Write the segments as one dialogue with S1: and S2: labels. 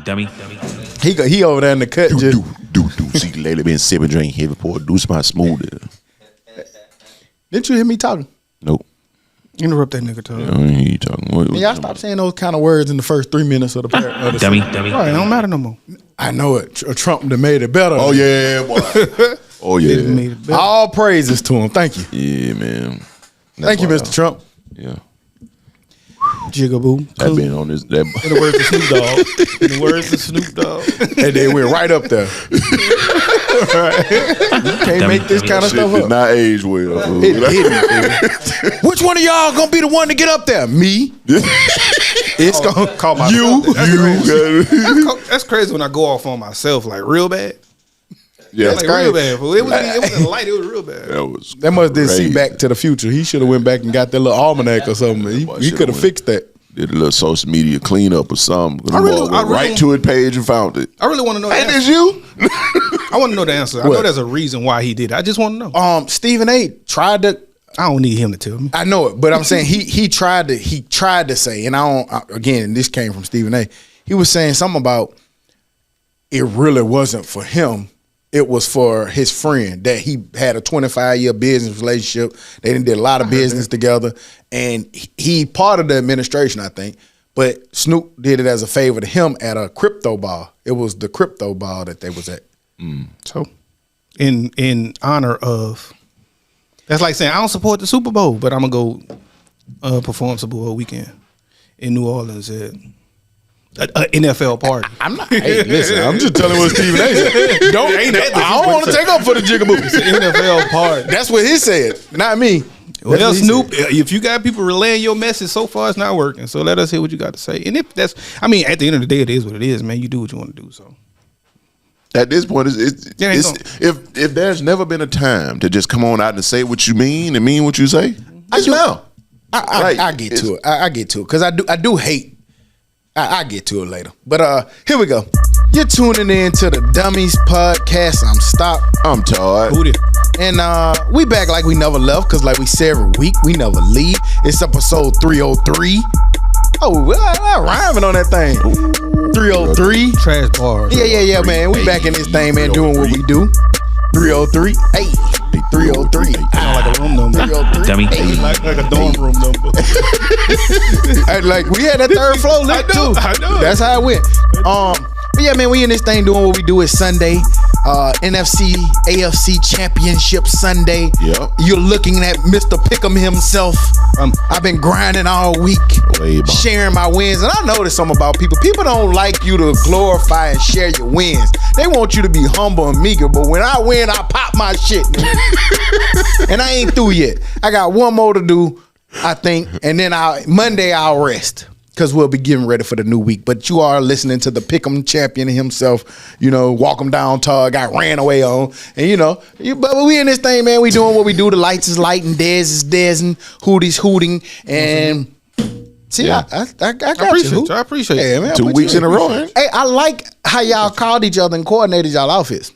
S1: Dummy.
S2: He over there in the cut.
S3: Do. See, lately been sipping, drink heavy pour. Do my smoother.
S2: Didn't you hear me talking?
S3: Nope.
S4: Interrupt that nigga, Todd.
S3: I don't hear you talking. What
S2: Y'all stop saying those kind of words in the first 3 minutes of the paragraph.
S1: Dummy.
S4: All right, it don't matter no more.
S2: I know it. Trump done made it better.
S3: Oh, yeah, boy. Oh,
S4: It
S3: yeah.
S4: made it better.
S2: All praises to him. Thank you.
S3: Yeah, man.
S2: Thank you, Mr. Trump.
S3: Yeah.
S4: Jigaboo.
S3: I've been on this.
S4: In the words of Snoop Dogg. In the words of Snoop Dogg.
S2: And they went right up there. You can't make this kind of
S3: Shit
S2: stuff
S3: did
S2: up.
S3: not age well. fool.
S2: It didn't. Which one of y'all gonna be the one to get up there? Me. It's gonna
S4: Call my That's crazy when I go off on myself like real bad.
S3: Yeah,
S4: Like real bad. Fool. It wasn't light. It was real bad.
S3: that
S2: must did see
S3: crazy.
S2: Back to the Future. He should have went back and got that little almanac or something. He could have fixed that.
S3: Did a little social media cleanup or something.
S4: I really
S3: went
S4: want-
S3: right to a page and found it.
S4: I really want to know the
S3: Ain't
S4: answer.
S3: this you?
S4: I want to know the answer. I know there's a reason why he did it. I just want to know.
S2: Stephen A. tried to.
S4: I don't need him to tell me.
S2: I know it, but I'm saying he tried to say, and again, this came from Stephen A. He was saying something about it really wasn't for him. It was for his friend that he had a 25-year business relationship. They done did a lot of business together, and he part of the administration, I think. But Snoop did it as a favor to him at a crypto bar. It was the crypto bar that they was at.
S4: So, in honor of, that's like saying I don't support the Super Bowl, but I'm gonna go perform Super Bowl weekend in New Orleans at a NFL party.
S2: I'm not. Hey, listen, I'm just telling what Stephen A. said. I don't want to take up for the jigaboo.
S4: It's an NFL party.
S2: That's what he said, not me.
S4: Well,
S2: That's what he
S4: Snoop,
S2: said.
S4: if you got people relaying your message, so far it's not working. So let us hear what you got to say. And if that's, I mean, at the end of the day, it is what it is, man. You do what you want to do. So
S3: At this point,
S4: Yeah,
S3: if there's never been a time to just come on out and say what you mean and mean what you say, it's now.
S2: I get to it. I get to it because I do hate. I get to it later. But here we go. You're tuning in to the Dummies Podcast. I'm Stop.
S3: I'm Todd.
S4: who did?
S2: And we back like we never left because like we say every week, we never leave. It's episode 303. Oh, I rhyming on that thing. 303.
S4: Trash bar.
S2: Yeah, man. We back in this thing, man, doing what we do. 303. Hey. 303.
S4: Sound like a room number.
S2: 303.
S1: Dummy.
S2: Hey.
S4: Like a dorm room number.
S2: Like we had that third floor lit too.
S4: I know.
S2: That's how it went. But yeah, man, we in this thing doing what we do. It's Sunday, NFC, AFC Championship Sunday.
S3: Yep.
S2: You're looking at Mr. Pick'em himself. I've been grinding all week,
S3: Way back.
S2: sharing my wins, and I noticed something about people. People don't like you to glorify and share your wins. They want you to be humble and meager. But when I win, I pop my shit, and I ain't through yet. I got one more to do, I think, and then Monday I'll rest. Because we'll be getting ready for the new week. But you are listening to the Pick'em champion himself. You know, walk him down, Tug. I ran away on. And, but we in this thing, man. We doing what we do. The lights is lighting. Dez is dezing. Hooties hooting. And see,
S3: Yeah.
S2: I got you.
S4: I appreciate
S2: Hey,
S4: it.
S2: man,
S3: 2 weeks in a row. Ain't it?
S2: Hey, I like how y'all called each other and coordinated y'all outfits.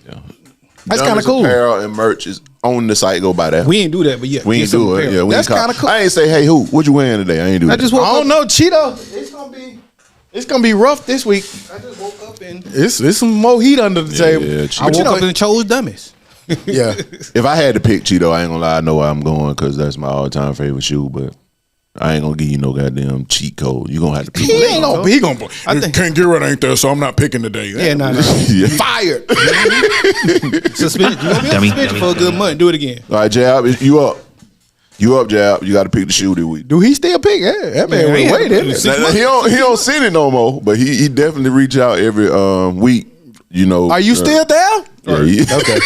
S2: That's kind of
S3: Dummies
S2: cool.
S3: Apparel and merch is on the site. Go buy that.
S4: We ain't do that, but yeah.
S3: We ain't do it. Yeah, we
S2: That's
S3: ain't call-
S2: kinda cool.
S3: I ain't say, hey, who? What you wearing today? I ain't do
S4: I
S3: that.
S4: just woke
S2: I don't
S4: up.
S2: know, Cheeto. It's gonna be rough this week.
S4: I just woke up and
S2: It's some more heat under the table.
S3: yeah,
S2: I
S3: Cheeto.
S4: woke
S2: woke
S4: up
S2: up
S4: and chose Dummies.
S2: yeah.
S3: If I had to pick Cheeto, I ain't gonna lie. I know where I'm going because that's my all-time favorite shoe. But I ain't gonna give you no goddamn cheat code. You gonna have to pick.
S2: He ain't gonna. He gonna.
S4: I think-
S2: Can't get rid ain't there, so I'm not picking today.
S4: Yeah, no.
S3: Yeah.
S2: Fired.
S4: Suspended. You gonna be
S1: Dummy.
S4: suspended for a good month. Do it again.
S3: All right, Jab, you up? You up, Jab? You got to pick the shoe this week.
S2: Do he still pick? Yeah, that man
S4: Yeah, he
S2: went
S4: had-
S2: waiting.
S3: He don't send it no more, but he definitely reach out every week. You know,
S2: Are you still there?
S3: Yeah, he,
S2: Okay.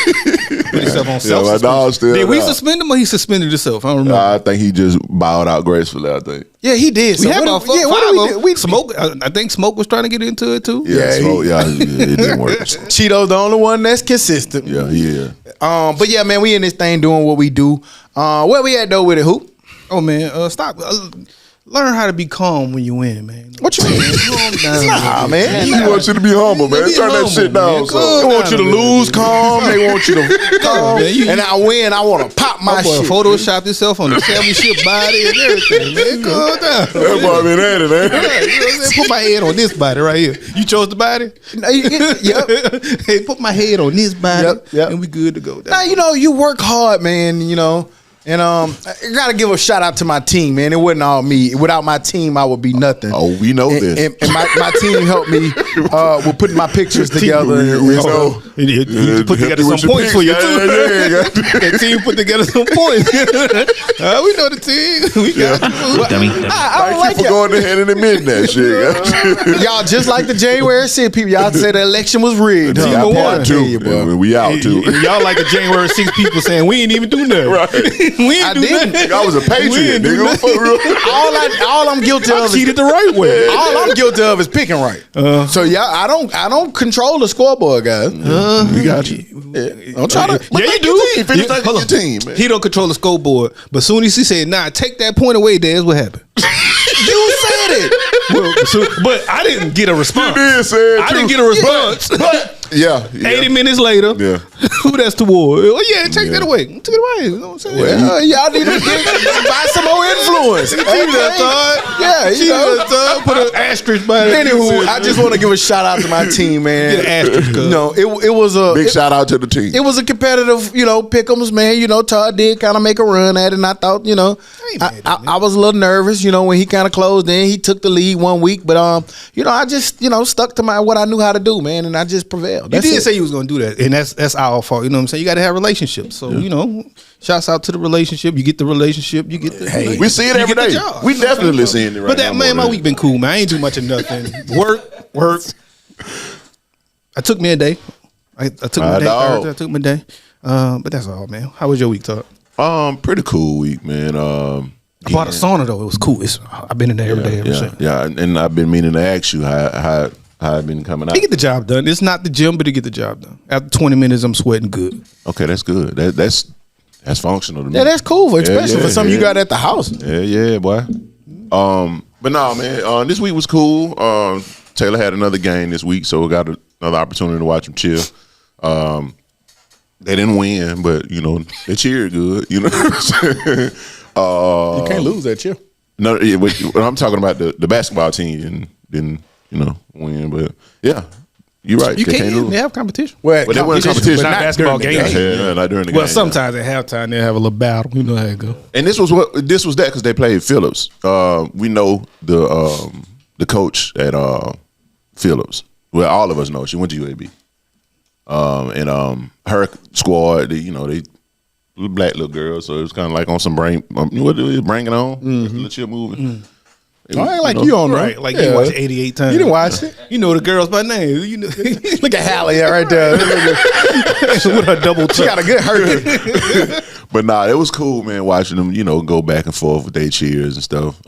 S4: Put yourself on
S3: yeah,
S4: self.
S3: my dog still.
S4: Did we
S3: out.
S4: suspend him or he suspended himself? I don't remember.
S3: I think he just bowed out gracefully. I think.
S2: Yeah, he did.
S4: We
S2: So
S4: had
S2: what
S4: about
S2: did- yeah, what
S4: five
S2: did we
S4: of
S2: do?
S4: them.
S2: We
S4: Smoke. I think Smoke was trying to get into it too.
S3: Yeah, it didn't work.
S2: Cheeto's the only one that's consistent.
S3: Yeah.
S2: But yeah, man, we in this thing doing what we do. Where we at though with it, Hoop?
S4: Oh man, stop. learn how to be calm when you win, man.
S2: What you mean?
S4: Calm down.
S2: Nah, man.
S3: He wants you to be humble, man.
S4: Be
S3: Turn that
S4: humble,
S3: shit
S4: man.
S3: down.
S4: Calm
S3: So.
S2: They want you to
S4: down a little
S2: lose
S4: bit.
S2: calm. They want you to calm.
S4: man,
S2: And I win. I want to pop my
S4: My boy
S2: shit.
S4: Photoshopped himself on the championship body and everything, man. Calm down.
S3: That boy been at it, man.
S4: Right, you know what I'm saying? Put my head on this body right here. You chose the body?
S2: Yep.
S4: Hey, put my head on this body
S2: Yep.
S4: and we good to go.
S2: Now, you work hard, man, and I gotta give a shout out to my team, man. It wasn't all me. Without my team, I would be nothing.
S3: Oh, we know this.
S2: And my team helped me with putting my pictures together.
S3: we know.
S4: He put together some points for you too. That team put together some points. We know the team. We got
S1: Dummy.
S2: I don't like
S3: Thank you for going ahead and admitting that shit.
S2: y'all just like the January 6th people. Y'all say the election was rigged.
S3: We
S2: Huh?
S3: got
S4: Team
S3: part
S4: one.
S3: two.
S2: Yeah, boy.
S3: We out too.
S4: And y'all like the January 6th people saying we ain't even do nothing.
S3: Right.
S4: We ain't
S2: I
S4: do
S2: didn't.
S4: nothing.
S3: I was a
S4: We
S3: patriot,
S4: ain't do
S3: nigga.
S4: nothing.
S3: For real.
S2: All I'm guilty
S4: I
S2: of is
S4: cheated the right way.
S2: all I'm guilty of is picking right. So I don't control the scoreboard, guys.
S3: We got you.
S2: Don't try to.
S4: Yeah, you do.
S3: Finish
S4: Yeah,
S3: thanking
S4: hold
S3: your
S4: on.
S3: team, man.
S4: He don't control the scoreboard, but soon as he said, "Nah, take that point away," Dez, what happened?
S2: You said it.
S4: But I didn't get a response.
S3: You did say it,
S4: I
S3: too.
S4: didn't get a response.
S3: Yeah.
S4: 80 minutes later,
S3: Yeah.
S4: who that's toward? Oh yeah, take that away. Take it away. You know what I'm saying?
S2: Well, y'all need to buy some more influence. Yeah,
S4: She put an asterisk by it.
S2: Anywho, I just want to give a shout out to my team, man.
S4: Get an asterisk, cuz.
S2: No, it was a
S3: Big shout out to the team.
S2: It was a competitive, pick'ems, man. Todd did kind of make a run at it, and I thought,
S4: ain't mad at
S2: I was a little nervous, when he kind of closed in. He took the lead 1 week, but I just, stuck to what I knew how to do, man, and I just prevailed.
S4: You
S2: That's
S4: did
S2: it.
S4: say you was gonna do that, and that's our fault. You know what I'm saying? You got to have relationships. So shouts out to the relationship. You get the relationship. You get the.
S2: Hey,
S3: we see it
S4: you
S3: every
S4: get the
S3: day.
S4: job.
S3: We definitely seeing it right
S4: But that
S3: now.
S4: man, my
S3: more
S4: week
S3: than-
S4: been cool, man. I ain't do much of nothing. Work. I took me a day. I took my
S3: My
S4: day.
S3: dog.
S4: Thursday, I took my day. But that's all, man. How was your week, Todd?
S3: Pretty cool week, man.
S4: I bought a sauna though. It was cool. I've been in there every day ever since.
S3: Yeah, and I've been meaning to ask you how I've been coming out.
S4: It get the job done. It's not the gym, but it get the job done. After 20 minutes, I'm sweating good.
S3: Okay, that's good. That's functional to me.
S2: Yeah, that's cool, especially
S3: yeah,
S2: for something you
S3: yeah.
S2: got at the house.
S3: Yeah, boy. But no, man. This week was cool. Taylor had another game this week, so we got another opportunity to watch him chill. They didn't win, but they cheered good. You know what I'm saying?
S2: You can't lose that chill.
S3: No, yeah, but I'm talking about the basketball team didn't win, but yeah, you're right.
S4: You
S3: they
S4: can't
S3: lose.
S4: They have competition.
S2: Well,
S3: But they weren't competition.
S4: But not basketball
S2: during the
S4: games.
S2: game.
S3: Yeah, not during the
S4: Well,
S3: game.
S4: sometimes at halftime they have a little battle. You know how it go.
S3: And this was that because they played Phillips. We know the coach at Phillips. Well, all of us know she went to UAB. And her squad, they black little girls, so it was kind of like on some brain. What is bring it on? Little chill movie. It was,
S2: I ain't like you on
S4: Right,
S2: there.
S4: like
S2: Yeah.
S4: you watch 88 times.
S2: You didn't watch it.
S4: You know the girls by name. You know,
S2: Look at Hallie right there.
S4: with her double
S2: She got a good hurt.
S3: But nah, it was cool, man, watching them, go back and forth with their cheers and stuff.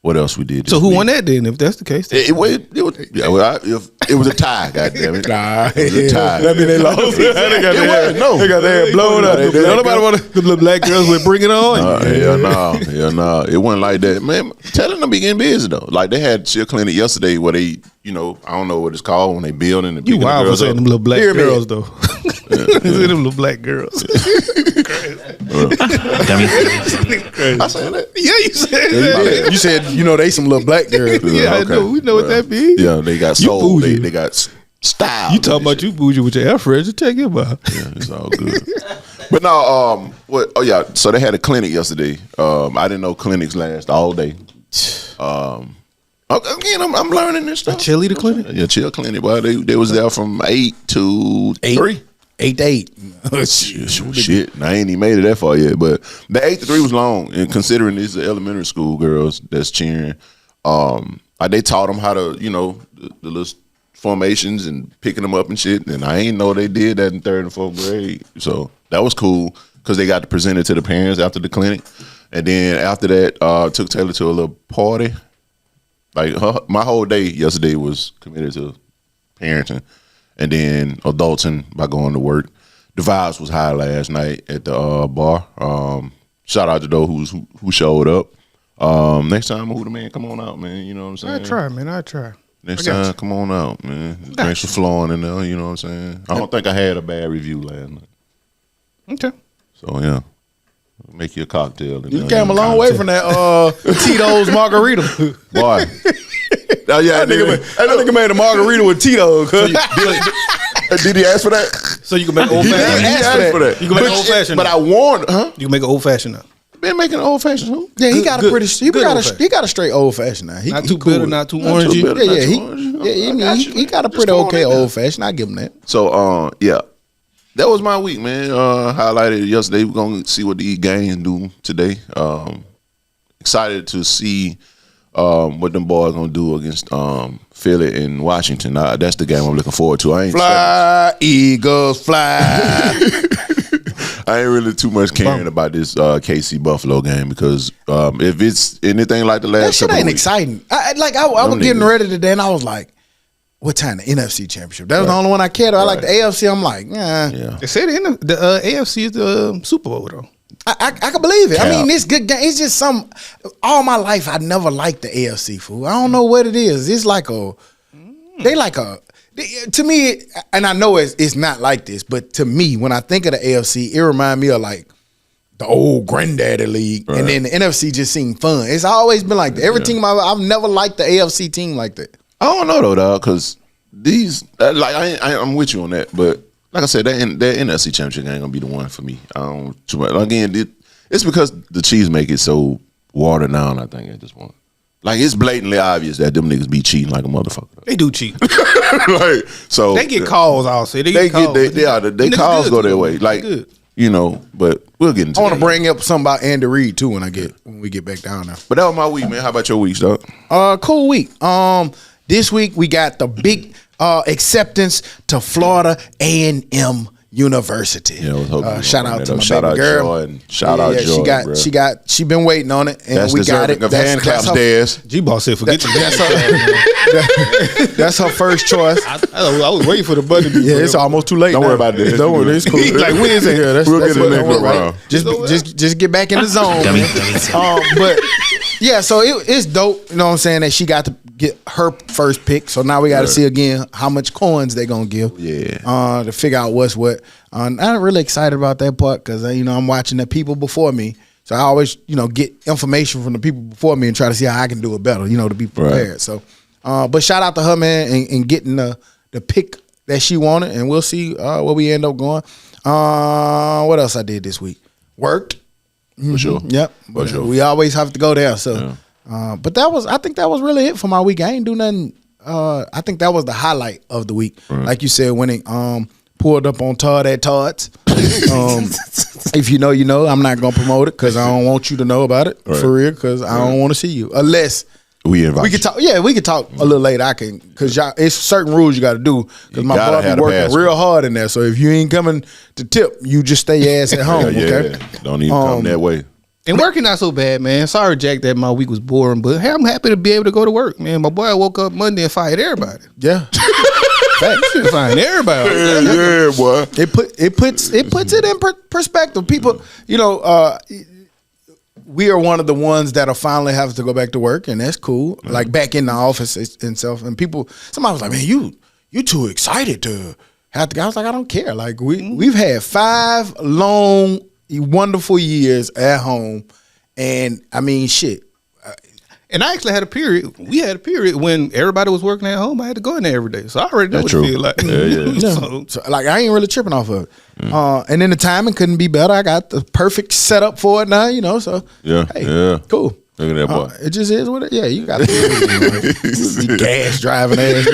S3: What else we did?
S4: So
S3: this
S4: who
S3: week?
S4: won that then? If that's the case,
S3: It was it was a tie. Goddamn it!
S2: Nah,
S3: it was a tie.
S2: That mean they lost.
S3: They got
S2: their head blown up.
S4: Nobody want the little black girls with Bring It On.
S3: Hell no. It wasn't like that, man. Telling them be getting busy though. Like they had chill clinic yesterday where they, I don't know what it's called when they building and
S4: You
S3: picking the
S4: wild for
S3: girls
S4: saying
S3: up.
S4: them little black
S2: Pyramid.
S4: girls though. Them little black girls.
S1: Dummy.
S3: I said that.
S4: Yeah, you said that.
S2: You said they some little black girls.
S4: Yeah, I know. We know what that means.
S3: Yeah, they got
S4: You
S3: soul.
S4: bougie.
S3: They got style.
S4: You talking about you bougie with your air freshener? Check him out.
S3: Yeah, it's all good. But no, what? Oh yeah, so they had a clinic yesterday. I didn't know clinics last all day. Again, I'm learning this stuff.
S4: Cheerleader clinic?
S3: Yeah, chill clinic. Well, they was there from 8 to 3.
S2: 8 to 8.
S3: Shit, I ain't even made it that far yet. But the 8 to 3 was long, and considering these are elementary school girls that's cheering, they taught them how to, the little formations and picking them up and shit. And I ain't know they did that in 3rd and 4th grade, so that was cool because they got to present it to the parents after the clinic. And then after that, took Taylor to a little party. Like my whole day yesterday was committed to parenting, and then adulting by going to work. The vibes was high last night at the bar. Shout out to those who showed up. Next time, who the man? Come on out, man. You know what I'm saying?
S4: I try, man. I try.
S3: Next time, come on out, man. Thanks for flowing in there. You know what I'm saying? I don't think I had a bad review last night.
S4: Okay.
S3: So yeah, make you a cocktail.
S2: You came a long way from that Tito's margarita.
S3: Boy. Oh yeah,
S2: that nigga made a margarita with Tito's.
S3: Did he ask for that?
S4: So you can make old fashioned.
S3: He asked for that.
S4: You can make old fashioned.
S3: But I warned, huh?
S4: You can make an old fashioned now.
S3: Been making old fashioned, huh?
S2: Yeah, he got a pretty. He got a straight old fashioned now.
S4: Not too bitter, not too orangey.
S2: He got a pretty okay old fashioned. I give him that.
S3: So yeah. That was my week, man. Highlighted yesterday. We're gonna see what the games do today. Excited to see what them boys gonna do against Philly and Washington. That's the game I'm looking forward to. I ain't
S2: fly, Eagles, fly.
S3: I ain't really too much caring about this KC Buffalo game because if it's anything like the last,
S2: that shit ain't
S3: weeks,
S2: exciting. I was getting ready today, and I was like, "What time? The NFC Championship? That was the only one I cared about. I like the AFC. I'm like, yeah.
S4: They said the AFC is the Super Bowl though.
S2: I can believe it. I mean, this good game. It's just all my life I never liked the AFC, fool. I don't know what it is. It's like to me, and I know it's not like this, but to me, when I think of the AFC, it reminds me of like the old granddaddy league, and then the NFC just seemed fun. It's always been like that. Every team I've never liked the AFC team like that.
S3: I don't know though, dog, because these I'm with you on that, but like I said, that NFC Championship ain't gonna be the one for me. I don't too much. Again, it's because the Chiefs make it so watered down. I think at this point, like it's blatantly obvious that them niggas be cheating like a motherfucker.
S4: They do cheat.
S3: Like so,
S4: they get calls. I'll say they get calls.
S3: They calls go their way. Like you know, but we'll get into.
S2: I want to bring up something about Andy Reid too when we get back down there.
S3: But that was my week, man. How about your weeks, dog?
S2: Cool week. This week we got the big acceptance to Florida A&M University.
S3: Yeah,
S2: shout out to my baby girl.
S3: Jordan. Shout out Jordan.
S2: She been waiting on it, and
S3: that's
S2: we got it.
S3: Of hand claps, Dez.
S4: G-Ball said, "Forget
S2: that's her first choice."
S4: I was waiting for the button.
S2: Yeah, it's almost too late.
S3: Don't worry about this.
S2: Don't worry, it's cool.
S4: Like Wednesday here.
S3: We'll get it next round.
S2: Just get back in the zone. But yeah, so it's dope. You know what I'm saying? That she got to get her first pick. So now we got to see again how much coins they gonna give.
S3: Yeah.
S2: To figure out what's what. I'm really excited about that part because I'm watching the people before me. So I always get information from the people before me and try to see how I can do it better. To be prepared. Right. So, but shout out to her, man, and getting the pick that she wanted, and we'll see where we end up going. What else I did this week? Worked.
S3: For sure.
S2: Yep.
S3: For sure.
S2: We always have to go there. So, but I think that was really it for my week. I ain't do nothing. I think that was the highlight of the week. Right. Like you said, when it pulled up on Todd at Todd's. If you know, you know. I'm not gonna promote it because I don't want you to know about it for real. Because I don't want to see you unless we could talk. Yeah, we could talk a little later. I can because it's certain rules you got to do. Because my brother be working real hard in there. So if you ain't coming to tip, you just stay your ass at home. Okay,
S3: don't even come that way.
S4: And working not so bad, man. Sorry, Jack, that my week was boring, but hey, I'm happy to be able to go to work, man. My boy woke up Monday and fired everybody.
S2: Yeah.
S4: Firing everybody.
S3: Yeah, boy.
S2: It puts it in perspective. People, we are one of the ones that'll finally have to go back to work, and that's cool. Mm-hmm. Like back in the office and stuff. And somebody was like, "Man, you too excited to have to go." I was like, "I don't care." Like we've had 5 long, wonderful years at home, and I mean, shit.
S4: And I actually had a period. We had a period when everybody was working at home. I had to go in there every day, so I already know what it feels like.
S2: Yeah. So, I ain't really tripping off of it. And then the timing couldn't be better. I got the perfect setup for it now. So cool.
S3: Look at that boy.
S2: It just is what it. Yeah, you got to gas driving ass.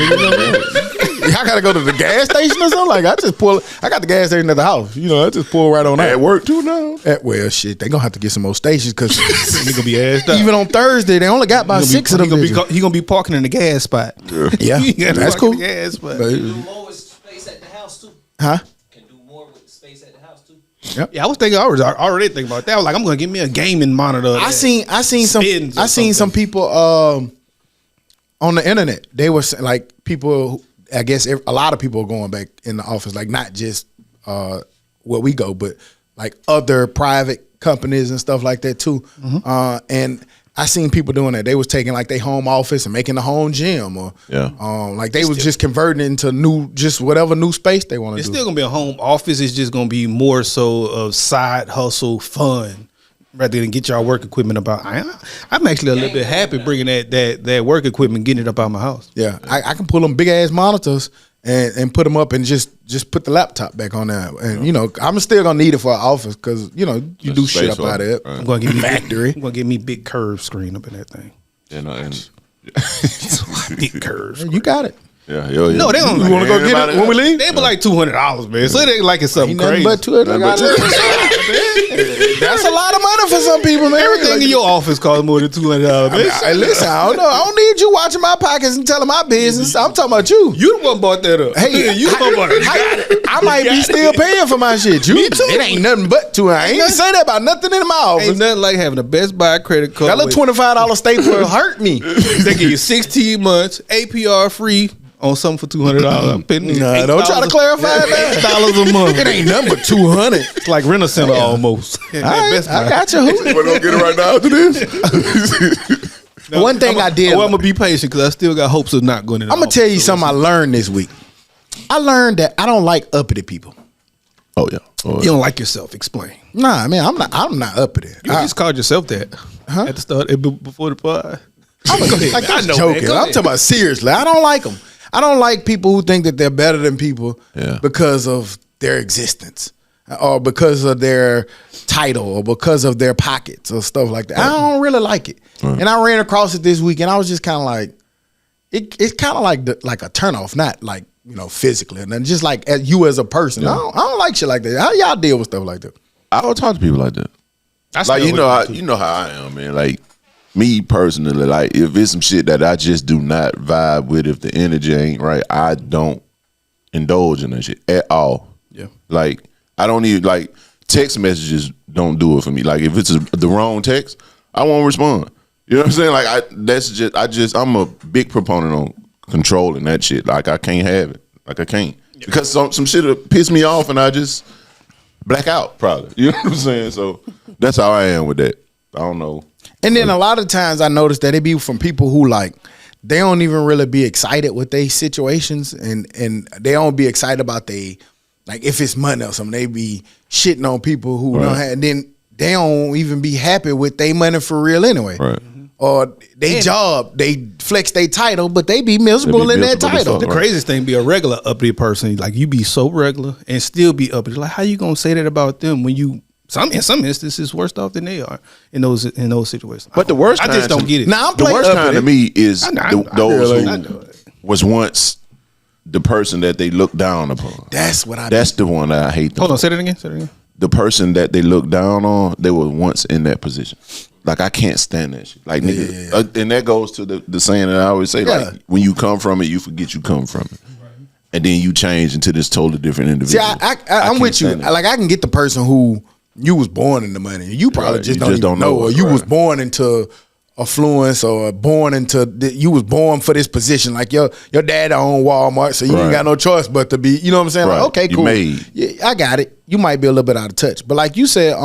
S2: I gotta go to the gas station or something. Like I got the gas station at the house. I just pull right on that.
S3: At work too now.
S2: Well, shit, they gonna have to get some more stations because
S4: he gonna be assed up.
S2: Even on Thursday, they only got about 6 of them.
S4: He gonna be parking in the gas spot.
S2: Yeah, that's cool.
S4: Gas spot.
S1: Can do more with space at the house too.
S2: Huh?
S1: Can do more with space at the house too.
S2: Yep.
S4: Yeah, I was already thinking about that. I was like, I'm gonna get me a gaming monitor.
S2: I seen some people on the internet. They were like people. I guess a lot of people are going back in the office, like not just where we go, but like other private companies and stuff like that too. Mm-hmm. And I seen people doing that. They was taking like their home office and making the home gym, or like they was just converting it into just whatever new space they want to do.
S4: It's still gonna be a home office. It's just gonna be more so of side hustle fun rather than get y'all work equipment about. I'm actually a little bit happy bringing that work equipment, getting it up out my house.
S2: Yeah, I can pull them big ass monitors and put them up and just put the laptop back on there. And I'm still gonna need it for an office because you do shit up out of it.
S4: I'm gonna get me factory. I'm gonna get me big curve screen up in that thing. Big curves.
S2: You got it.
S3: Yeah.
S4: No, they don't.
S2: You want to go get it when we leave?
S4: They be like $200, man. So they like it's something crazy.
S2: But that's a lot of money for some people, man.
S4: Everything in your office costs more than $200, man.
S2: Hey, listen, I don't know. I don't need you watching my pockets and telling my business. I'm talking about you.
S4: You the one bought that up.
S2: Hey,
S4: you the one bought it.
S2: I might be still paying for my shit. Me too. It ain't nothing but $200. I ain't even say that about nothing in my office.
S4: Ain't nothing like having a Best Buy credit card.
S2: That little $25 stapler hurt me.
S4: They give you 16 months, APR free on something for $200. I'm paying
S2: nah, don't try to clarify that.
S4: $8 a month.
S2: It ain't nothing but $200.
S4: It's like rent a center almost.
S2: I got you.
S3: We're gonna get it right now after this.
S2: One thing I did.
S4: I'm gonna be patient because I still got hopes of not going in.
S2: I'm gonna tell you something I learned this week. I learned that I don't like uppity people.
S3: Oh yeah.
S4: You don't like yourself. Explain.
S2: Nah, man, I'm not uppity.
S4: You just called yourself that at the start before the pod.
S2: Go ahead. Like, I'm joking. I'm talking about seriously. I don't like them. I don't like people who think that they're better than people because of their existence or because of their title or because of their pockets or stuff like that. I don't really like it. And I ran across it this week and I was just kind of like, it's kind of like a turnoff, not like, physically. And then just like you as a person. I don't like shit like that. How y'all deal with stuff like that?
S3: I don't talk to people like that. Like, you know how I am, man. Like, me personally, like if it's some shit that I just do not vibe with, if the energy ain't right, I don't indulge in that shit at all.
S2: Yeah.
S3: Like I don't even like text messages don't do it for me. Like if it's the wrong text, I won't respond. You know what I'm saying? Like I'm a big proponent on controlling that shit. Like I can't have it. Like I can't. Because some shit will piss me off and I just black out probably. You know what I'm saying? So that's how I am with that. I don't know.
S2: And then a lot of times I notice that it be from people who like they don't even really be excited with their situations and they don't be excited about like if it's money or something, they be shitting on people who don't have, and then they don't even be happy with their money for real anyway.
S3: Right.
S2: Or they job, they flex their title, but they be miserable in that title.
S4: The craziest thing be a regular uppity person. Like you be so regular and still be uppity. Like how you gonna say that about them when you in some instances worse off than they are in those situations.
S3: But the worst,
S4: I just don't get it.
S2: Now I'm
S3: the
S2: playing
S3: worst
S2: uppity.
S3: kind of me is those
S4: I
S3: who
S4: know it.
S3: was once the person that they looked down upon.
S2: That's what I.
S3: That's the one that I hate.
S4: Hold on, say that again.
S3: The person that they look down on, they were once in that position. Like I can't stand that shit. Like nigga, and that goes to the saying that I always say. Like when you come from it, you forget you come from it, and then you change into this totally different individual.
S2: See, I'm with you. Like I can get the person who you was born into money. You probably just don't know. Or you was born into affluence, or born into you was born for this position. Like your dad owned Walmart, so you ain't got no choice but to be. You know what I'm saying? Like, okay, cool. Yeah, I got it. You might be a little bit out of touch, but like you said,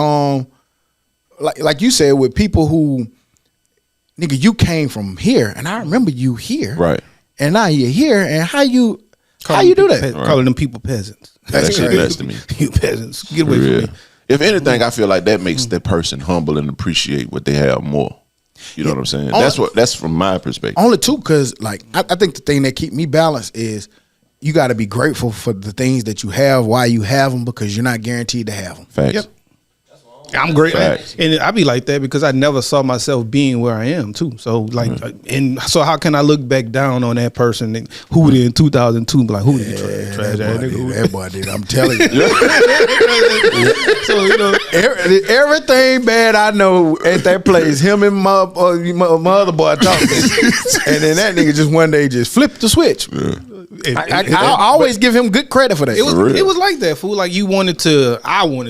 S2: like you said, with people who, nigga, you came from here, and I remember you here,
S3: right?
S2: And now you're here, and how you do that?
S4: Calling them people peasants.
S3: That shit nuts to me.
S4: You peasants, get away from me.
S3: If anything, I feel like that makes that person humble and appreciate what they have more. You know what I'm saying? That's from my perspective.
S2: Only too, because like I think the thing that keep me balanced is you got to be grateful for the things that you have while you have them, because you're not guaranteed to have them.
S3: Facts.
S4: Yep. I'm great,
S3: Facts.
S4: and I be like that because I never saw myself being where I am too. So like, and so how can I look back down on that person who did in 2002? Be like, who did you trash that nigga?
S2: That boy did. I'm telling you.
S4: So
S2: everything bad I know at that place, him and my other boy talking, and then that nigga just one day just flipped the switch. Yeah. I always give him good credit for that.
S4: It was like that, fool. Like I wanted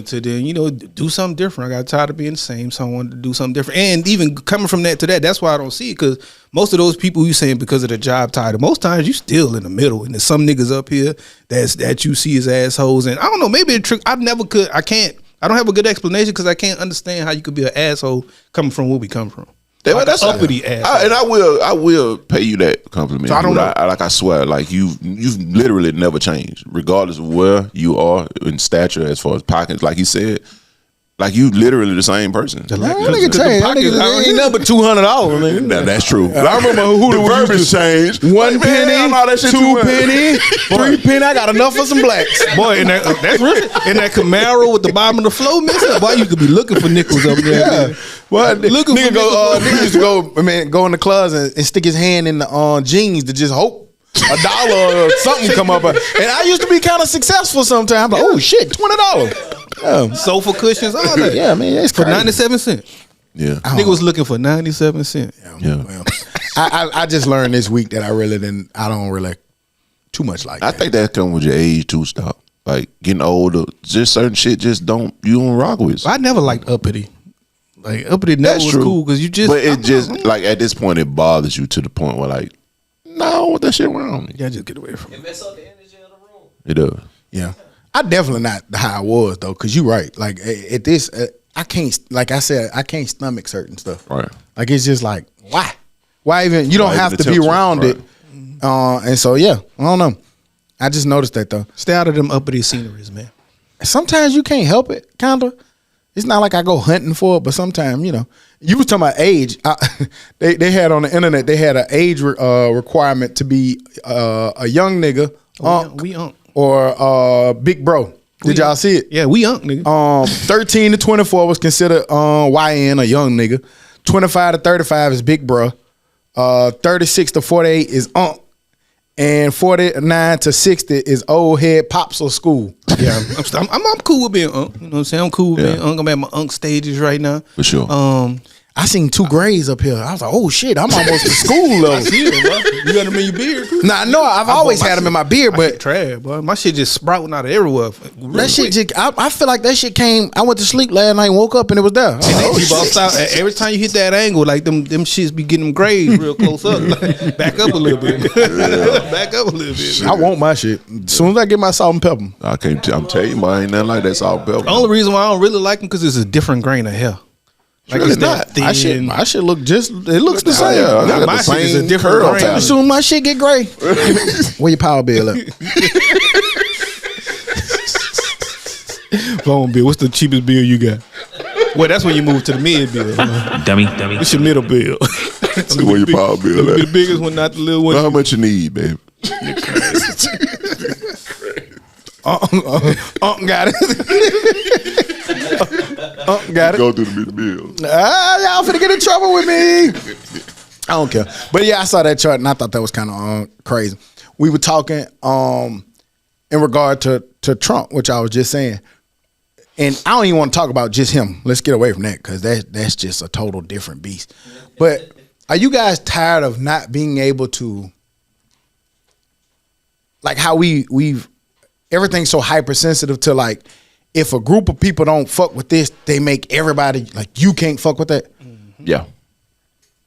S4: to then, do something different. I got tired of being the same, so I wanted to do something different. And even coming from that to that, that's why I don't see it, because most of those people you saying because of the job title, most times you still in the middle, and there's some niggas up here that you see as assholes. And I don't know, maybe the trick, I don't have a good explanation because I can't understand how you could be an asshole coming from where we come from.
S3: Yeah, that's
S4: uppity ass.
S3: And I will pay you that compliment.
S4: So I don't know.
S3: I swear, like you've literally never changed, regardless of where you are in stature as far as pockets. Like he said, like you literally the same person.
S2: That nigga changed. That nigga ain't nothing but $200.
S3: Now, that's true.
S2: I remember who
S3: the verbiage changed.
S2: 1 penny,
S3: that shit
S2: 2 penny, 3 penny. I got enough for some blacks.
S4: Boy, that's real. In that Camaro with the bottom of the floor missing, boy, you could be looking for nickels up there.
S2: Yeah. Well,
S4: Looking
S2: nigga
S4: for
S2: nigga used to go in the clubs and stick his hand in the jeans to just hope $1 or something come up. And I used to be kind of successful sometimes. Like, oh shit, $20. Yeah.
S4: Sofa cushions, all that.
S2: Yeah, man, it's
S4: For
S2: crazy.
S4: 97 cents.
S3: Yeah.
S4: Nigga was looking for 97 cents.
S3: Yeah.
S2: Well, I just learned this week that I don't really too much like
S3: I
S2: that.
S3: think that comes with your age too. Stop. Like getting older, just certain shit you don't rock with.
S4: I never liked uppity. Like uppity never
S3: That's
S4: was
S3: true.
S4: cool because you just.
S3: But it just like at this point it bothers you to the point where like, no, I don't want that shit around me.
S4: Yeah, just get away from it.
S1: It mess up the energy of the room.
S3: It does.
S2: Yeah, I definitely not how I was though, because you're right. Like at this, I can't. Like I said, I can't stomach certain stuff.
S3: Right.
S2: Like it's just like why even? You don't
S3: Why
S2: have
S3: even
S2: to be
S3: attempt to,
S2: around
S3: right.
S2: it. And so yeah, I don't know. I just noticed that though.
S4: Stay out of them uppity sceneries, man.
S2: Sometimes you can't help it. Kinda. It's not like I go hunting for it, but sometimes you was talking about age. They had on the internet. They had an age requirement to be a young nigga,
S4: We unk.
S2: or big bro. Did y'all see it?
S4: Yeah, we unk, nigga.
S2: 13 to 24 was considered YN, a young nigga. 25 to 35 is big bro. 36 to 48 is unk. And 49 to 60 is old head pops or school.
S4: Yeah, I'm cool with being unk. You know what I'm saying? I'm cool with being unk. I'm at my unk stages right now.
S3: For sure.
S2: I seen 2 grades up here. I was like, oh shit, I'm almost to school level.
S4: You got them in your beard.
S2: Nah, no, I've always had them in my beard, but
S4: Trash, boy. My shit just sprouting out of everywhere.
S2: that shit just, I feel like that ship came, I went to sleep last night and woke up and it was there. I was like,
S4: And
S2: oh,
S4: they
S2: shit.
S4: keep outside. Every time you hit that angle, like them shits be getting them grades real close up. Like, back up a little bit. Back up a little bit.
S2: I want my shit. As soon as I get my salt and pepper.
S3: I can't. I'm telling you, man, ain't nothing like that salt pepper.
S4: The only reason why I don't really like them because it's a different grain of hair. Like
S3: Sure
S4: it's
S3: it's
S4: not
S3: not.
S4: thin.
S2: My shit look just, it looks the
S3: Yeah,
S2: same.
S3: yeah, I got
S4: my
S3: the
S4: shit is a
S3: same
S4: different
S3: curl
S4: grain.
S3: pattern.
S2: As soon as my shit get gray, where your power bill at?
S4: Phone bill. What's the cheapest bill you got? Well, that's when you move to the mid bill.
S5: Dummy.
S4: What's your middle bill?
S3: See where your power bill
S4: The
S3: at.
S4: biggest one, not the little one.
S3: Know how much you need, baby.
S2: Got it. Got it.
S3: Go through the bill.
S2: Y'all finna get in trouble with me. I don't care. But yeah, I saw that chart and I thought that was kind of crazy. We were talking in regard to Trump, which I was just saying. And I don't even want to talk about just him. Let's get away from that because that's just a total different beast. But are you guys tired of not being able to, like how we've everything's so hypersensitive to, like, if a group of people don't fuck with this, they make everybody like, you can't fuck with that.
S3: Yeah.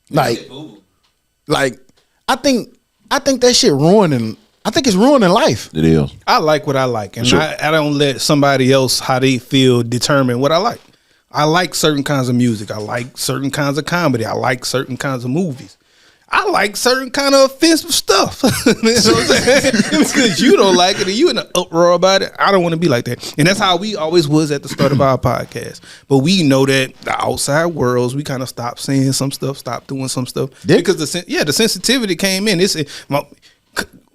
S2: Like I think that shit ruining. I think it's ruining life.
S3: It is.
S4: I like what I like, and
S3: Sure.
S4: I don't let somebody else how they feel determine what I like. I like certain kinds of music. I like certain kinds of comedy. I like certain kinds of movies. I like certain kind of offensive stuff. You know what I'm saying? Because you don't like it and you in an uproar about it. I don't want to be like that. And that's how we always was at the start of our podcast. But we know that the outside worlds, we kind of stopped saying some stuff, stopped doing some stuff. Because the sensitivity came in.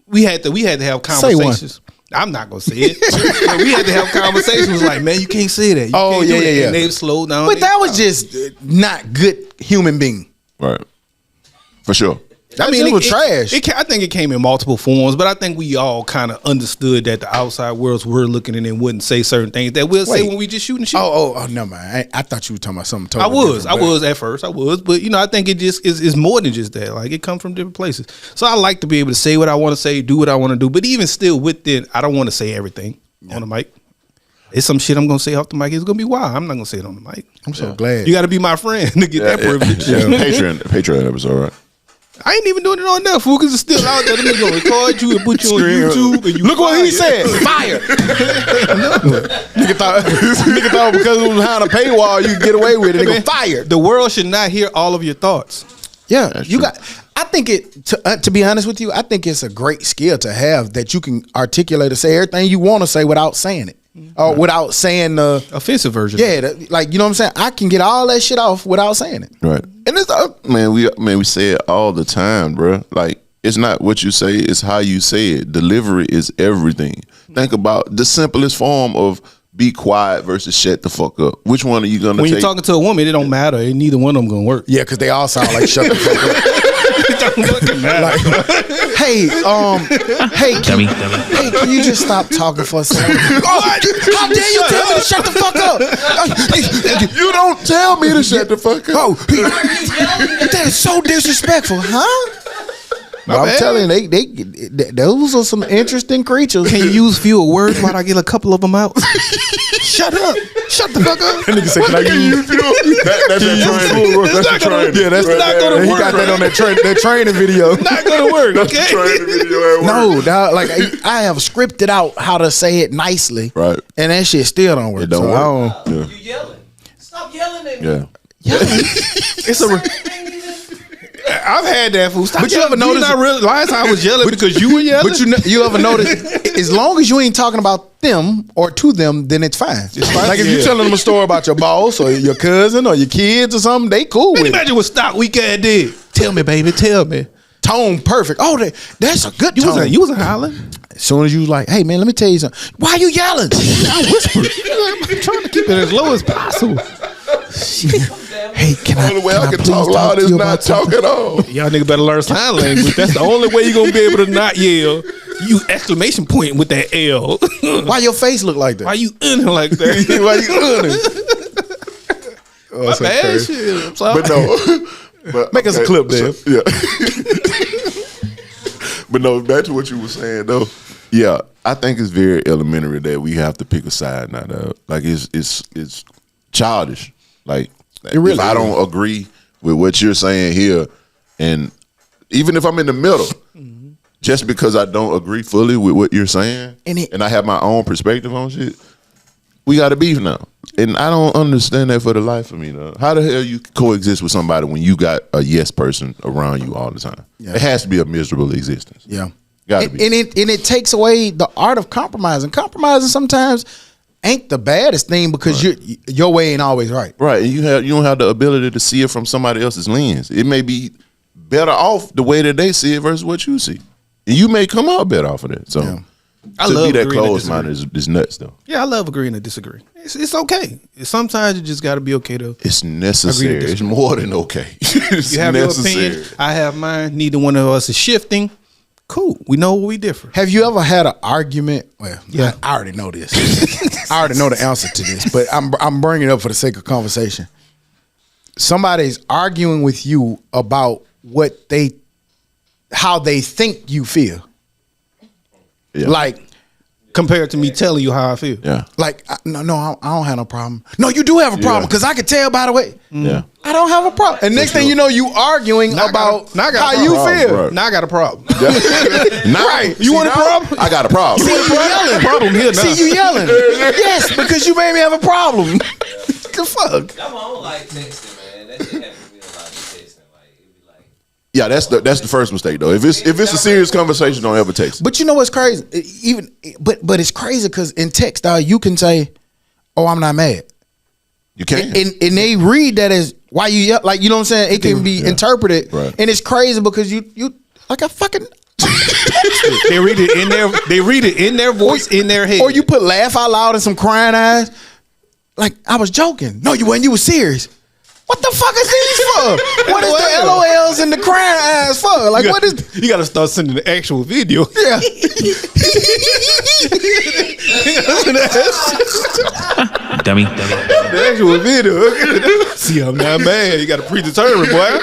S4: We had to have conversations. I'm not gonna say it. But we had to have conversations like, man, you can't say that. You
S2: Oh,
S4: can't do
S2: yeah,
S4: that.
S2: yeah, yeah.
S4: And they've slowed down.
S2: But that was just not good human being.
S3: Right. For sure.
S2: That just was trash.
S4: I think it came in multiple forms, but I think we all kind of understood that the outside worlds were looking and wouldn't say certain things that we'll say when we just shooting shit.
S2: Oh, no, man. I thought you were talking about something totally
S4: I
S2: different.
S4: was at first, but I think it just is more than just that. Like it comes from different places. So I like to be able to say what I want to say, do what I want to do, but even still within, I don't want to say everything on the mic. It's some shit I'm gonna say off the mic. It's gonna be wild. I'm not gonna say it on the mic.
S2: I'm so glad.
S4: You got to be my friend to get that privilege.
S3: Yeah. Patreon episode, right?
S4: I ain't even doing it on there, fool, because it's still out there. Them niggas gonna record you and put you on YouTube. And you
S2: Look what he said. Fire. nigga thought because it was behind a paywall, you could get away with it. Nigga fired.
S4: The world should not hear all of your thoughts.
S2: Yeah,
S3: That's
S2: you
S3: true.
S2: got. I think to be honest with you, I think it's a great skill to have that you can articulate or say everything you want to say without saying it, or without saying the
S4: Offensive version.
S2: Yeah, like you know what I'm saying. I can get all that shit off without saying it.
S3: Right. And it's we say it all the time, bro. Like it's not what you say, it's how you say it. Delivery is everything. Think about the simplest form of be quiet versus shut the fuck up. Which one are you gonna
S4: When
S3: take?
S4: you're talking to a woman, it don't matter. Ain't neither one of them gonna work.
S2: Yeah, because they all sound like shut the fuck up.
S4: It don't fucking matter.
S2: Hey, can you just stop talking for a second? How dare you tell me to shut the fuck up?
S3: You don't tell me to shut the fuck up.
S2: Oh, that is so disrespectful, huh? Well, I'm
S4: bad.
S2: telling you, they those are some interesting creatures.
S4: Can you use fewer words while I get a couple of them out? Shut up. Shut the fuck up.
S2: That nigga said, "Can I use?"
S3: That's that training. That's the training.
S2: Yeah, that's
S4: not gonna
S2: He
S4: work.
S2: got that on that training video.
S4: Not gonna work, okay?
S3: Training video at work.
S2: No, dog, like I have scripted out how to say it nicely,
S3: Right.
S2: And that shit still don't work.
S3: It don't
S2: so
S3: work.
S2: I don't,
S3: Yeah.
S1: You yelling. Stop yelling at me.
S3: Yeah.
S4: It's a. I've had that fool. Stop
S2: But you
S4: yelling.
S2: ever notice-
S4: not realize I was yelling because you were yelling?
S2: But you ever notice, as long as you ain't talking about them or to them, then it's fine.
S4: fine,
S2: Like if you
S4: yeah.
S2: telling them a story about your boss or your cousin or your kids or something, they cool with it.
S4: Imagine what Stock Week ass did. Tell me, baby. Tell me.
S2: Tone perfect. Oh, that's a good
S4: You
S2: tone.
S4: wasn't hollering.
S2: As soon as you like, hey man, let me tell you something. Why you yelling? I whispered.
S4: I'm trying to keep it as low as possible.
S2: Hey, can
S3: The only way I can
S2: please
S3: talk loud
S2: to
S3: is
S2: you
S3: not
S2: about something?
S3: talk at all.
S4: Y'all nigga better learn sign language. That's the only way you gonna be able to not yell. You exclamation point with that L.
S2: Why your face look like that?
S4: Why you like that?
S2: Why you
S4: My bad shit. I'm sorry.
S3: But no. But,
S2: Make us a clip, Dave.
S3: Yeah. But no, back to what you were saying though. Yeah, I think it's very elementary that we have to pick a side now. Like it's childish. Like
S2: really
S3: if I don't agree with what you're saying here, and even if I'm in the middle, just because I don't agree fully with what you're saying, and I have my own perspective on shit, we got a beef now. And I don't understand that for the life of me, though. How the hell you coexist with somebody when you got a yes person around you all the time?
S2: Yeah.
S3: It has to be a miserable existence.
S2: Yeah.
S3: Gotta be.
S2: And it takes away the art of compromising. Compromising sometimes ain't the baddest thing because your way ain't always right.
S3: Right, and you don't have the ability to see it from somebody else's lens. It may be better off the way that they see it versus what you see. And you may come out better off of that. So
S4: I
S3: to
S4: love
S3: be that
S4: agreeing to
S3: close minded is nuts though.
S4: Yeah, I love agreeing to disagree. It's okay. Sometimes you just got to be okay to.
S3: It's necessary. It's more than okay. It's
S4: You have
S3: necessary.
S4: your opinion. I have mine. Neither one of us is shifting. Cool. We know we differ.
S2: Have you ever had an argument? Well,
S4: Yeah.
S2: I already know this. I already know the answer to this, but I'm bringing it up for the sake of conversation. Somebody's arguing with you about how they think you feel.
S3: Yeah.
S2: Like
S4: Compared to me telling you how I feel.
S3: Yeah.
S2: I don't have no problem. No, you do have a problem
S3: Yeah.
S2: because I could tell by the way.
S3: Yeah.
S2: I don't have a problem. And next thing you know, you arguing
S4: Now I got
S2: about
S4: a
S2: how you
S3: problem,
S2: feel.
S3: bro.
S4: Now I got a problem.
S3: Right.
S4: You want a problem?
S3: I got a problem.
S2: See, you yelling.
S4: Problem here now.
S2: See, you yelling. Yes, because you made me have a problem. The fuck?
S1: I'm on like texting, man. That shit happens to me a lot of texting. Like it be like,
S3: Yeah, that's the first mistake though. If it's a serious conversation, don't ever text.
S2: But you know what's crazy? But it's crazy because in text, dog, you can say, "Oh, I'm not mad,"
S3: You can.
S2: and they read that as why you yell. Like you know what I'm saying? It can be interpreted,
S3: Right.
S2: and it's crazy because you like a fucking.
S4: They read it in their. They read it in their voice, in their head.
S2: Or you put laugh out loud and some crying eyes. Like I was joking. No, you wasn't. You were serious. What the fuck is these for? What is the LOLs and the crying eyes for? Like what is?
S4: You got to start sending the actual video.
S2: Yeah.
S5: Dummy.
S4: The actual video. See, I'm not mad. You got to predetermine, boy.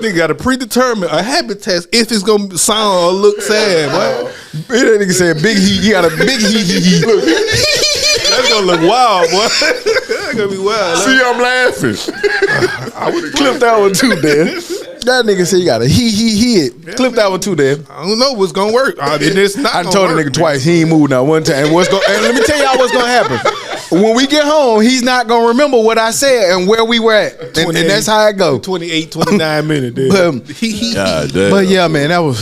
S4: Nigga got to predetermine a habit test if it's gonna sound or look sad, boy.
S2: That nigga said big he. He got a big he.
S4: That's gonna look wild, boy. That's gonna be wild.
S3: See, I'm laughing.
S2: I would have clipped that one too, Dan. That nigga said you got a hit. Clip that one too, Dave.
S4: I don't know what's gonna work. It's not.
S2: I told the nigga twice. He ain't moved now one time. And let me tell y'all what's gonna happen. When we get home, he's not gonna remember what I said and where we were at, and that's how it go.
S4: 28, 29 minutes. Dude.
S2: But yeah, man, that was.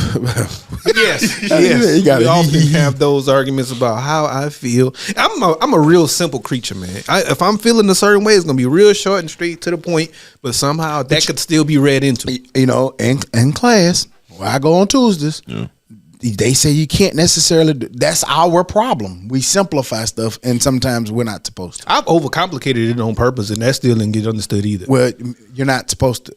S4: Yes.
S2: We
S4: often have those arguments about how I feel. I'm a real simple creature, man. If I'm feeling a certain way, it's gonna be real short and straight to the point. But somehow that could still be read into.
S2: You know, in class, where I go on Tuesdays. Yeah. They say you can't necessarily that's our problem. We simplify stuff, and sometimes we're not supposed to.
S4: I've overcomplicated it on purpose, and that still didn't get understood either.
S2: Well, you're not supposed to.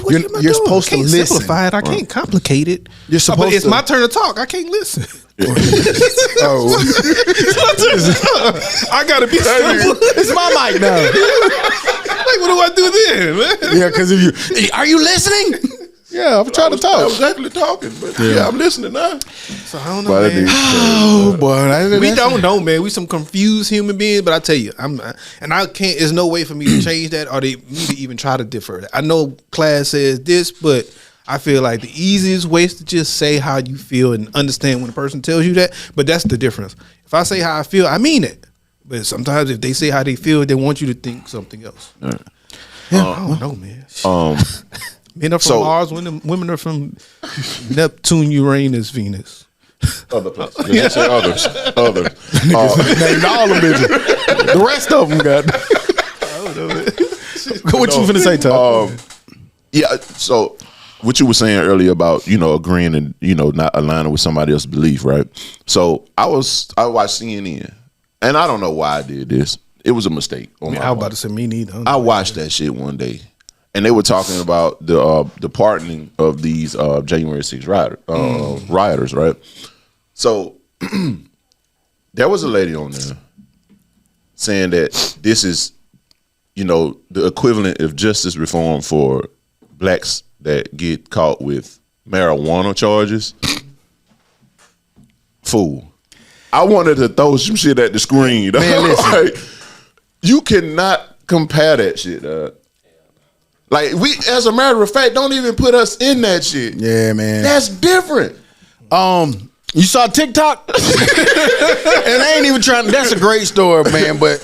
S2: You're supposed to listen.
S4: Simplify it. I can't complicate it.
S2: You're supposed
S4: but it's my turn to talk. I can't listen.
S2: Oh,
S4: it's my turn to talk. I gotta be simple.
S2: It's my mic now.
S4: Like, what do I do then, man?
S2: Yeah, because if are you listening? Yeah, I'm trying to talk.
S3: I was actually talking, but yeah, I'm listening now.
S4: So I don't know, man.
S2: Oh boy,
S4: we don't know, man. We some confused human beings, but I tell you, I can't. There's no way for me to change that, or me to even try to defer that. I know class says this, but I feel like the easiest way is to just say how you feel and understand when a person tells you that. But that's the difference. If I say how I feel, I mean it. But sometimes if they say how they feel, they want you to think something else.
S2: Right.
S4: Yeah, I don't know, man. Men are from Mars, women are from Neptune, Uranus, Venus.
S3: Other places. Yeah, say others.
S2: Named all them bitches. The rest of them got.
S4: I don't know, man.
S2: What you finna say, Tom?
S3: Yeah, so what you were saying earlier about, agreeing and, not aligning with somebody else's belief, right? So I watched CNN, and I don't know why I did this. It was a mistake.
S4: I was about to say me neither.
S3: I watched that shit one day. And they were talking about the pardoning of these January 6th rioters, right? So there was a lady on there saying that this is, the equivalent of justice reform for blacks that get caught with marijuana charges. Fool. I wanted to throw some shit at the screen. Man, listen. You cannot compare that shit, Like, we, as a matter of fact, don't even put us in that shit.
S2: Yeah, man.
S3: That's different.
S2: You saw TikTok? And I ain't even trying. That's a great story, man, but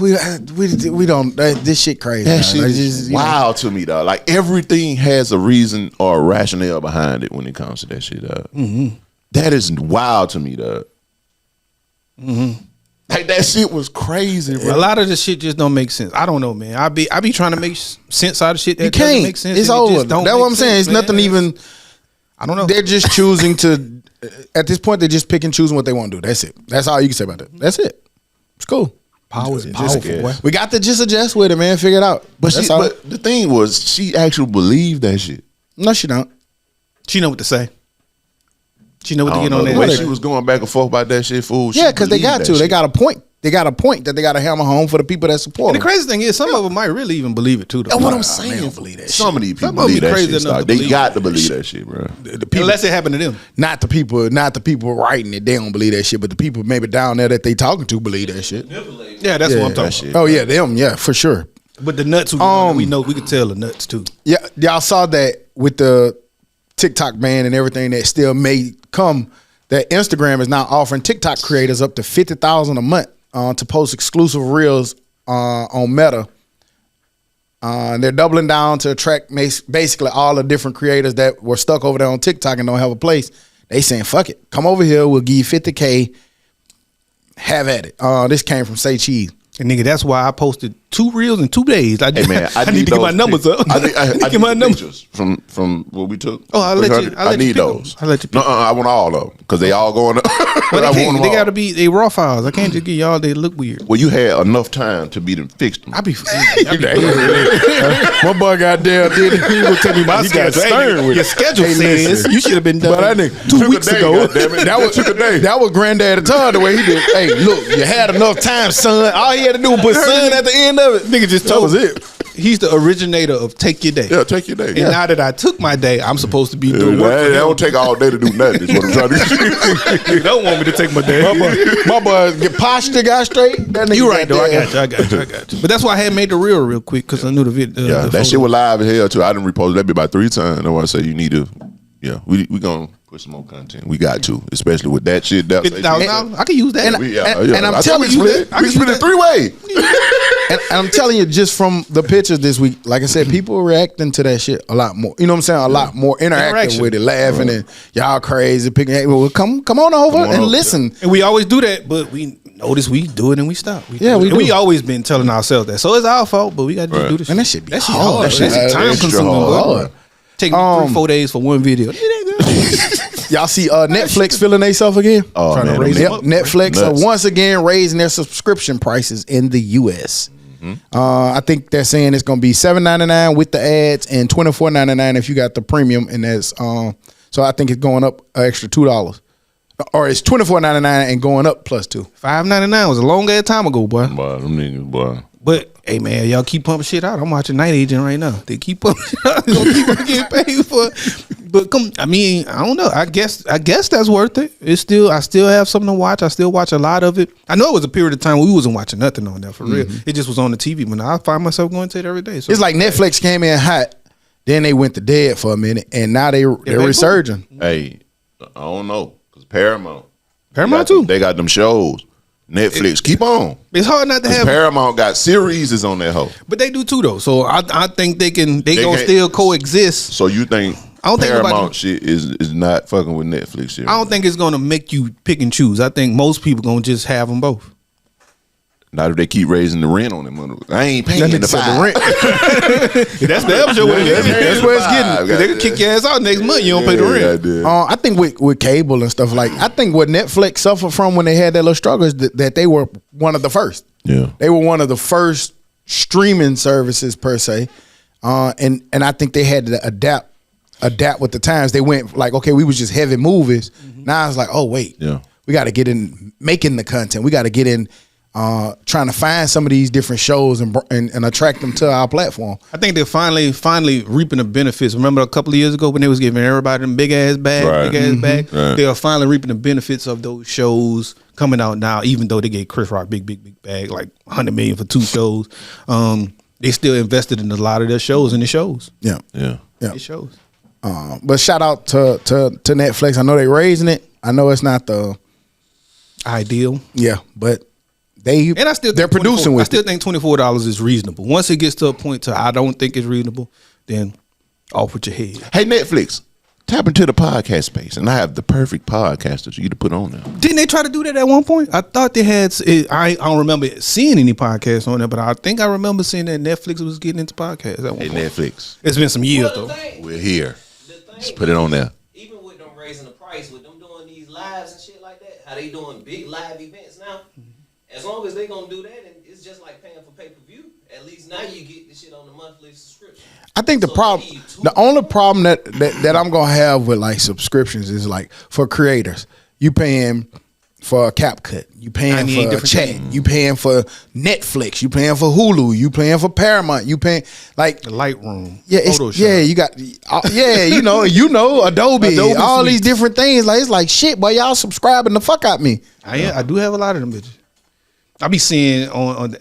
S2: we don't, this shit crazy.
S3: That shit is wild to me, dog. Like, everything has a reason or a rationale behind it when it comes to that shit, dog. Mm-hmm. That is wild to me, dog. Mm-hmm. Like, that shit was crazy, bro.
S4: A lot of the shit just don't make sense. I don't know, man. I be trying to make sense out of shit that
S2: doesn't
S4: make sense.
S2: It's over. That's what I'm saying. It's
S4: man.
S2: nothing even. I don't know. They're just choosing to. At this point, they're just picking and choosing what they want to do. That's it. That's all you can say about that. That's it. It's cool.
S4: Power is powerful.
S2: We got to just adjust with it, man. Figure it out.
S3: But the thing was, she actually believed that shit.
S2: No, she don't.
S4: She know what to say. She know what to get on that.
S3: The way she was going back and forth about that shit, fool.
S2: Yeah, because they got to. They got a point. They got a point that they got to hammer home for the people that support.
S4: And the crazy thing is, some of them might really even believe it too.
S3: That's what I'm saying.
S2: They don't believe that shit.
S3: Some of these people believe that shit. They got to believe that shit, bro.
S4: Unless it happened to them.
S2: Not the people writing it. They don't believe that shit. But the people maybe down there that they talking to believe that shit.
S4: Yeah, that's what I'm talking about.
S2: Oh yeah, them. Yeah, for sure.
S4: But the nuts, we know we can tell the nuts too.
S2: Yeah, y'all saw that with the TikTok ban and everything that still may come. That Instagram is now offering TikTok creators up to $50,000 a month to post exclusive reels on Meta. And they're doubling down to attract basically all the different creators that were stuck over there on TikTok and don't have a place. They saying, fuck it. Come over here. We'll give you $50K. Have at it. This came from Say Cheese.
S4: And nigga, that's why I posted 2 reels in 2 days. I need to get my numbers up.
S3: I need my numbers from what we took.
S4: Oh, I need those.
S3: I let you pick them. I want all of them because they all going up.
S4: Well, they got to be raw files. I can't just get y'all. They look weird.
S3: Well, you had enough time to be them fixed them.
S2: My boy got there. He will tell me my schedule.
S4: Your schedule says you should have been done 2 weeks ago.
S3: That took a day.
S2: That was Granddaddy Todd the way he did. Hey, look, you had enough time, son. All he had to do was put son at the end of it.
S4: Nigga just told
S2: that was it.
S4: he's the originator of take your day.
S3: Yeah, take your day.
S4: And now that I took my day, I'm supposed to be doing work.
S3: That don't take all day to do nothing. Is what I'm trying to say.
S4: You don't want me to take my day.
S2: My boy get posture guy straight. That nigga
S4: You right though.
S2: got
S4: I got you. But that's why I had made the reel real quick because I knew the video.
S3: Yeah, that shit was live as hell too. I done reposted that bit about 3 times. That's why I say you need to. Yeah, we gonna put some more content. We got to, especially with that shit.
S4: $50,000. I can use that.
S2: And I'm telling you,
S3: we split it 3 ways.
S2: and I'm telling you, just from the pictures this week, like I said, people are reacting to that shit a lot more. You know what I'm saying? A lot more interactive with it, laughing and y'all crazy, picking. Hey, well, come on over and listen.
S4: And we always do that, but we notice we do it and we stop. We always been telling ourselves that. So it's our fault, but we got to do this.
S2: And that shit be hard.
S4: That shit time consuming. Take me 3-4 days for one video.
S2: Y'all see Netflix feeling themselves again?
S3: Oh,
S2: Trying
S3: man,
S2: to raise Netflix once again raising their subscription prices in the U.S. I think they're saying it's going to be $7.99 with the ads and $24.99 if you got the premium. And that's so I think it's going up an extra $2, or it's $24.99 and going up plus $2.
S4: $5.99 was a long ass time ago, boy.
S3: Boy, them niggas, boy.
S4: But hey, man, y'all keep pumping shit out. I'm watching Night Agent right now. They keep pumping shit out. They don't keep getting paid for it. But I don't know. I guess that's worth it. I still have something to watch. I still watch a lot of it. I know it was a period of time where we wasn't watching nothing on there for real. It just was on the TV. But now I find myself going to it every day. So
S2: it's like Netflix came in hot, then they went to dead for a minute, and now they're resurging.
S3: Hey, I don't know, because Paramount
S4: too.
S3: They got them shows. Netflix, keep on.
S4: It's hard not to have.
S3: Paramount got series on that hoe,
S4: but they do too though. So I think they gonna still coexist.
S3: So you think Paramount shit is not fucking with Netflix shit?
S4: I don't think it's gonna make you pick and choose. I think most people gonna just have them both.
S3: Not if they keep raising the rent on them. I ain't paying the rent.
S4: That's the episode. That's where it's getting. They can kick your ass out next month. You don't pay the rent.
S2: I think with cable and stuff I think what Netflix suffered from when they had that little struggle is that they were one of the first.
S3: Yeah,
S2: they were one of the first streaming services per se, and I think they had to adapt with the times. They went like, okay, we was just heavy movies. Now it's like, oh wait, we got to get in making the content. We got to get in. Trying to find some of these different shows and attract them to our platform.
S4: I think they're finally reaping the benefits. Remember a couple of years ago when they was giving everybody them big ass bags? Right. They are finally reaping the benefits of those shows coming out now. Even though they gave Chris Rock big bag, like $100 million for 2 shows, they still invested in a lot of their shows and the shows.
S2: Yeah.
S4: It shows.
S2: But shout out to Netflix. I know they're raising it. I know it's not the
S4: ideal.
S2: Yeah, but. They're producing with it.
S4: I still think $24 is reasonable. Once it gets to a point to I don't think it's reasonable, then off with your head.
S3: Hey, Netflix, tap into the podcast space, and I have the perfect podcast for you to put on there.
S4: Didn't they try to do that at one point? I thought they had. I don't remember seeing any podcasts on there, but I think I remember seeing that Netflix was getting into podcasts at one point.
S3: Netflix.
S4: It's been some years though.
S3: We're here. Just put it on there.
S1: Even with them raising the price, with them doing these lives and shit like that, how they doing big live events now. As long as they gonna do that, and it's just like paying for pay-per-view. At least now you get this shit on the monthly subscription.
S2: I think the only problem that I'm gonna have with like subscriptions is like for creators, you paying for a CapCut, you paying for a chat, you paying for Netflix, you paying for Hulu, you paying for Paramount, you paying like
S4: the Lightroom,
S2: you got you know Adobe all these different things. Like it's like shit, boy, y'all subscribing the fuck out me.
S4: I do have a lot of them bitches. I be seeing on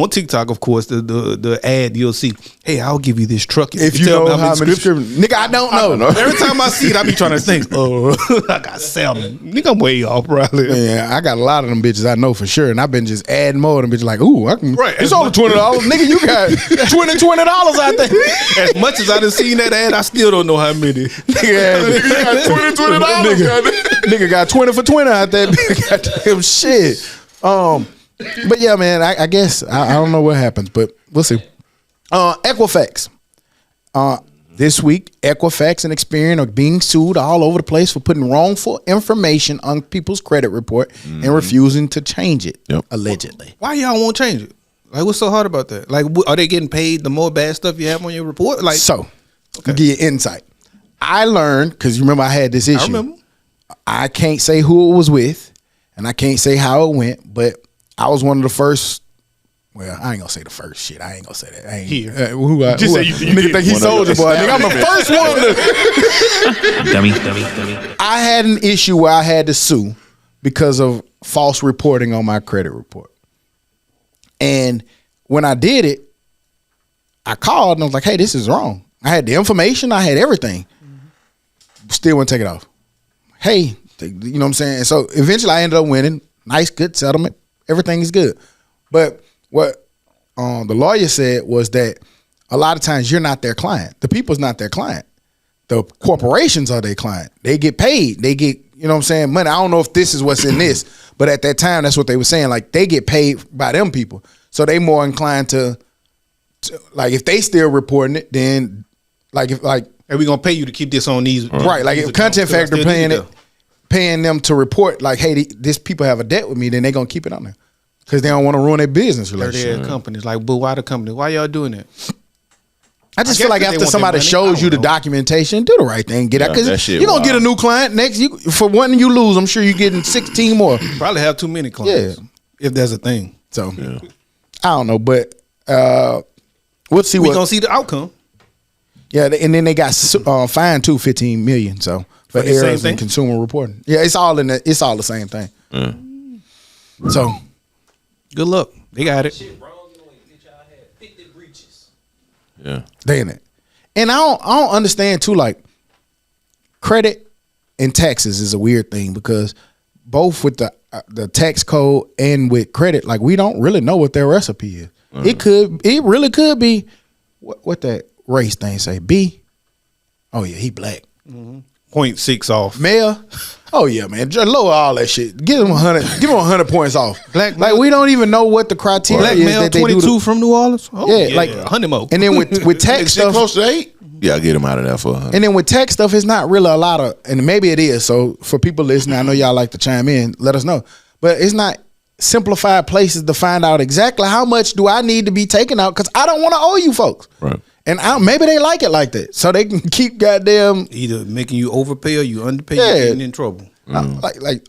S4: TikTok, of course, the ad you'll see. Hey, I'll give you this truck
S2: if you know how many subscriptions. Nigga, I don't know.
S4: Every time I see it, I be trying to think. I got 7. Nigga, I'm way off, probably.
S2: Yeah, I got a lot of them bitches I know for sure, and I've been just adding more of them bitches. Like, ooh, I can.
S4: Right,
S2: it's only $20, nigga. You got $20 out there.
S4: As much as I done seen that ad, I still don't know how many.
S2: Nigga got $20. Nigga got 20 for 20 out there. Goddamn shit. But yeah, man, I guess I don't know what happens, but we'll see. Equifax. This week, Equifax and Experian are being sued all over the place for putting wrongful information on people's credit report and refusing to change it, allegedly.
S4: Why y'all won't change it? Like, what's so hard about that? Like, are they getting paid the more bad stuff you have on your report? Like,
S2: so, give you insight. I learned, because you remember I had this issue.
S4: I remember.
S2: I can't say who it was with, and I can't say how it went, but I was one of the first Well, I ain't gonna say the first shit. I ain't gonna say that. I ain't,
S4: Here.
S2: Just say you nigga think he Soldier Boy. Nigga, I'm the first one to.
S5: Dummy.
S2: I had an issue where I had to sue because of false reporting on my credit report. And when I did it, I called and I was like, hey, this is wrong. I had the information. I had everything. Still wouldn't take it off. Hey, you know what I'm saying? And so eventually I ended up winning. Nice, good settlement. Everything is good. But what the lawyer said was that a lot of times you're not their client. The people's not their client. The corporations are their client. They get paid. They get, you know what I'm saying, money. I don't know if this is what's in this, but at that time, that's what they were saying. Like, they get paid by them people. So they more inclined to like, if they still reporting it, then like, if like,
S4: and we gonna pay you to keep this on these.
S2: Right. Like, if Content Factor paying them to report, like, hey, this people have a debt with me, then they gonna keep it on there. Because they don't want to ruin their business relationship.
S4: Their companies. Like, but why the company? Why y'all doing that?
S2: I just feel like after somebody shows you the documentation, do the right thing, get out. Because you're going to get a new client next. For one you lose, I'm sure you're getting 16 more.
S4: Probably have too many clients. Yeah. If there's a thing.
S2: So, I don't know. But we'll see
S4: we going to see the outcome.
S2: Yeah, and then they got fined too, $15 million. So, for errors in consumer reporting. Yeah, it's all the same thing. So,
S4: good luck. They got it.
S3: Yeah,
S2: they in it, and I don't understand too. Like, credit and taxes is a weird thing because both with the tax code and with credit, like, we don't really know what their recipe is. It really could be what that race thing say. B. Oh yeah, he black.
S4: 0.6 off.
S2: Male. Oh yeah, man. Just lower all that shit. Give him 100. Give him 100 points off.
S4: Like,
S2: we don't even know what the criteria
S4: black
S2: is.
S4: Male,
S2: that they
S4: 22
S2: do
S4: from New Orleans. Oh,
S2: yeah, like
S4: 100 more.
S2: And then with tax stuff,
S3: close to 8. Yeah, I get him out of there for 100.
S2: And then with tax stuff, it's not really a lot of, and maybe it is. So for people listening, I know y'all like to chime in. Let us know. But it's not simplified places to find out exactly how much do I need to be taken out because I don't want to owe you folks.
S3: Right.
S2: And maybe they like it like that, so they can keep goddamn
S4: either making you overpay or you underpay.
S2: Yeah.
S4: You're getting in trouble.
S2: Like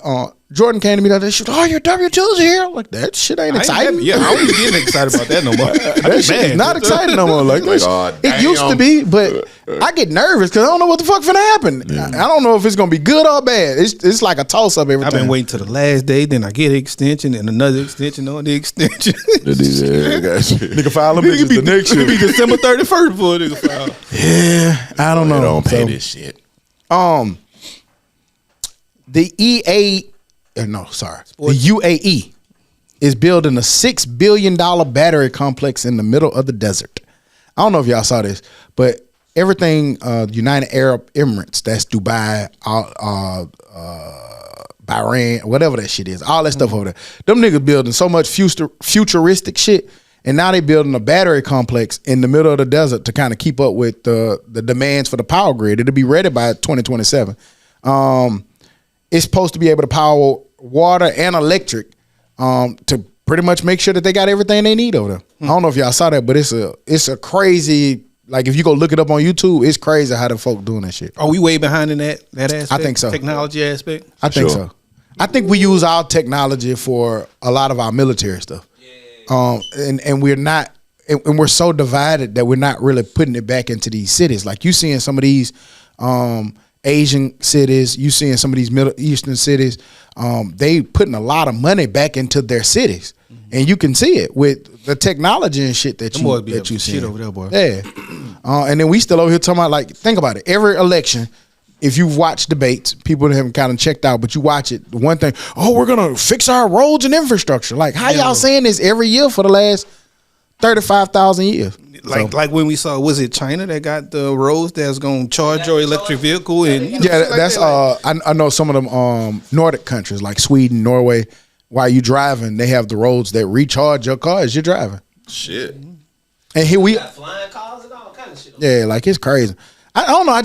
S2: Jordan came to me the other day. She was, oh, your W-2's here. Like, that shit ain't exciting.
S4: Yeah, I don't getting excited about that no more.
S2: That shit is not exciting no more. Like, it used to be, but I get nervous because I don't know what the fuck finna happen. Yeah. I don't know if it's gonna be good or bad. It's like a toss up every time.
S4: I've been waiting till the last day, then I get an extension and another extension on the extension.
S2: Nigga file them bitches the next year.
S4: It'll be December 31st before a nigga file.
S2: Yeah, I don't know.
S3: They don't pay this shit.
S2: The UAE is building a $6 billion battery complex in the middle of the desert. I don't know if y'all saw this, but everything United Arab Emirates, that's Dubai, Bahrain, whatever that shit is, all that stuff over there. Them niggas building so much futuristic shit, and now they building a battery complex in the middle of the desert to kind of keep up with the demands for the power grid. It'll be ready by 2027. It's supposed to be able to power water and electric to pretty much make sure that they got everything they need over there. I don't know if y'all saw that, but it's a crazy, like, if you go look it up on YouTube, it's crazy how the folk doing that shit.
S4: Are we way behind in that aspect?
S2: I think so.
S4: Technology aspect?
S2: I think so. I think we use our technology for a lot of our military stuff. And we're not, and we're so divided that we're not really putting it back into these cities. Like, you seeing some of these Asian cities, you seeing some of these Middle Eastern cities, they putting a lot of money back into their cities, and you can see it with the technology and shit that you see
S4: over there, boy.
S2: Yeah, and then we still over here talking about, like, think about it. Every election, if you've watched debates, people haven't kind of checked out, but you watch it. The one thing, we're gonna fix our roads and infrastructure. Like, how y'all saying this every year for the last 35,000 years?
S4: Like when we saw, was it China that got the roads that's gonna charge your electric vehicle? And
S2: that's I know some of them Nordic countries like Sweden, Norway. While you driving, they have the roads that recharge your car as you're driving.
S3: Shit.
S2: And here we
S1: got flying cars and all kind of shit.
S2: Yeah, like, it's crazy. I don't know. I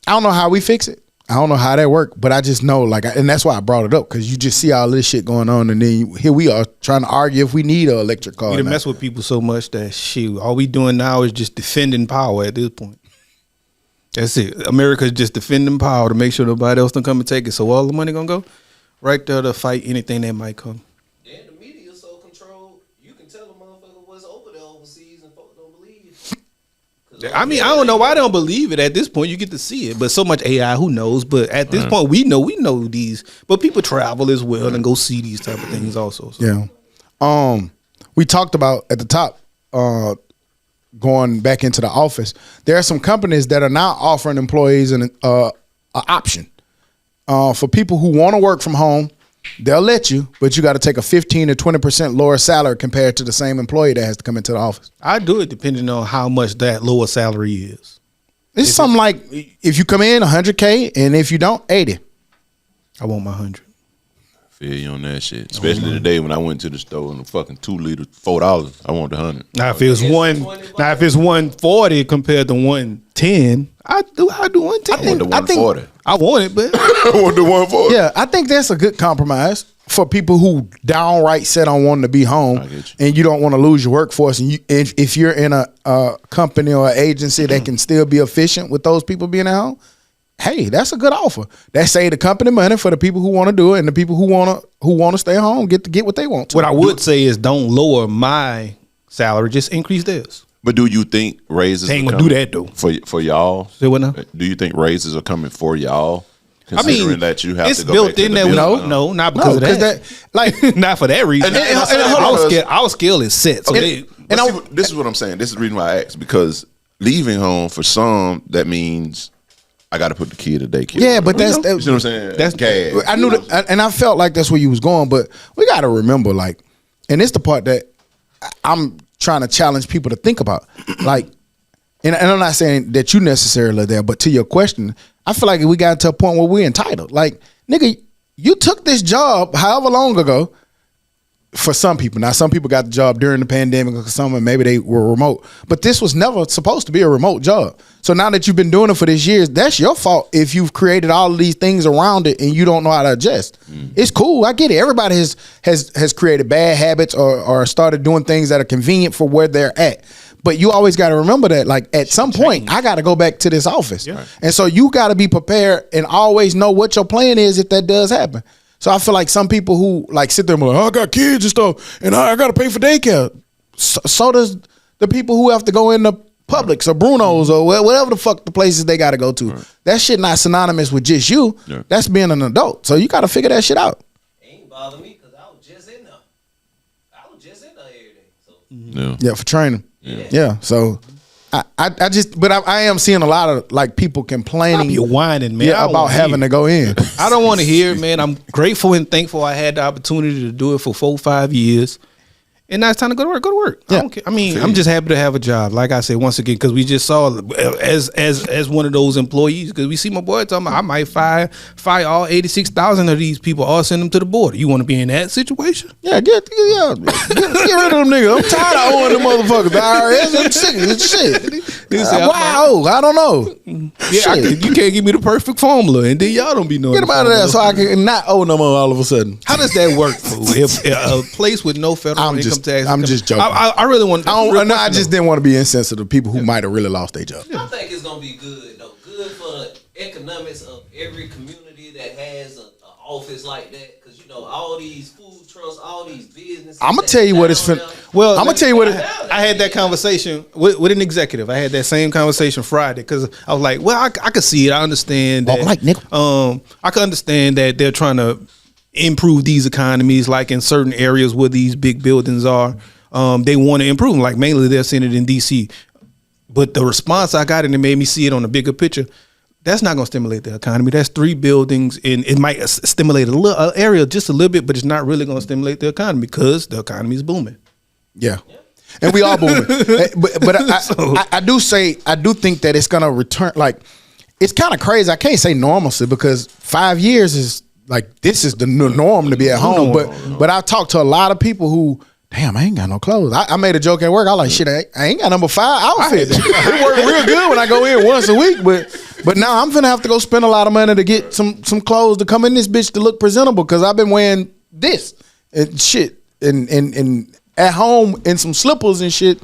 S2: don't know how we fix it. I don't know how that work, but I just know, like, and that's why I brought it up, because you just see all this shit going on, and then here we are trying to argue if we need an electric car.
S4: We mess with people so much that shit, all we doing now is just defending power at this point. That's it. America's just defending power to make sure nobody else don't come and take it. So all the money gonna go right there to fight anything that might come.
S1: And the media is so controlled, you can tell them
S4: I mean, I don't know why they don't believe it at this point. You get to see it, but so much AI, who knows? But at this point, we know these. But people travel as well and go see these type of things also. So.
S2: Yeah. We talked about at the top going back into the office. There are some companies that are now offering employees an option for people who want to work from home. They'll let you, but you got to take a 15 to 20% lower salary compared to the same employee that has to come into the office.
S4: I do it depending on how much that lower salary is.
S2: It's something like if you come in 100K and if you don't, 80.
S4: I want my 100.
S3: Feel you on that shit. Especially today when I went to the store and the fucking 2 liters, $4. I want the 100.
S4: Now if it's 140 compared to 110, I do 110.
S3: I want the 140.
S4: I want it, but
S3: I want the 140.
S2: Yeah, I think that's a good compromise for people who downright set on wanting to be home and you don't want to lose your workforce. And if you're in a company or an agency that can still be efficient with those people being at home, hey, that's a good offer. That save the company money for the people who want to do it, and the people who want to stay home get what they want to.
S4: What I would say is don't lower my salary, just increase theirs.
S3: But do you think raises
S4: They ain't
S3: are
S4: gonna do
S3: coming
S4: that though.
S3: for y'all?
S4: Say what now?
S3: Do you think raises are coming for y'all?
S4: I mean,
S3: that you have
S4: it's
S3: to go
S4: built
S3: back to
S4: in
S3: the
S4: that we
S3: business?
S4: no, not because of that.
S2: like
S4: not for that reason. Our scale is set. So
S3: this is what I'm saying. This is the reason why I asked, because leaving home for some, that means I got to put the kid at daycare.
S2: Yeah, but that's
S3: you know what I'm saying.
S4: That's
S3: gas.
S2: I knew that, and I felt like that's where you was going. But we got to remember, like, and it's the part that I'm trying to challenge people to think about, like. And I'm not saying that you necessarily are there, but to your question, I feel like we got to a point where we're entitled. Like, nigga, you took this job however long ago for some people. Now, some people got the job during the pandemic or something, maybe they were remote. But this was never supposed to be a remote job. So now that you've been doing it for this years, that's your fault if you've created all of these things around it and you don't know how to adjust. It's cool. I get it. Everybody has created bad habits or started doing things that are convenient for where they're at. But you always got to remember that, like, at some point, I got to go back to this office. Yeah. And so you got to be prepared and always know what your plan is if that does happen. So I feel like some people who, like, sit there and be like, oh, I got kids and stuff, and I got to pay for daycare. So does the people who have to go into Publix or Bruno's or whatever the fuck the places they got to go to. Right. That shit not synonymous with just you. Yeah. That's being an adult. So you got to figure that shit out.
S1: It ain't bother me because I was just in there. I was just in there every day. So.
S2: Yeah, for training. Yeah. So I am seeing a lot of, like, people complaining.
S4: You're whining, man.
S2: About having to go in.
S4: I don't want to hear it, man. I'm grateful and thankful I had the opportunity to do it for 4-5 years. And now it's time to go to work. Go to work. Yeah. I don't care. I mean, I'm just happy to have a job. Like I said, once again, because we just saw as one of those employees, because we see my boy talking about I might fire all 86,000 of these people, all send them to the border. You want to be in that situation?
S2: Yeah, get rid of them niggas. I'm tired of owing them motherfuckers. The IRS, I'm sick of shit. Wow, I don't know.
S4: Yeah, you can't give me the perfect formula, and then y'all don't be knowing.
S2: Get them out of there so I can not owe no more all of a sudden.
S4: How does that work, fool? If a place with no federal income tax,
S2: I'm just joking.
S4: I really want.
S2: I just didn't want to be insensitive to people who might have really lost their job.
S1: I think it's gonna be good though. Good for the economics of every community that has an office like that, because you know all these food trucks, all these businesses.
S2: I'm gonna tell you what it's.
S4: Well, I'm gonna tell you what I had that conversation with an executive. I had that same conversation Friday because I was like, well, I could see it. I understand that. I could understand that they're trying to improve these economies, like in certain areas where these big buildings are. They want to improve them, like mainly they're seeing it in DC. But the response I got, and it made me see it on a bigger picture, that's not going to stimulate the economy. That's 3 buildings, and it might stimulate a little area just a little bit, but it's not really going to stimulate the economy because the economy is booming.
S2: Yeah. And we are booming. but I do think that it's going to return. Like, it's kind of crazy. I can't say normalcy because 5 years is like, this is the norm to be at home. But I talked to a lot of people who, damn, I ain't got no clothes. I made a joke at work. I was like, shit, I ain't got number 5 outfits. It worked real good when I go in once a week, but now I'm finna have to go spend a lot of money to get some clothes to come in this bitch to look presentable because I've been wearing this and shit and at home in some slippers and shit,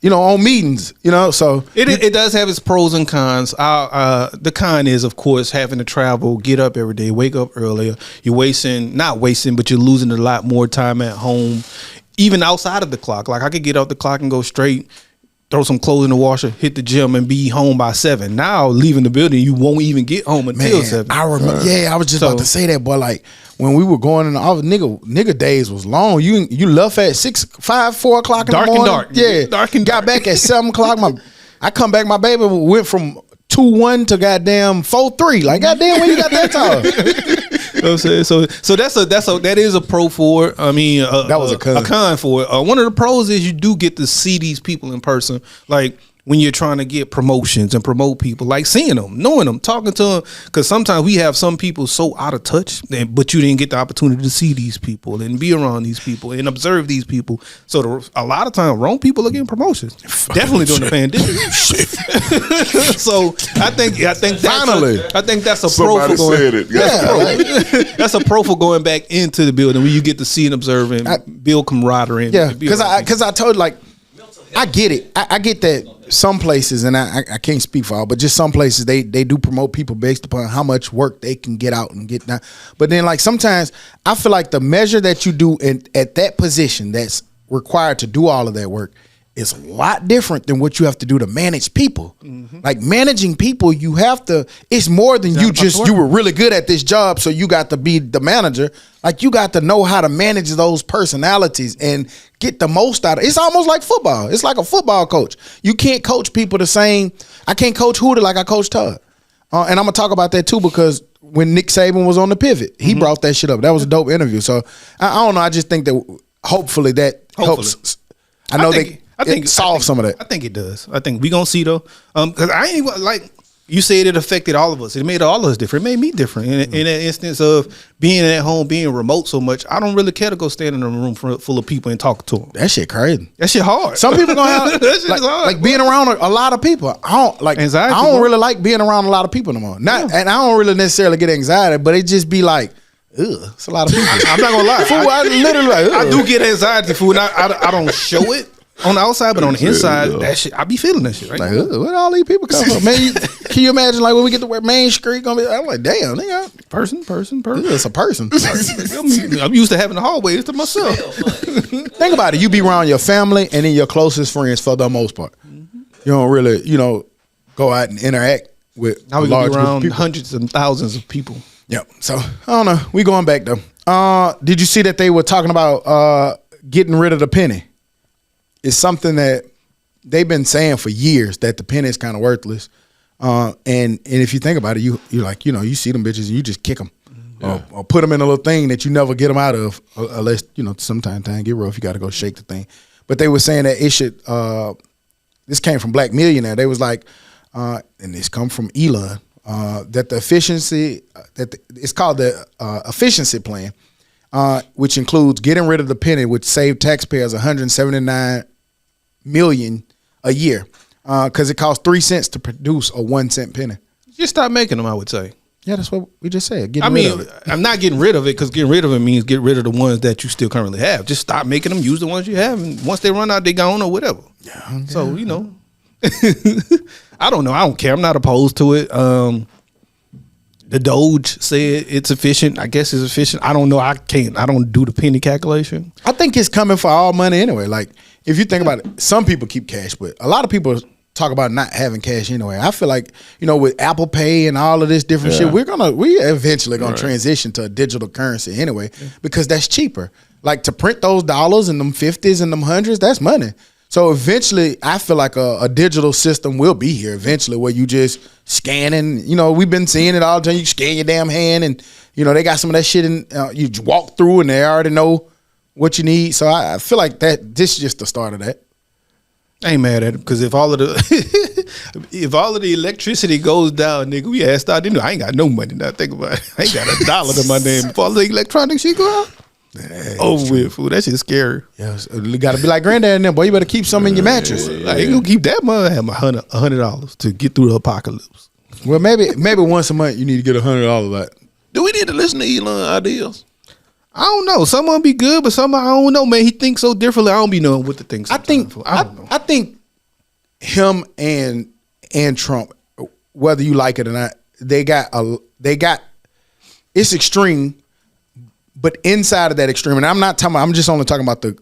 S2: you know, on meetings, you know. So
S4: it does have its pros and cons. The con is, of course, having to travel, get up every day, wake up earlier. You're but you're losing a lot more time at home. Even outside of the clock, like I could get off the clock and go straight throw some clothes in the washer, hit the gym, and be home by 7. Now, leaving the building, you won't even get home until 7.
S2: I remember. Yeah, I was just about to say that, boy. Like when we were going in, all nigga days was long. You left at 4 o'clock in the morning.
S4: Dark.
S2: Yeah,
S4: dark and
S2: got back at 7 o'clock. I come back. My baby went from 2-1 to goddamn 4-3. Like goddamn, when you got that time?
S4: You know what I'm saying? So that is a pro for it. I mean,
S2: that was a
S4: con for it. One of the pros is you do get to see these people in person, like when you're trying to get promotions and promote people, like seeing them, knowing them, talking to them. Because sometimes we have some people so out of touch, but you didn't get the opportunity to see these people and be around these people and observe these people. So a lot of times, wrong people are getting promotions. Definitely during the pandemic. So I think that's a pro for going.
S3: Said it.
S4: That's a pro for going back into the building where you get to see and observe and build camaraderie.
S2: Yeah, because I told like. I get it. I get that some places, and I can't speak for all, but just some places they do promote people based upon how much work they can get out and get done. But then like sometimes I feel like the measure that you do at that position that's required to do all of that work is a lot different than what you have to do to manage people. Mm-hmm. Like managing people, you have to, it's more than you were really good at this job, so you got to be the manager. Like you got to know how to manage those personalities and get the most out of it. It's almost like football. It's like a football coach. You can't coach people the same. I can't coach Hooter like I coach Todd. And I'm going to talk about that too, because when Nick Saban was on the pivot, he brought that shit up. That was a dope interview. So I don't know. I just think that hopefully that helps. I think solve some of that.
S4: I think it does. I think we gonna see though. Because I ain't even like you said it affected all of us. It made all of us different. It made me different. In that instance of being at home, being remote so much, I don't really care to go stand in a room full of people and talk to them.
S2: That shit crazy.
S4: That shit hard.
S2: Some people gonna have that shit hard, like being around a lot of people. I don't like anxiety. I don't really like being around a lot of people no more. And I don't really necessarily get anxiety, but it just be like, ugh, it's a lot of people. I'm not gonna lie. Fool, I literally like, ugh.
S4: I do get anxiety, fool. I don't show it on the outside, but on the inside, that shit, I be feeling that shit right
S2: like,
S4: now.
S2: Where all these people come from? Man, can you imagine like when we get to where Main Street gonna be? I'm like, damn, nigga.
S4: Person.
S2: It's a person.
S4: I'm used to having the hallways to myself.
S2: Think about it. You be around your family and then your closest friends for the most part. Mm-hmm. You don't really, go out and interact with
S4: now we gonna be around hundreds and thousands of people.
S2: Yep. So I don't know. We going back though. Did you see that they were talking about getting rid of the penny? It's something that they've been saying for years that the penny is kind of worthless. And if you think about it, you're like, you see them bitches and you just kick them or put them in a little thing that you never get them out of unless, sometimes time get rough. You got to go shake the thing. But they were saying that it should, this came from Black Millionaire. They was like, and this come from Elon, that the efficiency, it's called the efficiency plan, which includes getting rid of the penny, which saved taxpayers $179 million a year, because it costs 3 cents to produce a 1 cent penny.
S4: Just stop making them, I would say.
S2: Yeah, that's what we just said.
S4: I'm not getting rid of it, because getting rid of it means get rid of the ones that you still currently have. Just stop making them. Use the ones you have, and once they run out, they gone or whatever. Yeah. So I don't know. I don't care. I'm not opposed to it. The Doge said it's efficient. I guess it's efficient. I don't know. I don't do the penny calculation.
S2: I think it's coming for all money anyway. Like, if you think about it, some people keep cash, but a lot of people talk about not having cash anyway. I feel like, with Apple Pay and all of this different shit, we eventually gonna transition to a digital currency anyway, because that's cheaper. Like, to print those dollars and them 50s and them 100s, that's money. So eventually, I feel like a digital system will be here eventually, where you just scanning. We've been seeing it all the time. You scan your damn hand, and they got some of that shit in. You walk through, and they already know what you need. So I feel like that this is just the start of that.
S4: I ain't mad at it, because if all of the electricity goes down, nigga, we asked out. I ain't got no money now. Think about it. I ain't got $1 to my name. If all the electronic shit go out. Over with, fool. That shit's scary.
S2: Yeah, you got to be like granddad and them, boy. You better keep some in your mattress.
S4: I ain't gonna keep that money. I have my $100 to get through the apocalypse.
S2: Well, maybe once a month you need to get $100 out.
S3: Do we need to listen to Elon ideas?
S4: I don't know. Some of them be good, but some I don't know, man. He thinks so differently. I don't be knowing what to think.
S2: I don't know. I think him and Trump, whether you like it or not, they got it's extreme. But inside of that extreme, and I'm just only talking about do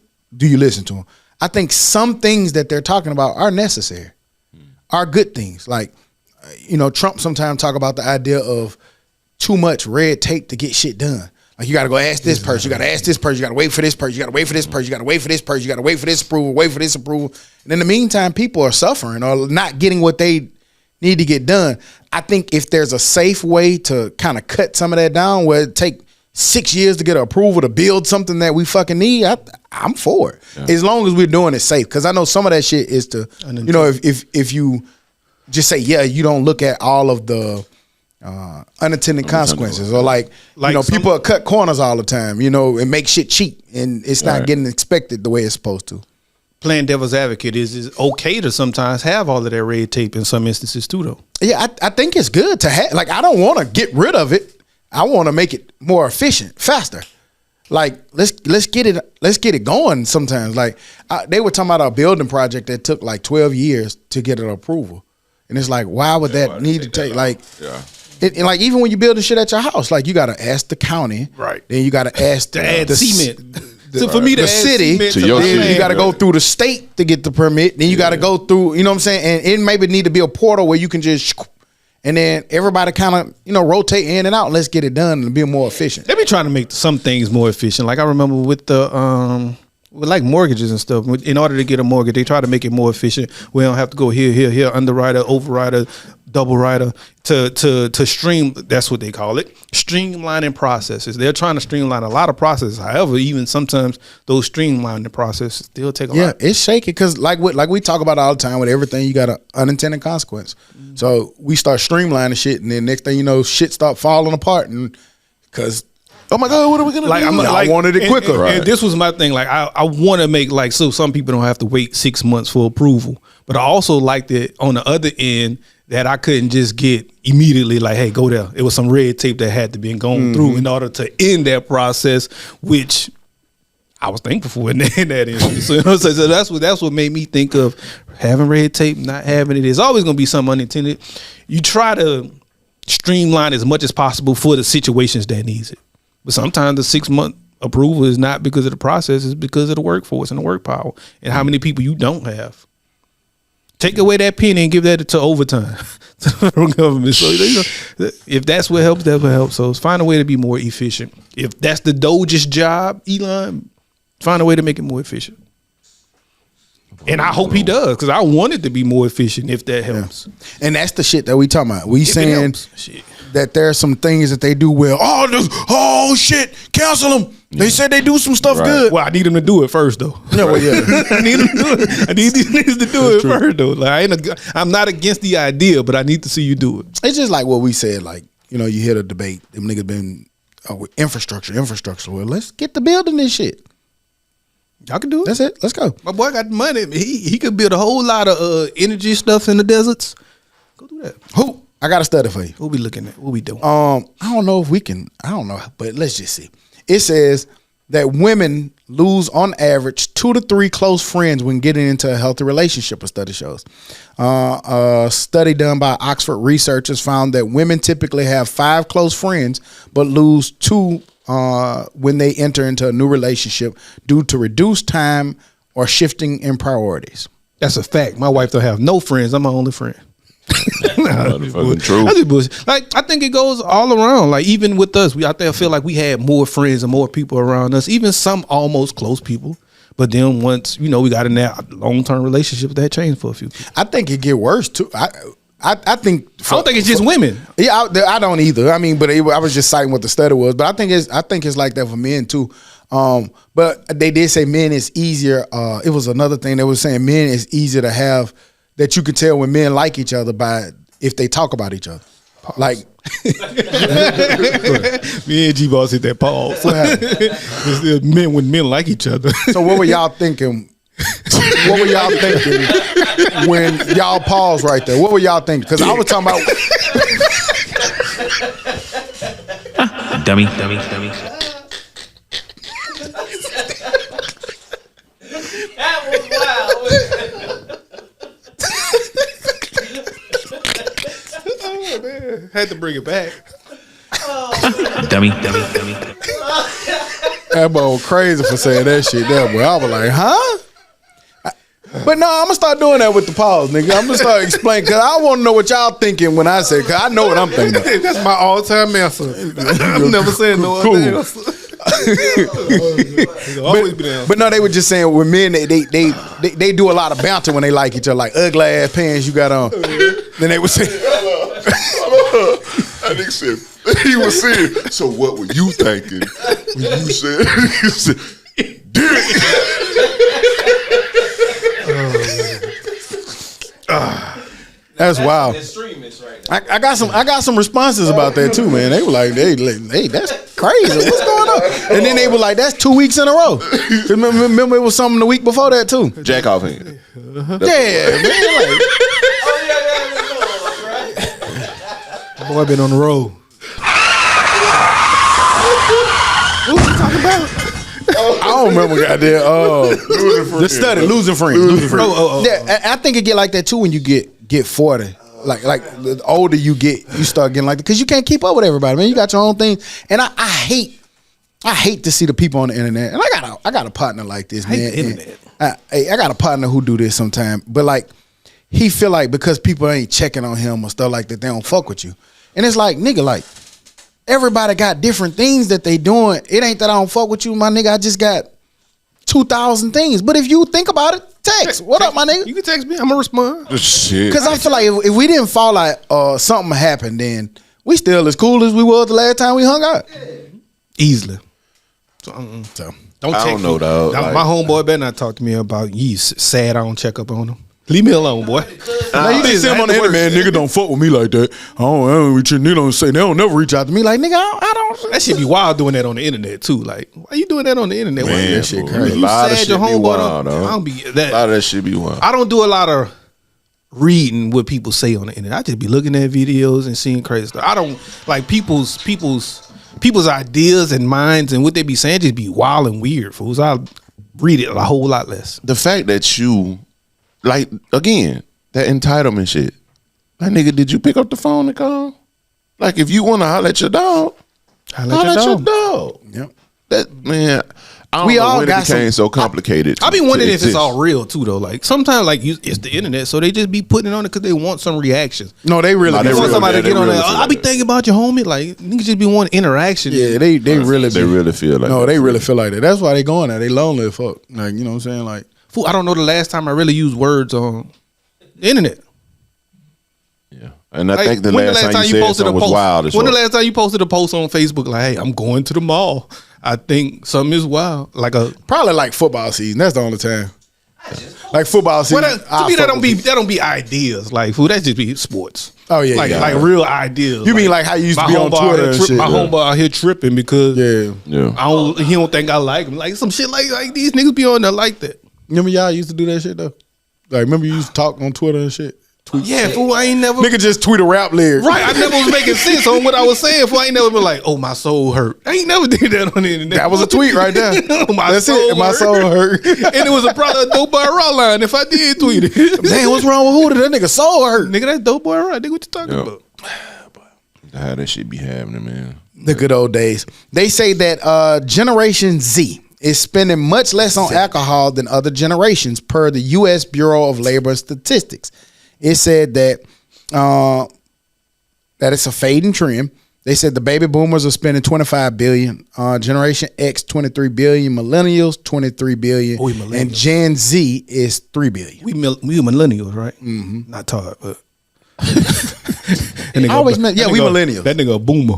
S2: you listen to him? I think some things that they're talking about are necessary, are good things. Like, Trump sometimes talk about the idea of too much red tape to get shit done. Like, you got to go ask this person, you got to ask this person, you got to wait for this person, you got to wait for this person, you got to wait for this person, you got to wait for this approval, wait for this approval. And in the meantime, people are suffering or not getting what they need to get done. I think if there's a safe way to kind of cut some of that down, where it take 6 years to get an approval to build something that we fucking need, I'm for it. Yeah. As long as we're doing it safe. Because I know some of that shit is to, if you just say, yeah, you don't look at all of the unintended consequences, or like people cut corners all the time, and make shit cheap, and it's not getting expected the way it's supposed to.
S4: Playing devil's advocate is okay to sometimes have all of that red tape in some instances too, though.
S2: Yeah, I think it's good to have. Like, I don't want to get rid of it. I want to make it more efficient, faster. Like, let's get it going. Sometimes, like, they were talking about a building project that took like 12 years to get an approval, and it's like, why would that need to take like? Yeah. And like, even when you build shit at your house, like, you got to ask the county, right? Then you got to ask to add cement. So for me, the city, then you got to go through the state to get the permit. Then you got to go through, you know what I'm saying? And it maybe need to be a portal where you can just, and then everybody kind of, rotate in and out. And let's get it done and be more efficient.
S4: They be trying to make some things more efficient. Like, I remember with the with like mortgages and stuff. In order to get a mortgage, they try to make it more efficient. We don't have to go here, underwriter, overrider, double rider to stream. That's what they call it, streamlining processes. They're trying to streamline a lot of processes. However, even sometimes those streamlining processes still take a lot.
S2: Yeah, it's shaky because like we talk about all the time, with everything you got an unintended consequence. Mm-hmm. So we start streamlining shit, and then next thing you know, shit start falling apart, and because. Oh my God, what are we gonna do? I wanted it quicker.
S4: And this was my thing. Like, I want to make, like, so some people don't have to wait 6 months for approval. But I also liked it on the other end that I couldn't just get immediately like, hey, go there. It was some red tape that had to be gone through in order to end that process, which I was thankful for in that instance. So that's what made me think of having red tape, not having it. There's always gonna be something unintended. You try to streamline as much as possible for the situations that needs it. But sometimes the 6 month approval is not because of the process, it's because of the workforce and the work power and how many people you don't have. Take away that penny and give that to overtime to the federal government. So if that's what helps, that's what helps. So find a way to be more efficient. If that's the Doge's job, Elon, find a way to make it more efficient. And I hope he does, because I want it to be more efficient if that helps.
S2: Yeah. And that's the shit that we talking about. We saying that there are some things that they do well. Oh shit, cancel them. They said they do some stuff good.
S4: Well, I need them to do it first, though.
S2: Yeah, well, yeah.
S4: I need them to do it. I need these niggas to do it first, though. Like, I'm not against the idea, but I need to see you do it.
S2: It's just like what we said. Like, you hear the debate. Them niggas been with infrastructure. Well, let's get to building this shit.
S4: Y'all can do it.
S2: That's it. Let's go.
S4: My boy got the money. He could build a whole lot of energy stuff in the deserts. Go do that.
S2: Who? I got a study for you.
S4: What we looking at? What we doing?
S2: I don't know if we can. I don't know, but let's just see. It says that women lose on average 2 to 3 close friends when getting into a healthy relationship, a study shows. A study done by Oxford researchers found that women typically have 5 close friends, but lose 2 when they enter into a new relationship due to reduced time or shifting in priorities.
S4: That's a fact. My wife don't have no friends. I'm my only friend.
S3: True.
S4: Like, I think it goes all around. Like, even with us, we out there feel like we had more friends and more people around us, even some almost close people. But then once, we got in that long-term relationship, that changed for a few people.
S2: I think it get worse too. I think
S4: I don't think it's just women.
S2: Yeah, I don't either. I mean, but I was just citing what the study was. But I think it's like that for men too. But they did say men is easier. It was another thing they was saying men is easier to have, that you could tell when men like each other by if they talk about each other. Pause. Like
S4: me and G-Boss hit that pause. Men when men like each other.
S2: So what were y'all thinking? What were y'all thinking when y'all paused right there? What were y'all thinking? Because I was talking about
S5: dummy.
S1: That was wild.
S4: Oh man, had to bring it back.
S5: Dummy.
S2: That boy crazy for saying that shit. That boy, I was like, huh? But no, I'm gonna start doing that with the pause, nigga. I'm gonna start explaining because I want to know what y'all thinking when I say. Because I know what I'm thinking.
S4: That's my all-time answer. I'm never saying no other answer.
S2: But no, they were just saying with men they do a lot of banter when they like each other, like ugly ass pants you got on. Then they would say,
S3: I think said he was saying. So what were you thinking when you said? You said dick.
S2: That's wild.
S1: Extremists right now.
S2: I got some responses about that too, man. They were like, hey, that's crazy. What's going on? And then they were like, that's 2 weeks in a row. Remember it was something the week before that too.
S3: Jack off hand.
S2: Yeah, man. Like,
S4: Boy, been on the road. What was we talking about?
S2: I don't remember goddamn. The study, losing friends. Yeah, I think it get like that too when you get 40. Like the older you get, you start getting like that because you can't keep up with everybody, man. You got your own thing, and I hate to see the people on the internet. And I got a partner like this, man.
S4: Internet.
S2: I got a partner who do this sometime, but like he feel like because people ain't checking on him or stuff like that, they don't fuck with you. And it's like, nigga, like everybody got different things that they doing. It ain't that I don't fuck with you, my nigga. I just got 2,000 things. But if you think about it, text. What up, my nigga?
S4: You can text me. I'm gonna respond.
S3: Shit.
S2: Because I feel like if we didn't fall out, something happened, then we still as cool as we were the last time we hung out.
S4: Easily. So don't
S3: I
S4: text
S3: don't know,
S4: me.
S3: dog.
S4: Now,
S3: Like-
S4: my homeboy better not talk to me about you sad I don't check up on him. Leave me alone, boy.
S2: Now you just see him on the internet, man. Nigga don't fuck with me like that. I don't reach you. Nigga don't say they don't never reach out to me. Like nigga, I don't.
S4: That shit be wild doing that on the internet too. Like, why you doing that on the internet? Why
S3: Man,
S4: that shit
S3: boy,
S4: crazy?
S3: a lot of
S4: sad
S3: shit
S4: your
S3: be
S4: homeboy
S3: wild,
S4: don't-
S3: dog.
S4: I don't be
S3: A
S4: that.
S3: lot of that shit be wild.
S4: I don't do a lot of reading what people say on the internet. I just be looking at videos and seeing crazy stuff. I don't like people's ideas and minds and what they be saying just be wild and weird. Fools, I read it a whole lot less.
S3: The fact that you, like, again, that entitlement shit. Like, nigga, did you pick up the phone and call? Like, if you want to holler at your dog, holler at your dog.
S2: Yep.
S3: That, man, I don't
S2: We
S3: know
S2: all
S3: when it
S2: got
S3: became
S2: some-
S3: so complicated.
S4: I be
S3: to
S4: wondering if it's
S3: exist.
S4: all real too, though. Like sometimes, like it's the internet, so they just be putting it on it because they want some reactions.
S2: No, they really.
S3: Nah,
S4: They
S3: they
S4: want
S3: really-
S4: somebody
S3: yeah,
S4: to get
S3: they
S4: on
S3: really
S4: there.
S3: feel
S4: I
S3: like
S4: be
S3: that.
S4: thinking about your homie. Like niggas just be wanting interaction.
S2: Yeah, they really.
S3: They really feel like
S2: No,
S3: that.
S2: they really feel like that. That's why they going there. They lonely as fuck. Like you know what I'm saying? Like
S4: Fool, I don't know the last time I really used words on the internet.
S3: Yeah. And I
S4: Like,
S3: think the
S4: when
S3: last time you said something was wild as
S4: When the
S3: fuck.
S4: last time you posted a post on Facebook like, "Hey, I'm going to the mall. I think something is wild." Like a
S2: probably like football season. That's the only time. Like football season.
S4: well, to me that don't be ideas. Like fool, that just be sports.
S2: Oh, yeah,
S4: like
S2: yeah.
S4: like real ideas.
S2: You mean
S4: Like,
S2: like how you used to
S4: my
S2: be on
S4: homeboy out
S2: Twitter
S4: here
S2: and
S4: tri-
S2: shit?
S4: My homeboy out here tripping because
S3: Yeah.
S4: he don't think I like him. Like some shit like these niggas be on there like that.
S2: Remember y'all used to do that shit though? Like remember you used to talk on Twitter and shit? Tweet
S4: Yeah,
S2: shit.
S4: fool, I ain't never
S2: Nigga just tweet a rap lyric.
S4: right. I never was making sense on what I was saying. Fool, I ain't never been like, "Oh, my soul hurt." I ain't never did that on the internet.
S2: That was a tweet right there.
S4: Oh, my
S2: That's
S4: soul
S2: it. My
S4: hurt.
S2: soul hurt.
S4: And it was probably a dope boy raw line if I did tweet it.
S2: Damn, what's wrong with Hooter? That nigga soul hurt.
S4: Nigga, that's dope boy raw. Nigga, what you talking
S3: Yeah.
S4: about?
S3: How that shit be happening, man.
S2: The good old days. They say that Generation Z is spending much less on alcohol than other generations, per the U.S. Bureau of Labor Statistics. It said that it's a fading trend. They said the baby boomers are spending $25 billion, Generation X $23 billion, millennials $23 billion,
S4: We millennials.
S2: and Gen Z is $3 billion.
S4: We millennials, right? Mm-hmm. Not Todd, but
S2: I always meant, yeah, we millennials.
S4: That nigga a boomer.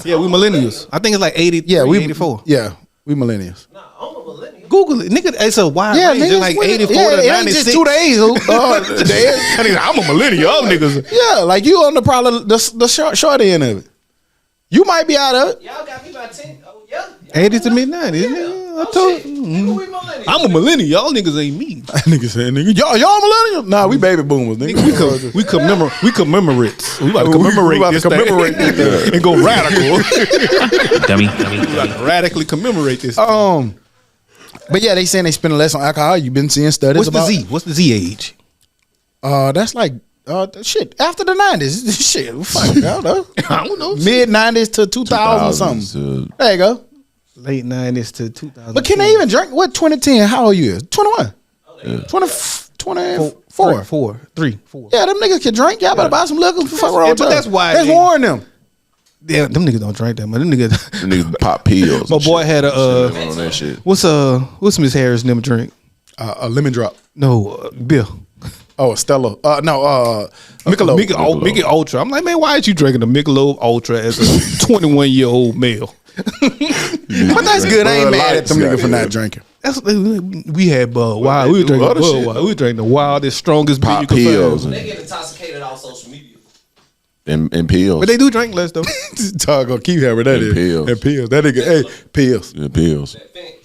S4: Yeah, we millennials. I think it's like 80.
S2: Yeah, we
S4: 84.
S2: Yeah, we millennials.
S1: Nah, I'm a millennial.
S4: Google it, nigga. It's a wide
S2: Yeah,
S4: range. It's
S2: niggas,
S4: like
S2: what-
S4: 84
S2: yeah,
S4: to
S2: it ain't
S4: 96.
S2: just 2 days.
S4: That nigga, I'm a millennial. Y'all niggas.
S2: Yeah, like you on the probably the short end of it. You might be out of it.
S1: Y'all got me by 10. Oh, yeah.
S4: 80s to mid 90s.
S1: Yeah.
S4: I told
S1: Shit. Nigga, we millennials.
S4: I'm a millennial. Y'all niggas ain't me.
S2: Nigga said, nigga, y'all millennials? Nah, we baby boomers, nigga.
S4: We commemorate. We about to commemorate
S2: about to
S4: this
S2: commemorate
S4: thing.
S2: this thing.
S4: And go radical.
S5: Dummy.
S4: Radically commemorate this.
S2: But yeah, they saying they spending less on alcohol. You've been seeing studies
S4: What's the
S2: about
S4: Z? What's the Z age?
S2: That's like shit after the 90s. Shit, fuck, I don't know.
S4: I don't know.
S2: Mid 90s to 2000 something. There you go.
S4: Late 90s to 2000.
S2: But can they even drink? What 2010? How old you is? 21.
S1: Oh,
S2: 24.
S4: 3.
S2: Yeah, them niggas can drink. Y'all better buy some liquor. Fuck around with
S4: but
S2: y'all.
S4: that's why
S2: Let's
S4: they-
S2: warn them.
S4: Yeah, them niggas don't drink that much. Them niggas.
S3: Them niggas pop pills.
S4: My
S3: and
S4: boy
S3: shit.
S4: had a
S3: Shit, on that shit.
S4: what's Miss Harris name drink?
S2: A lemon drop.
S4: No, beer.
S2: Oh, Stella. Michelob.
S4: Michelob Ultra. I'm like, man, why aren't you drinking the Michelob Ultra as a 21-year-old male?
S2: But that's good. I ain't
S3: Bud
S2: mad at
S3: Lights,
S2: them niggas for
S3: goddamn.
S2: not drinking.
S4: That's we had Bud. Wow, we were drinking
S3: other shit,
S4: Bud. We were drinking the wildest, strongest beer you
S3: Pop
S4: could
S3: pills
S4: find.
S1: They get intoxicated off social media.
S3: and pills.
S4: But they do drink less though.
S2: Dog gonna keep having that
S3: And
S2: in.
S3: pills.
S2: And pills. That nigga, hey, pills.
S3: Yeah, pills.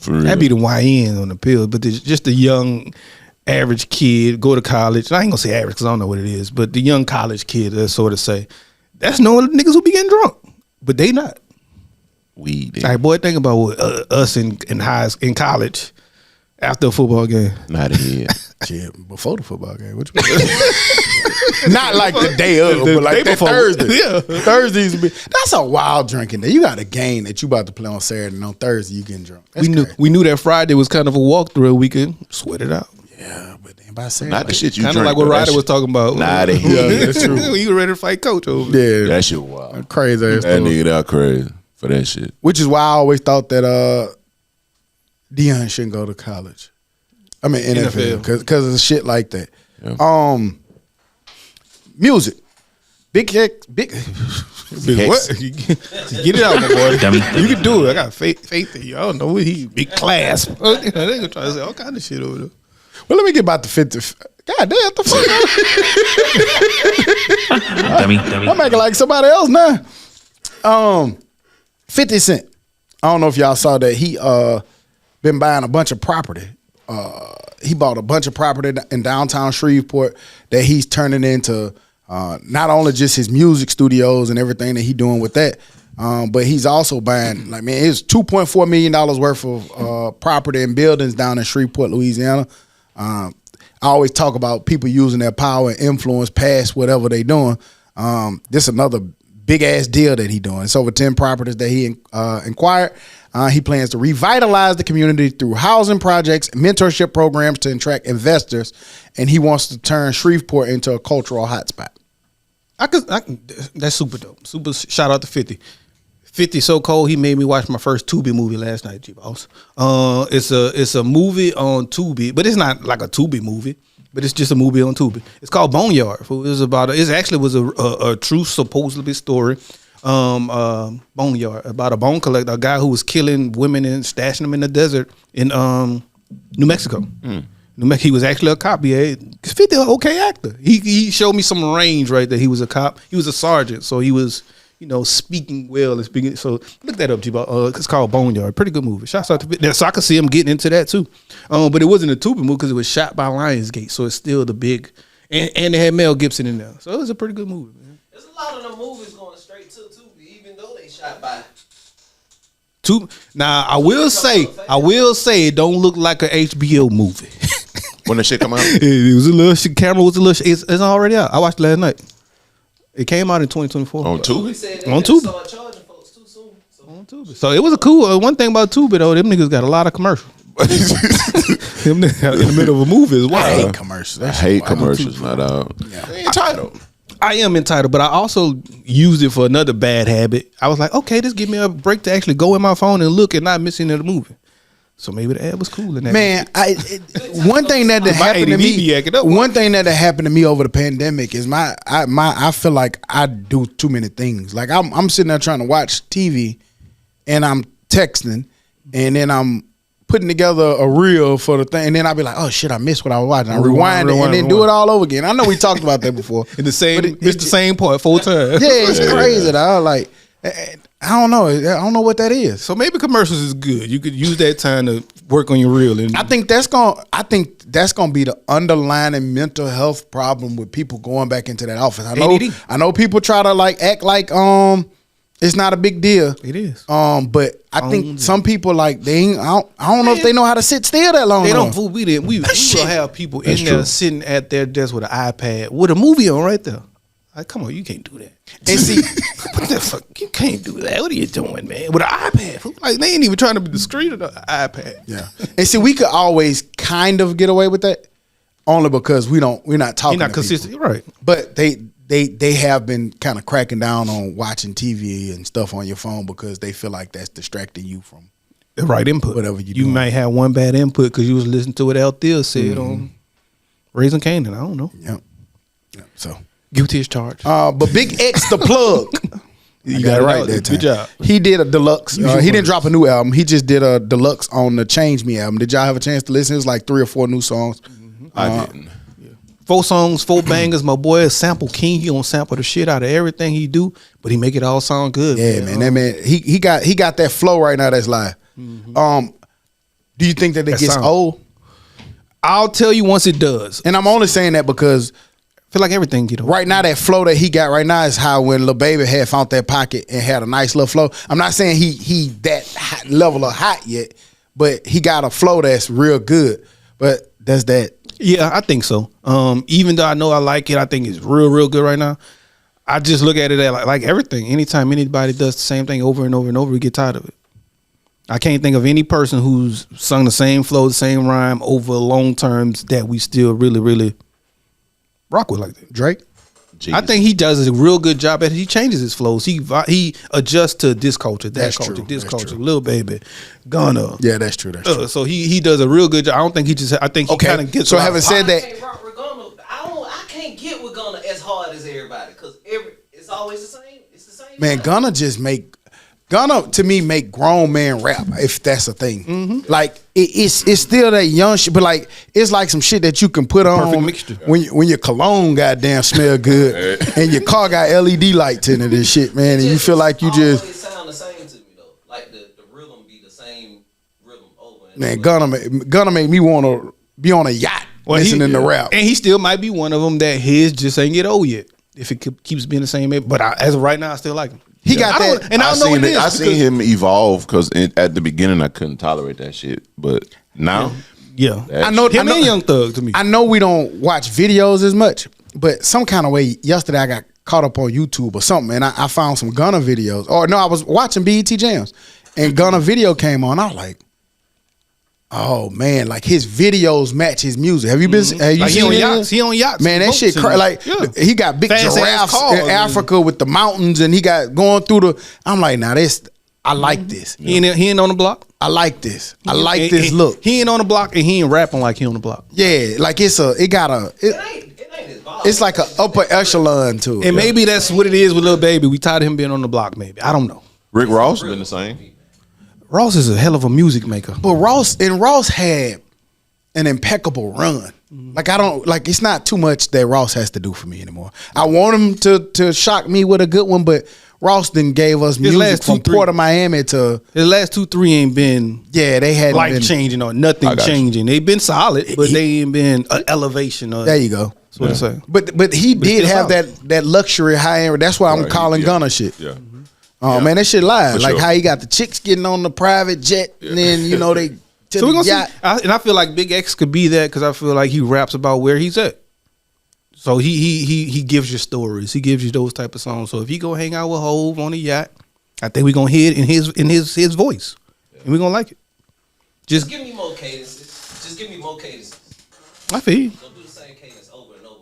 S3: For real.
S4: That'd be the YN on the pills, but just the young average kid go to college. And I ain't gonna say average because I don't know what it is, but the young college kid, that sort of say, that's no niggas who be getting drunk, but they not.
S3: Weed.
S4: Like, boy, think about what us in college after a football game.
S3: Not here.
S2: Shit, before the football game. What you mean? Not like the day of,
S4: The
S2: but like
S4: day
S2: that
S4: before.
S2: Thursday.
S4: Yeah.
S2: Thursdays be. That's a wild drinking day. You got a game that you about to play on Saturday, and on Thursday you getting drunk. That's crazy.
S4: We knew that Friday was kind of a walkthrough. We could sweat it out.
S2: Yeah, but then by Saturday,
S3: Not the shit you
S4: Kind
S3: drink.
S4: of like what
S3: though. That
S4: Ryder
S3: shit-
S4: was talking about.
S3: Nah, they-
S2: Yeah, that's true.
S4: He was ready to fight Coach over there.
S2: Yeah,
S3: That shit wild.
S2: crazy ass
S3: That
S2: stuff.
S3: nigga that crazy for that shit.
S2: Which is why I always thought that Deion shouldn't go to college. I mean NFL because of shit like that.
S3: Yeah.
S2: Music, big
S3: Hex.
S4: What? Get it out, my boy.
S5: Dummy.
S4: You can do it. I got faith in you. I don't know what he big class. They gonna try to say all kind of shit over there.
S2: Well, let me get about the 50. God damn, what the fuck?
S5: Dummy.
S2: I'm making like somebody else now. 50 Cent. I don't know if y'all saw that he been buying a bunch of property. He bought a bunch of property in downtown Shreveport that he's turning into not only just his music studios and everything that he doing with that, but he's also buying, like, man, it's $2.4 million worth of property and buildings down in Shreveport, Louisiana. I always talk about people using their power and influence past whatever they doing. This is another big ass deal that he doing. It's over 10 properties that he acquired. He plans to revitalize the community through housing projects, mentorship programs to attract investors, and he wants to turn Shreveport into a cultural hotspot.
S4: That's super dope. Super shout out to 50. 50 so cold he made me watch my first Tubi movie last night, G-Boss. It's a movie on Tubi, but it's not like a Tubi movie, but it's just a movie on Tubi. It's called Boneyard. It actually was a true supposedly story. Boneyard, about a bone collector, a guy who was killing women and stashing them in the desert in New Mexico. He was actually a cop. He 50 an okay actor. He showed me some range right there. He was a cop. He was a sergeant, so he was, speaking well and speaking. So look that up, G-Ball. It's called Boneyard. Pretty good movie. Shouts out to 50. So I could see him getting into that too. But it wasn't a Tubi movie because it was shot by Lionsgate, so it's still the big. And they had Mel Gibson in there, so it was a pretty good movie, man.
S1: There's a lot of them movies going straight to Tubi, even though they shot by.
S4: Now I will say it don't look like an HBO movie.
S3: When that shit come out?
S4: It was a little camera was a little. It's already out. I watched it last night. It came out in 2024
S3: On
S1: We
S3: Tubi?
S1: said they
S4: On
S1: had to
S4: Tubi.
S1: start charging folks too soon. So
S4: on Tubi. So it was a cool. One thing about Tubi though, them niggas got a lot of commercials. Them niggas in the middle of a movie is
S2: I
S4: wild.
S2: hate commercials.
S3: I
S2: That
S3: hate
S2: shit wild.
S3: commercials. Not out. They entitled.
S4: I am entitled, but I also used it for another bad habit. I was like, okay, this give me a break to actually go in my phone and look and not miss any of the movie. So maybe the ad was cool in that.
S2: Man, one thing that happened to
S4: ADD
S2: me.
S4: be acting up.
S2: One thing that happened to me over the pandemic is I feel like I do too many things. Like I'm sitting there trying to watch TV, and I'm texting, and then I'm putting together a reel for the thing, and then I'll be like, oh shit, I missed what I was watching. I rewind it and then do it all over again. I know we talked about that before.
S4: in the same,
S2: But
S4: it's the same part 4 times.
S2: Yeah, it's crazy. Dog. Like I don't know. I don't know what that is.
S4: So maybe commercials is good. You could use that time to work on your reel. And
S2: I think that's gonna be the underlying mental health problem with people going back into that office.
S4: ADD.
S2: I know people try to act like it's not a big deal.
S4: It is.
S2: But I think some people I don't know if they know how to sit still that long.
S4: They
S2: enough.
S4: don't. We will have people in
S3: That's
S4: there
S3: true.
S4: sitting at their desk with an iPad with a movie on right there. Like, come on, you can't do that.
S2: And see,
S4: What the fuck? You can't do that. What are you doing, man? With an iPad? Like, they ain't even trying to be discreet on the iPad.
S2: yeah. And see, we could always kind of get away with that only because we're not talking.
S4: You're not
S2: to
S4: consistent,
S2: people.
S4: right?
S2: But they have been kind of cracking down on watching TV and stuff on your phone because they feel like that's distracting you from
S4: The right input.
S2: Whatever you
S4: You
S2: doing.
S4: might have one bad input because you was listening to what Althea said on Raising Canaan. I don't know.
S2: Yep. So,
S4: Guilty as charged.
S2: but Big X the plug. You got it right that time.
S4: Good job.
S2: He did a deluxe. He didn't drop a new album. He just did a deluxe on the Change Me album. Did y'all have a chance to listen? It was like 3 or 4 new songs.
S3: I didn't.
S4: 4 songs, 4 bangers. My boy is sample king. He gonna sample the shit out of everything he do, but he make it all sound good.
S2: Yeah, man. That man, he got that flow right now that's live. Do you think that it
S4: That
S2: gets
S4: sound.
S2: old?
S4: I'll tell you once it does.
S2: And I'm only saying that because
S4: I feel like everything get old.
S2: right now that flow that he got right now is how when Lil Baby had found that pocket and had a nice little flow. I'm not saying he that hot level of hot yet, but he got a flow that's real good. But does that?
S4: Yeah, I think so. Even though I know I like it, I think it's real good right now. I just look at it at like everything. Anytime anybody does the same thing over and over and over, we get tired of it. I can't think of any person who's sung the same flow, the same rhyme over long terms that we still really rock with like that.
S2: Drake?
S3: Jeez.
S4: I think he does a real good job at it. He changes his flows. He adjusts to this culture, that
S2: That's
S4: culture,
S2: true.
S4: this
S2: That's
S4: culture.
S2: true.
S4: Lil Baby, Gunna.
S2: Yeah, that's true. That's true.
S4: So he does a real good job. I don't think he just. I think he
S2: Okay.
S4: kind of gets.
S2: So
S4: a lot
S2: having
S4: of
S2: said
S4: pop.
S2: that,
S1: I can't rock with Gunna. I can't get with Gunna as hard as everybody because it's always the same. It's the same.
S2: man, Gunna to me make grown man rap if that's a thing. Like it's still that young shit, but like it's like some shit that you can put on
S4: Perfect mixture.
S2: when your cologne goddamn smell good and your car got LED lights in it and shit, man, and you feel like you just
S1: always sound the same to me though. Like the rhythm be the same rhythm over and
S2: man.
S1: over.
S2: Gunna make me want to be on a yacht listening to rap.
S4: and he still might be one of them that his just ain't get old yet. If it keeps being the same, but as of right now, I still like him.
S2: He got
S4: I don't-
S2: that.
S4: and I don't know what it is.
S3: I seen
S4: because-
S3: him evolve because at the beginning I couldn't tolerate that shit, but now
S4: Yeah,
S3: I
S2: know-
S4: him and Young Thug to me.
S2: I know we don't watch videos as much, but some kind of way yesterday I got caught up on YouTube or something, and I found some Gunna videos. Or no, I was watching BET Jams, and Gunna video came on. I was like, oh man, like his videos match his music. Have you been? Have you
S4: Like, he
S2: seen
S4: on
S2: it?
S4: yachts. He on yachts.
S2: Man, that
S4: boats
S2: shit
S4: and-
S2: like
S4: yeah.
S2: he got big
S4: Fast-ass
S2: giraffes
S4: cars
S2: in
S4: and-
S2: Africa with the mountains, and he got going through the. I'm like, now this, I like this.
S4: He ain't on the block.
S2: I like this. I like
S4: And-
S2: this
S4: and
S2: look.
S4: He ain't on the block, and he ain't rapping like he on the block.
S2: Yeah, like it got a.
S1: It ain't his volume.
S2: It's like a upper echelon to it.
S4: And maybe that's what it is with Lil Baby. We tired of him being on the block. Maybe I don't know.
S3: Rick Ross been the same.
S4: Ross is a hell of a music maker.
S2: But Ross had an impeccable run. Like I don't like it's not too much that Ross has to do for me anymore. I want him to shock me with a good one, but Ross then gave us music
S4: last
S2: from
S4: 2-3
S2: Port of Miami to
S4: His last 2-3 ain't been
S2: they hadn't
S4: life
S2: been,
S4: changing or nothing
S3: I got you.
S4: changing. They've been solid, but they ain't been an elevation. Or,
S2: There you go.
S4: That's what I'm saying.
S2: But he did
S4: still
S2: have that luxury high end. That's why I'm
S3: Right,
S2: calling
S3: yeah.
S2: Gunna shit.
S3: Yeah.
S2: Oh man, that shit live.
S3: For
S2: Like
S3: sure.
S2: how he got the chicks getting on the private jet, and then they to
S4: So we're
S2: the
S4: gonna
S2: yacht.
S4: see, and I feel like Big X could be that because I feel like he raps about where he's at. So he gives you stories. He gives you those type of songs. So if he go hang out with Hove on a yacht, I think we're gonna hear it in his voice, and we're gonna like it.
S1: Just give me more cadences. Just give me more cadences.
S4: I feel you.
S1: Don't do the same cadence over and over.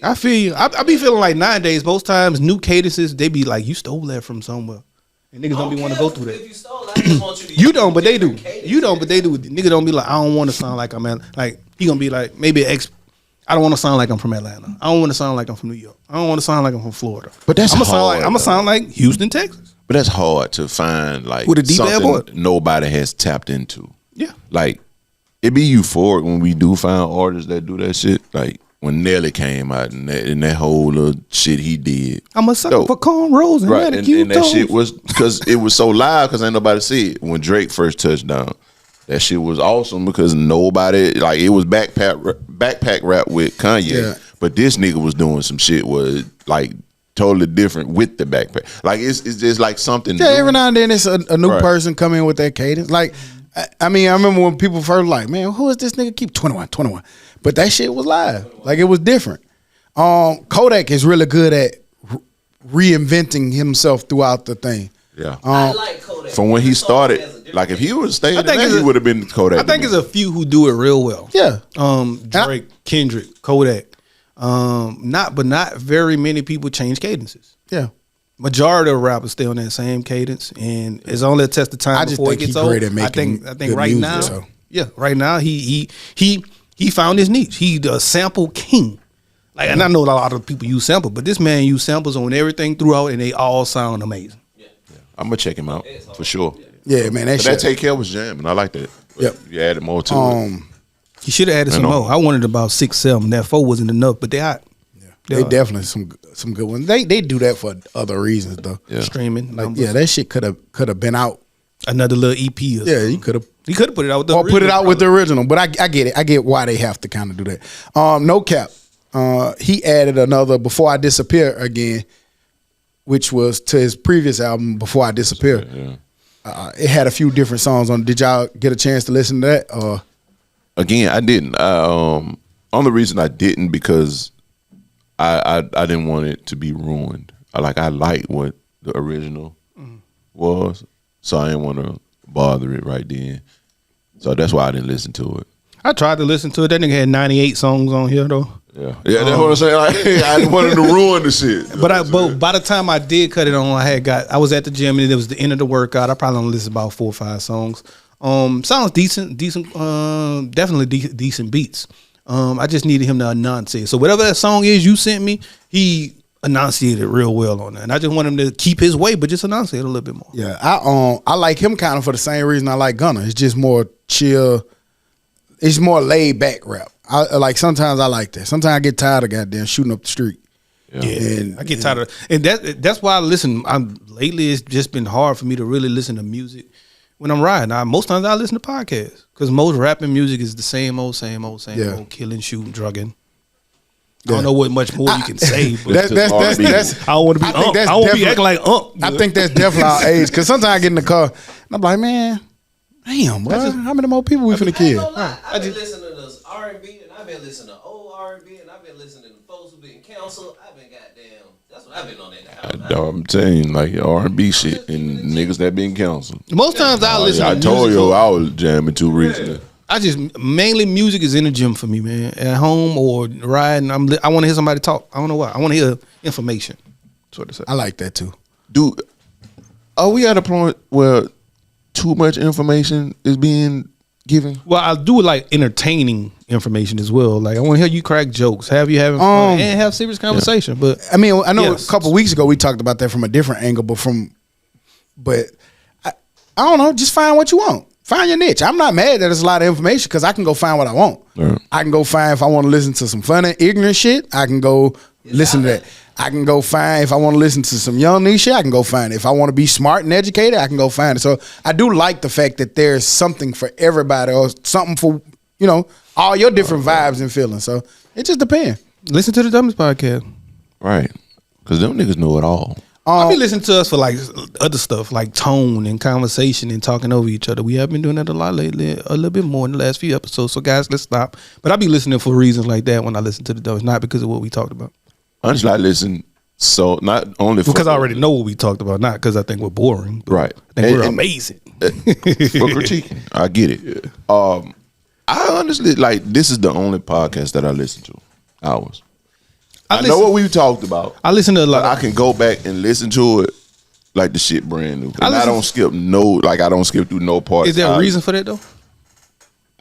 S4: I feel you. I be feeling like nowadays, most times new cadences they be like you stole that from somewhere, and niggas don't be want to go through that.
S1: If you stole it, I just want you to
S4: You
S1: use
S4: don't, but they do.
S1: different cadences.
S4: You don't, but they do. Nigga don't be like, I don't want to sound like I'm at, like, he gonna be like, maybe I don't want to sound like I'm from Atlanta. I don't want to sound like I'm from New York. I don't want to sound like I'm from Florida.
S3: But that's
S4: I'm gonna
S3: hard,
S4: sound like Houston, Texas.
S3: But that's hard to find like
S4: With a deep
S3: something
S4: airport.
S3: nobody has tapped into.
S4: Yeah.
S3: Like it be euphoric when we do find artists that do that shit. Like when Nelly came out and that whole little shit he did.
S4: I'm a sucker
S3: Dope.
S4: for cornrows and
S3: Right,
S4: manicure
S3: and that
S4: toes.
S3: shit was because it was so live because ain't nobody see it. When Drake first touched down, that shit was awesome because nobody like it was backpack rap with Kanye,
S2: Yeah.
S3: but this nigga was doing some shit was like totally different with the backpack. Like it's just like something.
S2: Yeah,
S3: new.
S2: every now and then it's a new
S3: Right.
S2: person come in with that cadence. Like, I mean, I remember when people first like, man, who is this nigga? Keep 21. But that shit was live. Like, it was different. Kodak is really good at reinventing himself throughout the thing.
S3: Yeah.
S1: I like Kodak.
S3: From when he
S1: His song
S3: started,
S1: has a different
S3: Like if he was staying,
S4: I think
S3: he would have been Kodak.
S4: I think it's a few who do it real well.
S2: Yeah.
S4: Drake, Kendrick, Kodak. Not very many people change cadences.
S2: Yeah.
S4: Majority of rappers stay on that same cadence, and it's only a test of time
S2: I just
S4: before it
S2: think
S4: gets
S2: he's
S4: old.
S2: great at making
S4: I think
S2: good
S4: right
S2: music,
S4: now,
S2: so.
S4: right now he found his niche. He the sample king. Like, and I know a lot of people use samples, but this man used samples on everything throughout, and they all sound amazing.
S3: I'm gonna check him out for sure.
S2: Yeah, man.
S3: That Take Care was jamming. I like that.
S2: Yep.
S3: You added more to it.
S4: He should have added some more. I wanted about 6, 7. That 4 wasn't enough, but they hot.
S2: They definitely some good ones. They do that for other reasons though.
S3: Yeah.
S4: Streaming.
S2: Like that shit could have been out.
S4: Another little EP or something.
S2: Yeah, he could have
S4: put it out with the
S2: or
S4: original,
S2: put it out with the
S4: probably.
S2: original. But I get it. I get why they have to kind of do that. No cap. He added another Before I Disappear Again, which was to his previous album Before I Disappear.
S3: Yeah.
S2: It had a few different songs on. Did y'all get a chance to listen to that?
S3: Again, I didn't. Only reason I didn't because I didn't want it to be ruined. I liked what the original was, so I didn't want to bother it right then. So that's why I didn't listen to it.
S4: I tried to listen to it. That nigga had 98 songs on here though.
S3: Yeah, that's what I'm saying. I didn't want him to ruin the shit.
S4: But by the time I did cut it on, I was at the gym and it was the end of the workout. I probably only listened about 4 or 5 songs. Sounds decent, definitely decent beats. I just needed him to enunciate. So whatever that song is you sent me, he enunciated real well on that. And I just want him to keep his way, but just enunciate a little bit more.
S2: Yeah, I like him kind of for the same reason I like Gunna. It's just more chill. It's more laid back rap. Sometimes I like that. Sometimes I get tired of goddamn shooting up the street.
S4: Yeah, I get tired of and that's why I listen. Lately it's just been hard for me to really listen to music when I'm riding. Most times I listen to podcasts because most rapping music is the same old, killing, shooting, drugging. I don't know what much more you can say, but
S2: that's
S4: I don't want to be. I won't be acting like
S2: I think that's definitely our age. Because sometimes I get in the car and I'm like, man, damn, bro, how many more people we finna kill?
S1: I've been listening to this R&B and I've been listening to old R&B and I've been listening to folks who been counseled. I've been goddamn. That's what I've been on that.
S3: I'm telling you, R&B shit and niggas that been counseled.
S4: Most times I listen.
S3: I told you I was jamming too recently.
S4: I just mainly music is in the gym for me, man. At home or riding, I want to hear somebody talk. I don't know why. I want to hear information. That's what it says.
S2: I like that too.
S3: Dude, are we at a point where too much information is being given?
S4: Well, I do like entertaining information as well. Like I want to hear you crack jokes, have you having fun, and have serious conversation. Yeah. But
S2: I mean, I know a couple weeks ago we talked about that from a different angle, but I don't know. Just find what you want. Find your niche. I'm not mad that there's a lot of information because I can go find what I want. Right. I can go find if I want to listen to some funny, ignorant shit. I can go listen to that. I can go find if I want to listen to some young niche shit. I can go find it. If I want to be smart and educated, I can go find it. So I do like the fact that there's something for everybody or something for all your different vibes and feelings. So it just depends.
S4: Listen to the Dummies Podcast.
S3: Right. Because them niggas know it all.
S4: I be listening to us for like other stuff, like tone and conversation and talking over each other. We have been doing that a lot lately, a little bit more in the last few episodes. So guys, let's stop. But I be listening for reasons like that when I listen to the Dummies, not because of what we talked about.
S3: Honestly, I listen so not only
S4: because I already know what we talked about, not because I think we're boring.
S3: Right.
S4: I think we're amazing.
S3: For critiquing. I get it. I honestly this is the only podcast that I listen to. Ours. I know what we talked about.
S4: I listen to a lot.
S3: I can go back and listen to it like the shit brand new. And I don't skip I don't skip through no parts.
S4: Is there a reason for that though?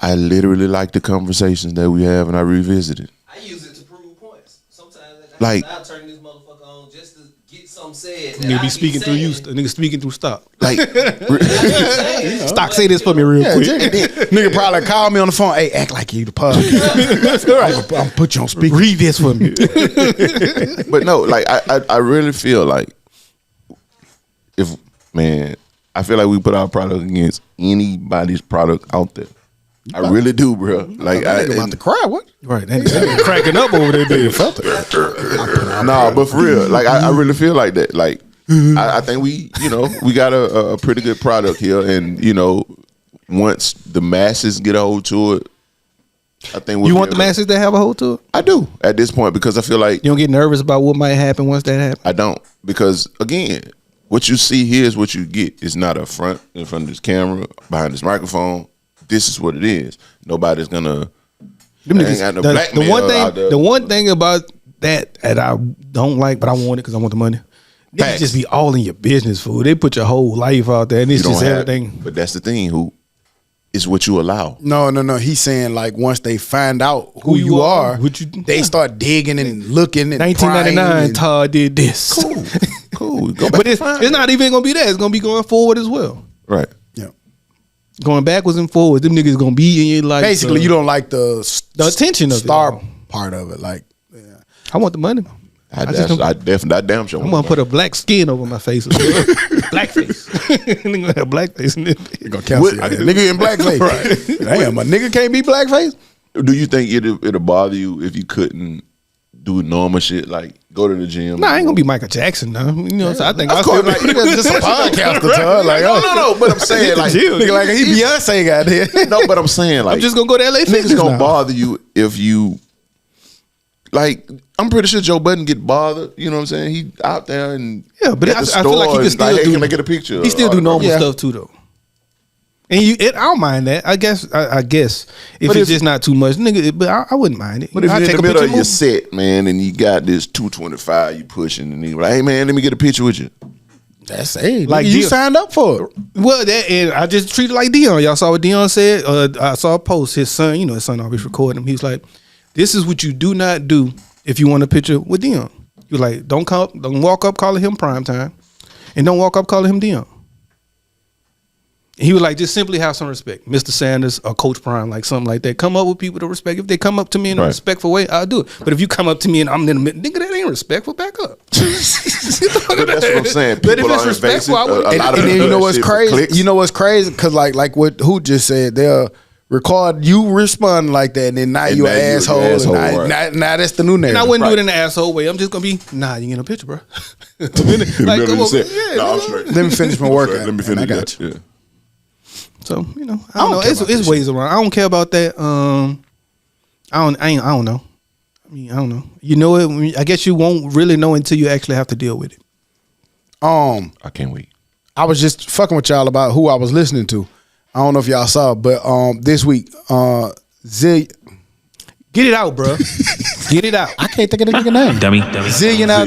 S3: I literally like the conversations that we have and I revisit it.
S1: I use it to prove points. Sometimes
S3: I'll
S1: turn this motherfucker on just to get something said.
S4: Nigga be speaking through you. Nigga speaking through stock. Stock, say this for me real quick.
S2: Nigga probably call me on the phone. Hey, act like you the podcast. I'm put you on speaker.
S4: Read this for me.
S3: But no, I really feel like I feel like we put our product against anybody's product out there. I really do, bro. Like
S2: I'm about to cry. What?
S4: Right? Nigga cracking up over there. Dude. Felt it.
S3: Nah, but for real, I really feel like that. Like I think we got a pretty good product here, and once the masses get a hold to it, I think
S4: you want the masses to have a hold to it.
S3: I do at this point because I feel like
S4: you don't get nervous about what might happen once that happens.
S3: I don't because again, what you see here is what you get. It's not up front, in front of this camera, behind this microphone. This is what it is. Nobody's gonna.
S4: The one thing about that I don't like, but I want it because I want the money. Niggas just be all in your business, fool. They put your whole life out there, and it's just everything.
S3: But that's the thing, who is what you allow.
S2: No. He's saying like once they find out who you are, they start digging and looking. And
S4: 1999, Todd did this.
S3: Cool.
S4: But it's not even gonna be that. It's gonna be going forward as well.
S3: Right.
S2: Yeah.
S4: Going backwards and forwards, them niggas gonna be in your life.
S2: Basically, you don't like the
S4: attention of
S2: star part of it. Like,
S4: I want the money.
S3: I damn sure.
S4: I'm gonna put a black skin over my face. Black face. Nigga gonna have black face in it.
S2: You gonna cancel your nigga in blackface. Right. Damn, a nigga can't be blackface.
S3: Do you think it'll bother you if you couldn't do normal shit like go to the gym?
S4: Nah, I ain't gonna be Michael Jackson though. You know, so I think
S2: of course, like, nigga just a podcaster, Todd. Like,
S3: no. But I'm saying like,
S2: nigga, like he Beyonce got there.
S3: No, but I'm saying like,
S4: I'm just gonna go to LA.
S3: Niggas gonna bother you if you. Like, I'm pretty sure Joe Budden get bothered. You know what I'm saying? He out there and
S4: but I feel like he can still
S3: hey,
S4: do.
S3: Can I get a picture?
S4: He still do normal stuff too, though. And I don't mind that. I guess if it's just not too much, nigga. But I wouldn't mind it.
S3: But if you're in the middle of your set, man, and you got this 225 you pushing, and you like, hey man, let me get a picture with you.
S2: That's like you signed up for it.
S4: Well, and I just treat it like Dion. Y'all saw what Dion said. I saw a post. His son, his son always recording him. He's like, "This is what you do not do if you want a picture with Dion." You're like, don't walk up calling him prime time, and don't walk up calling him Dion. He was like, just simply have some respect, Mr. Sanders or Coach Prime, like something like that. Come up with people to respect. If they come up to me in a respectful way, I'll do it. But if you come up to me and I'm in the middle, nigga, that ain't respectful. Back up.
S3: But that's what I'm saying.
S4: But if it's respectful, I would.
S2: And then you know what's crazy? You know what's crazy? Because like what who just said, they'll record you respond like that, and then now you an asshole. Now that's the new narrative.
S4: And I wouldn't do it in the asshole way. I'm just gonna be, nah, you get a picture, bro.
S3: Like, I'm straight.
S2: Let me finish my workout.
S3: Let me finish.
S2: I got you.
S3: Yeah.
S4: So I don't know. It's ways around. I don't care about that. I don't know. I mean, I don't know. You know it. I guess you won't really know until you actually have to deal with it.
S3: I can't wait.
S2: I was just fucking with y'all about who I was listening to. I don't know if y'all saw, but this week, get
S4: it out, bro. Get it out.
S2: I can't think of the nigga name.
S5: Dummy.
S3: Zillionaire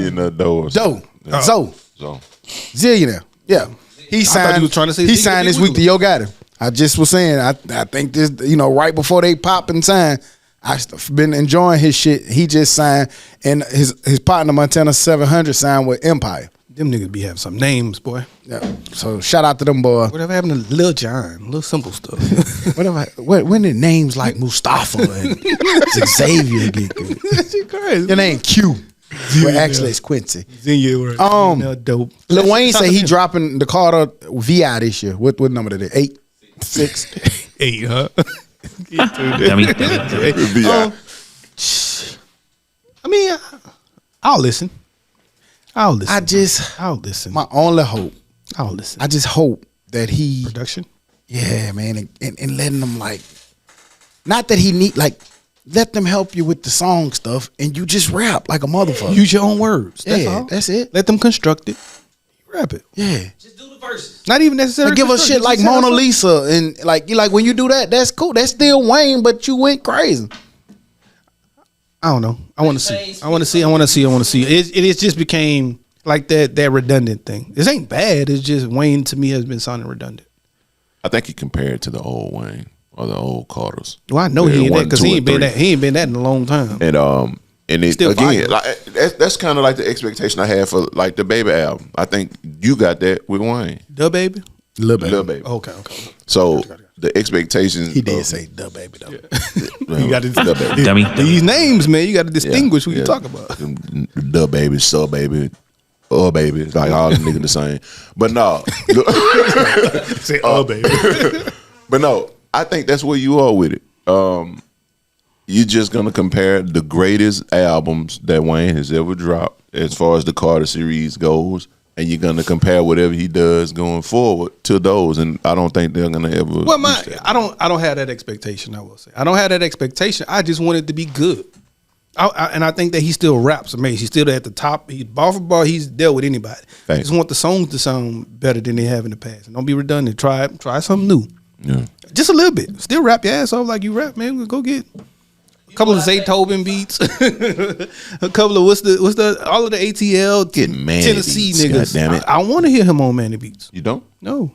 S2: Zillionaire. Yeah. He signed this week to Yo Gotti. I just was saying, I think this, right before they pop and sign, I've been enjoying his shit. He just signed, and his partner Montana 700 signed with Empire.
S4: Them niggas be having some names, boy.
S2: Yeah. So shout out to them, boy.
S4: Whatever happened to Lil John? Little simple stuff.
S2: When did names like Mustafa and Xavier get good?
S4: That's crazy.
S2: Your name Q. Well, actually, it's Quincy.
S4: Dope.
S2: Lil Wayne say he dropping the Carter VI this year. What number did it? 8, 6,
S4: 8, huh?
S5: Dummy.
S4: I mean, I'll listen. I'll listen.
S2: My only hope.
S4: I'll listen.
S2: I just hope that he
S4: production.
S2: Yeah, man, and letting them not that he need let them help you with the song stuff, and you just rap like a motherfucker.
S4: Use your own words. That's all.
S2: That's it.
S4: Let them construct it. Rap it.
S2: Yeah.
S1: Just do the verses.
S4: Not even necessarily.
S2: Give us shit like Mona Lisa, and when you do that, that's cool. That's still Wayne, but you went crazy.
S4: I don't know. I want to see. It just became like that redundant thing. This ain't bad. It's just Wayne to me has been sounding redundant.
S3: I think he compared to the old Wayne or the old Carters.
S4: Well, I know he ain't that because he ain't been that in a long time.
S3: And it, again, that's kind of like the expectation I had for like the Baby album. I think you got that with Wayne.
S4: The Baby?
S2: Lil Baby.
S4: Okay.
S3: So the expectations.
S2: He did say the Baby though.
S3: You got
S5: to Dummy.
S4: These names, man, you got to distinguish who you talk about.
S3: The Baby, Sub Baby, Baby, like all the niggas the same. But no,
S4: say Baby.
S3: But no, I think that's where you are with it. You're just gonna compare the greatest albums that Wayne has ever dropped as far as the Carter series goes, and you're gonna compare whatever he does going forward to those. And I don't think they're gonna ever.
S4: Well, I don't have that expectation. I will say I don't have that expectation. I just want it to be good. And I think that he still raps amazing. He's still at the top. Bar for bar, he's dealt with anybody. I just want the songs to sound better than they have in the past. And don't be redundant. Try something new.
S3: Yeah.
S4: Just a little bit. Still rap your ass off like you rap, man. Go get a couple of Zaytoven beats. A couple of what's the all of the ATL
S3: Get Manny
S4: Tennessee
S3: beats,
S4: niggas.
S3: goddamn it.
S4: I want to hear him on Manny beats.
S3: You don't?
S4: No.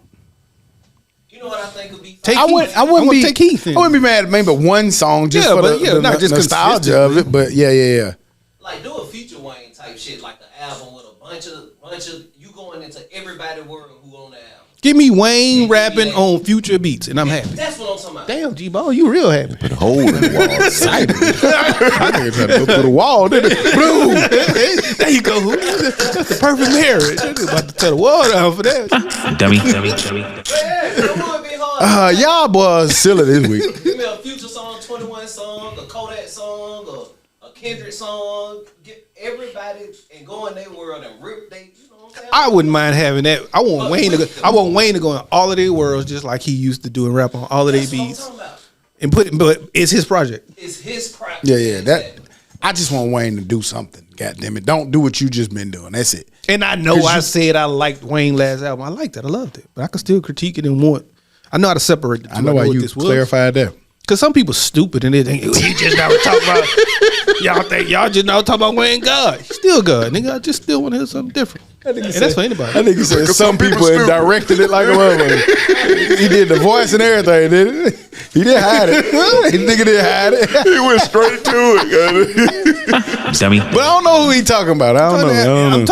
S1: You know what I think would be?
S4: Take
S2: I wouldn't be.
S4: take Heath in.
S2: I wouldn't be mad at maybe one song just for the
S4: not just
S2: nostalgia of it. But yeah.
S1: Like do a Future Wayne type shit, like the album with a bunch of you going into everybody world who on the album.
S4: Give me Wayne rapping on Future beats, and I'm happy.
S1: That's what I'm talking about.
S4: Damn, G-Ball, you real happy.
S3: Put a hole in the wall.
S2: Excited. I think trying to go through the wall, didn't it? Boom.
S4: There you go. That's the perfect marriage. They're about to tear the wall down for that.
S5: Dummy.
S1: Yeah, come on, be hard.
S2: Y'all boys silly this week.
S1: Give me a Future song, 21 song, a Kodak song, or a Kendrick song. Get everybody and go in their world and rip they. You know what I'm saying?
S4: I wouldn't mind having that. I want Wayne to go in all of their worlds just like he used to do and rap on all of their
S1: That's what I'm
S4: beats.
S1: talking about.
S4: And but it's his project.
S1: It's his project.
S2: Yeah. That I just want Wayne to do something. God damn it! Don't do what you just been doing. That's it.
S4: And I know I said I liked Wayne last album. I liked it. I loved it. But I could still critique it and want. I know how to separate the two.
S2: I know why
S4: what
S2: you
S4: this was.
S2: clarified that.
S4: Because some people stupid and they think he just now talking about y'all think y'all just now talking about Wayne God. He's still God, nigga. I just still want to hear something different. And that's for anybody.
S2: I think he said some people directed it like a motherfucker. He did the voice and everything, didn't he? He didn't hide it. He nigga didn't hide it.
S3: He went straight to it.
S5: Dummy.
S2: But I don't know who he talking about. I don't know.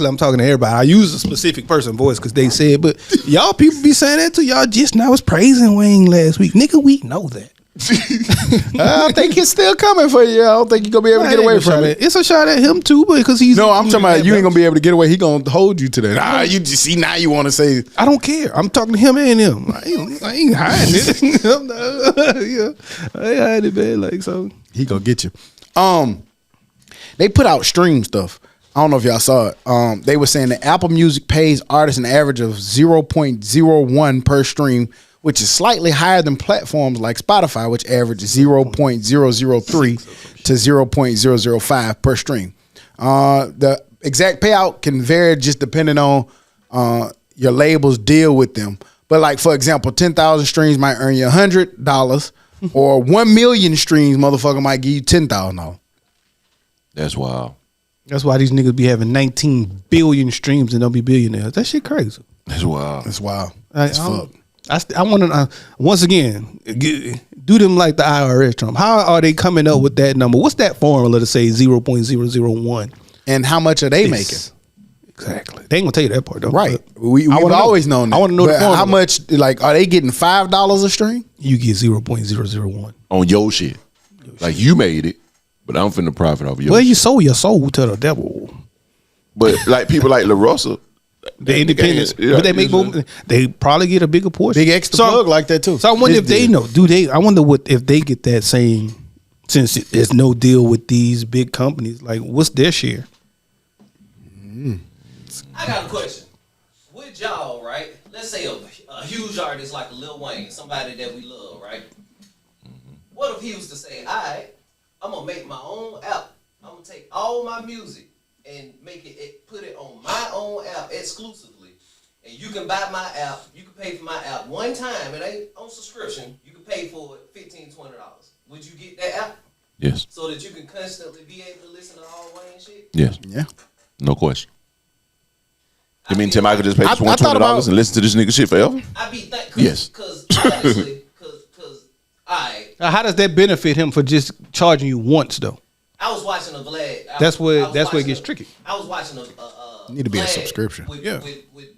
S4: I'm talking to everybody. I use a specific person voice because they said, but y'all people be saying that too. Y'all just now was praising Wayne last week. Nigga, we know that.
S2: I think it's still coming for you. I don't think you're gonna be able to get away from it.
S4: It's a shot at him too, because he's
S2: No, I'm talking about you ain't gonna be able to get away. He gonna hold you to that. Nah, you just see now you want to say
S4: I don't care. I'm talking to him and him. I ain't hiding it. I ain't hiding it, man. Like so,
S2: he gonna get you. They put out stream stuff. I don't know if y'all saw it. They were saying that Apple Music pays artists an average of 0.01 per stream, which is slightly higher than platforms like Spotify, which average 0.003 to 0.005 per stream. The exact payout can vary just depending on your label's deal with them. But like, for example, 10,000 streams might earn you $100, or 1 million streams, motherfucker, might give you $10,000.
S3: That's wild.
S4: that's why these niggas be having 19 billion streams and don't be billionaires. That shit crazy.
S3: That's wild.
S2: That's wild.
S4: That's
S2: fuck.
S4: I want to once again do them like the IRS, Trump. How are they coming up with that number? What's that formula to say 0.001?
S2: And how much are they making?
S4: Exactly. They ain't gonna tell you that part though.
S2: Right. We've always known that.
S4: I want to know the
S2: But
S4: formula.
S2: how much? Like, are they getting $5 a stream?
S4: You get 0.001.
S3: On your shit. Like, you made it, but I'm finna profit off your
S4: Well,
S3: shit.
S4: you sold your soul to the devil.
S3: But like people like La Russell,
S4: The independents,
S3: Yeah,
S4: but they make more. They probably get a bigger portion.
S2: Big extra plug like that too.
S4: So I wonder if they know. Do they? I wonder what if they get that same. Since there's no deal with these big companies, like what's their share?
S1: I got a question. With y'all, right? Let's say a huge artist like Lil Wayne, somebody that we love, right? What if he was to say, all right, I'm going to make my own app. I'm going to take all my music and make it, put it on my own app exclusively. And you can buy my app. You can pay for my app one time. It ain't on subscription. You can pay for it $15, $20. Would you get that app?
S3: yes,
S1: So that you can constantly be able to listen to all Wayne shit?
S3: yes,
S2: Yeah.
S3: no question. You mean Tim, I could just pay
S2: I thought
S3: $20
S2: about-
S3: and listen to this nigga shit forever?
S1: I be
S3: Yes.
S1: Because honestly, because I
S4: How does that benefit him for just charging you once though?
S1: was watching a Vlad.
S4: That's where it gets tricky.
S1: I was watching a
S2: Need to be a
S1: Vlad
S2: subscription.
S1: with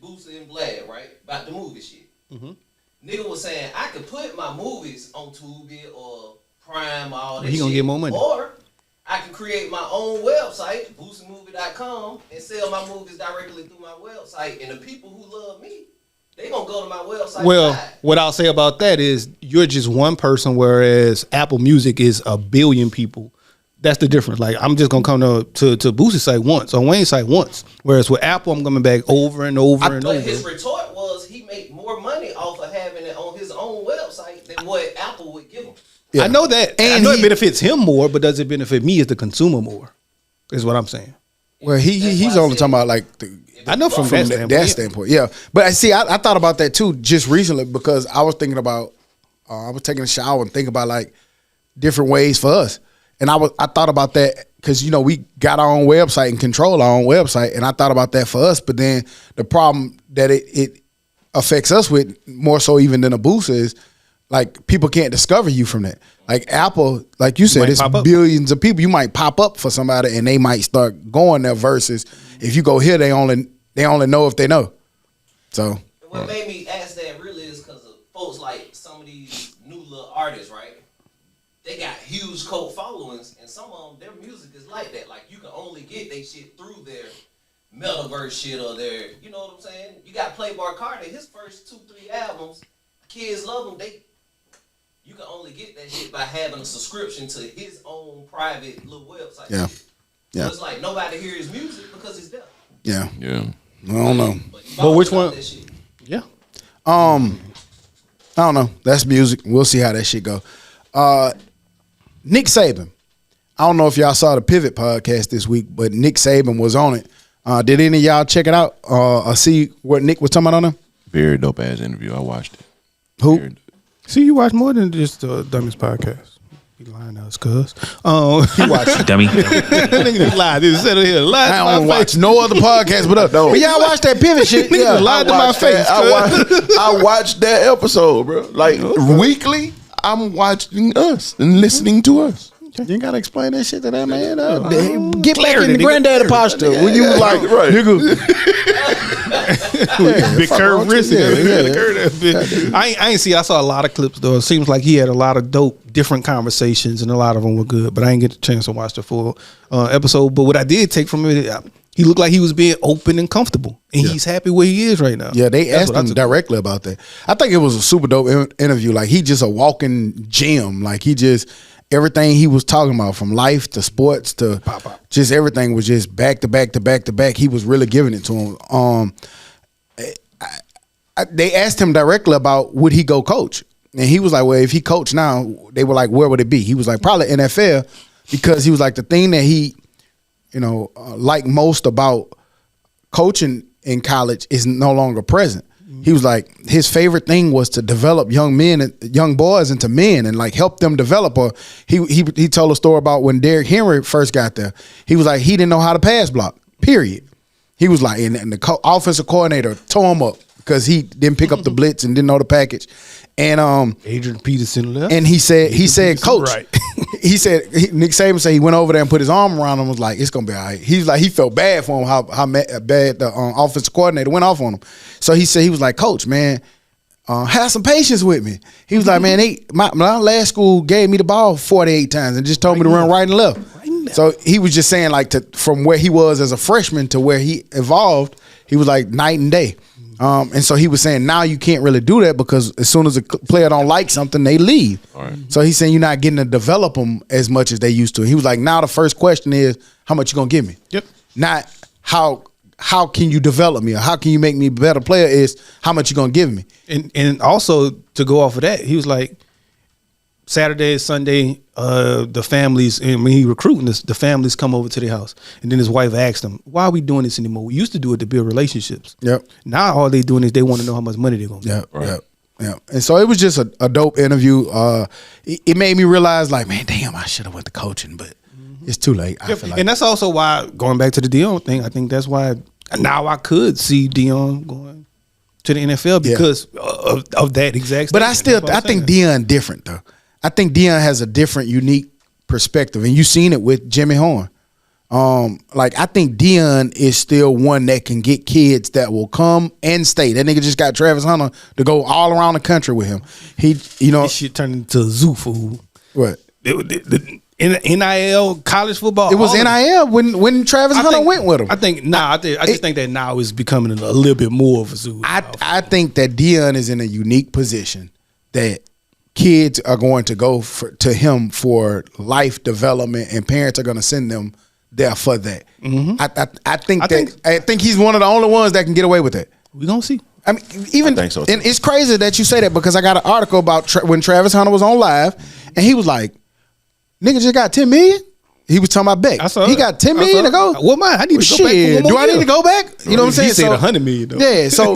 S1: Boosie and Vlad, right? About the movie shit. Nigga was saying I could put my movies on Tubi or Prime, all that.
S4: He gonna
S1: shit,
S4: get more money.
S1: Or I can create my own website, boostiemovie.com, and sell my movies directly through my website. And the people who love me, they gonna go to my website.
S4: Well,
S1: and buy it.
S4: what I'll say about that is you're just one person, whereas Apple Music is a billion people. That's the difference. Like I'm just gonna come to Boosie's site once, on Wayne's site once. Whereas with Apple, I'm coming back over and over and
S1: But
S4: over.
S1: his retort was he make more money off of having it on his own website than what Apple would give him.
S2: Yeah.
S4: I know that. And I know it benefits him more, but does it benefit me as the consumer more? Is what I'm saying.
S2: Well, he's only talking about like
S4: I know from that
S2: standpoint. Yeah, but I see. I thought about that too just recently because I was thinking about. I was taking a shower and thinking about like different ways for us, and I thought about that because we got our own website and control our own website, and I thought about that for us. But then the problem that it affects us with more so even than a boost is like people can't discover you from that. Like Apple, like you said, it's billions of people. You might pop up for somebody and they might start going there versus if you go here, they only know if they know. So
S1: what made me ask that really is because of folks like some of these new little artists, right? They got huge cult followings, and some of them, their music is like that. Like you can only get they shit through their metaverse shit or their, you know what I'm saying? You got Playboy Carti, his first 2-3 albums, kids love them. You can only get that shit by having a subscription to his own private little website.
S2: Yeah.
S1: So it's like nobody hears his music because it's deaf.
S2: Yeah.
S3: Yeah.
S2: I don't know.
S4: But which one? Yeah.
S2: I don't know. That's music. We'll see how that shit go. Nick Saban. I don't know if y'all saw the Pivot podcast this week, but Nick Saban was on it. Did any of y'all check it out or see what Nick was talking about on him?
S3: Very dope ass interview. I watched it.
S2: Who?
S4: See, you watch more than just the Dummies Podcast. You lying to us, cuz.
S2: He watched
S5: Dummy.
S4: Nigga lied. He said it here. Lied
S2: I don't watch no other podcast but us. But y'all watch that Pivot shit.
S4: Yeah, lied to my face.
S3: I watched that episode, bro. Like weekly, I'm watching us and listening to us.
S2: You ain't gotta explain that shit to that man.
S4: Get
S2: back in the granddaddy posture when you was like,
S3: right.
S4: Big curve wrist. I ain't see. I saw a lot of clips though. It seems like he had a lot of dope, different conversations, and a lot of them were good. But I didn't get the chance to watch the full episode. But what I did take from it, he looked like he was being open and comfortable, and he's happy where he is right now.
S2: Yeah, they asked him directly about that. I think it was a super dope interview. Like he just a walking gym. Like he just. Everything he was talking about, from life to sports to just everything, was just back to back to back to back. He was really giving it to him. They asked him directly about would he go coach, and he was like, "Well, if he coached now," they were like, "Where would it be?" He was like, "Probably NFL," because he was like, the thing that he, liked most about coaching in college is no longer present. He was like, his favorite thing was to develop young boys into men and like help them develop. Or he told a story about when Derrick Henry first got there. He was like, he didn't know how to pass block, period. He was like, and the offensive coordinator tore him up because he didn't pick up the blitz and didn't know the package. And
S4: Adrian Peterson left.
S2: And he said, coach,
S4: right.
S2: Nick Saban said he went over there and put his arm around him and was like, it's going to be all right. He's like, he felt bad for him, how bad the offensive coordinator went off on him. So he said, he was like, coach, man, have some patience with me. He was like, man, my last school gave me the ball 48 times and just told me to run right and left. So he was just saying like from where he was as a freshman to where he evolved, he was like night and day. And so he was saying now you can't really do that because as soon as a player don't like something, they leave.
S3: Right.
S2: So he's saying you're not getting to develop them as much as they used to. He was like, now the first question is, how much you gonna give me?
S4: Yep.
S2: Not how can you develop me or how can you make me a better player, is how much you gonna give me.
S4: And also to go off of that, he was like, Saturday, Sunday, the families, and when he recruiting this, the families come over to the house. And then his wife asked him, why are we doing this anymore? We used to do it to build relationships.
S2: Yep.
S4: Now all they doing is they want to know how much money they're going to get.
S2: Right. Yep. And so it was just a dope interview. It made me realize like, man, damn, I should have went to coaching, but it's too late. I feel like.
S4: And that's also why, going back to the Dion thing, I think that's why now I could see Dion going to the NFL because of that exact
S2: But
S4: statement.
S2: I think Dion different though. I think Dion has a different, unique perspective, and you've seen it with Jimmy Horn. I think Dion is still one that can get kids that will come and stay. That nigga just got Travis Hunter to go all around the country with him.
S4: This shit turned into a zoo fool.
S2: What?
S4: The NIL, college football.
S2: It was NIL when Travis Hunter went with him.
S4: I just think that now is becoming a little bit more of a zoo.
S2: I think that Dion is in a unique position that kids are going to go to him for life development, and parents are going to send them there for that. Mm-hmm. I think he's one of the only ones that can get away with it.
S4: We're going to see.
S2: I mean, even
S3: I think so too.
S2: And it's crazy that you say that because I got an article about when Travis Hunter was on live, and he was like, "Nigga just got 10 million." He was talking about Beck. He got 10 million to go.
S4: What mine? I need to go back.
S2: Shit, do I need to go back? You know what I'm saying?
S4: He said 100 million though.
S2: Yeah, so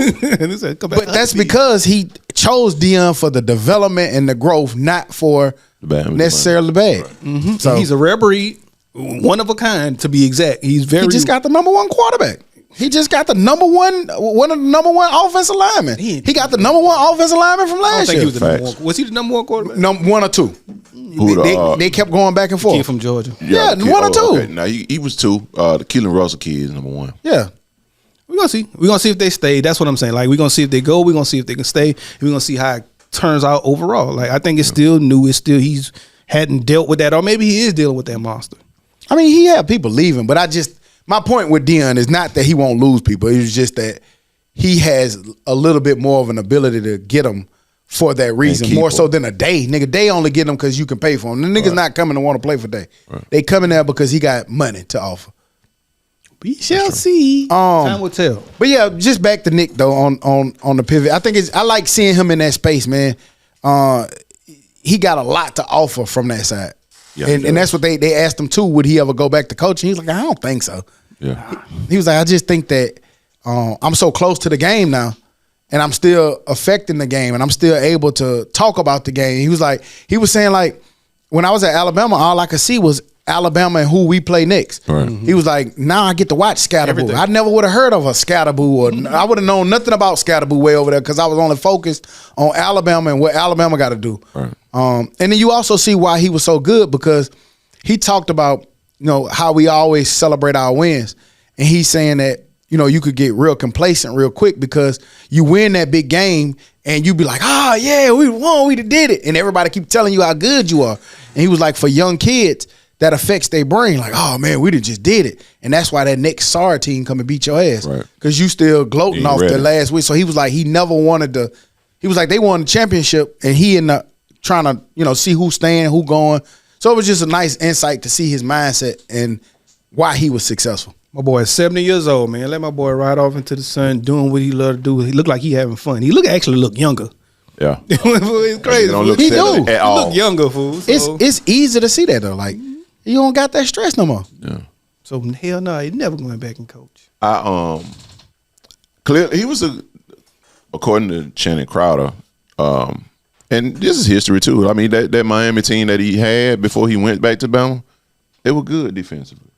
S2: but that's because he chose Deion for the development and the growth, not for necessarily the bag.
S4: Mm-hmm.
S2: So
S4: he's a rare breed, one of a kind to be exact. He
S2: just got the number one quarterback. He just got the one of the number one offensive linemen. He got the number one offensive lineman from last year.
S4: He was the number one. Was he the number one quarterback?
S2: Number one or two. They kept going back and forth.
S4: Kid from Georgia.
S2: Yeah, one or two.
S3: Okay. Now he was two. The Keelan Russell kid is number one.
S2: Yeah.
S4: We're gonna see. We're gonna see if they stay. That's what I'm saying. Like, we're gonna see if they go. We're gonna see if they can stay. And we're gonna see how it turns out overall. Like, I think it's still new. It's still he's hadn't dealt with that, or maybe he is dealing with that monster.
S2: I mean, he had people leaving, but my point with Deion is not that he won't lose people. It's just that he has a little bit more of an ability to get them for that reason, more so than a Day. Nigga, Day only get them because you can pay for them. The nigga's not coming to want to play for Day. Right. They coming there because he got money to offer.
S4: We shall see. Time will tell.
S2: But yeah, just back to Nick though on the pivot. I think I like seeing him in that space, man. He got a lot to offer from that side. Yeah, and that's what they asked him too. Would he ever go back to coaching? He's like, I don't think so.
S3: Yeah.
S2: He was like, I just think that I'm so close to the game now, and I'm still affecting the game, and I'm still able to talk about the game. He was saying like, when I was at Alabama, all I could see was Alabama and who we play next.
S3: Right.
S2: Mm-hmm. He was like, now I get to watch Scatterboo. I never would have heard of a Scatterboo, or I would have known nothing about Scatterboo way over there because I was only focused on Alabama and what Alabama got to do.
S3: Right.
S2: And then you also see why he was so good, because he talked about, how we always celebrate our wins. And he's saying that, you could get real complacent real quick because you win that big game and you be like, yeah, we won, we did it. And everybody keep telling you how good you are. And he was like, for young kids, that affects their brain. Like, oh man, we just did it. And that's why that next SAR team come and beat your ass.
S3: Right.
S2: Because you still gloating off the last week. So he was like, he never wanted to, he was like, they won the championship and he in the trying to, see who's staying, who going. So it was just a nice insight to see his mindset and why he was successful.
S4: My boy is 70 years old, man. Let my boy ride off into the sun, doing what he love to do. He look like he having fun. He actually look younger.
S3: Yeah.
S4: It's crazy.
S3: He don't look at all.
S4: He look younger, fool. So.
S2: It's easy to see that though. Like, you don't got that stress no more.
S3: Yeah.
S4: So hell no, he's never going back and coach.
S3: Clearly he was according to Channing Crowder, and this is history too. I mean, that Miami team that he had before he went back to Bama, they were good defensively.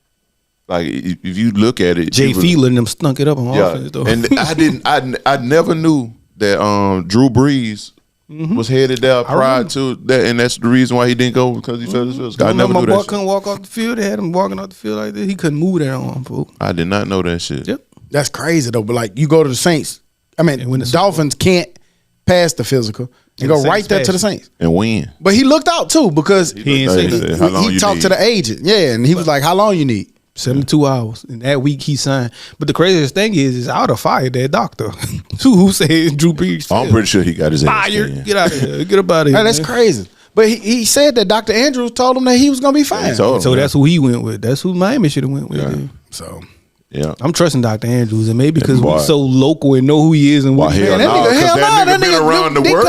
S3: Like if you look at it,
S4: Jay Fiedler and them stunk it up on offense though.
S3: And I never knew that Drew Brees was headed there prior to that, and that's the reason why he didn't go, because he felt his feelings. I never knew that. My boy
S4: couldn't walk off the field. They had him walking off the field like this. He couldn't move that arm, fool.
S3: I did not know that shit.
S4: Yep,
S2: that's crazy though. But like, you go to the Saints. I mean, when the Dolphins can't pass the physical, you go right there to the Saints
S3: and win.
S2: But he looked out too, because he talked to the agent. Yeah, and he was like, "How long you need?"
S4: 72 hours. And that week he signed. But the craziest thing is I would have fired that doctor who said Drew Brees.
S3: I'm pretty sure he got his ass
S4: fired. Get out of here. Get up out of here.
S2: Hey, that's crazy. But he said that Dr. Andrews told him that he was going to be fine.
S4: So that's who he went with. That's who Miami should have went with.
S3: Yeah.
S2: So
S3: yeah,
S4: I'm trusting Dr. Andrews, and maybe because we're so local and know who he is and what
S3: that nigga been around the world.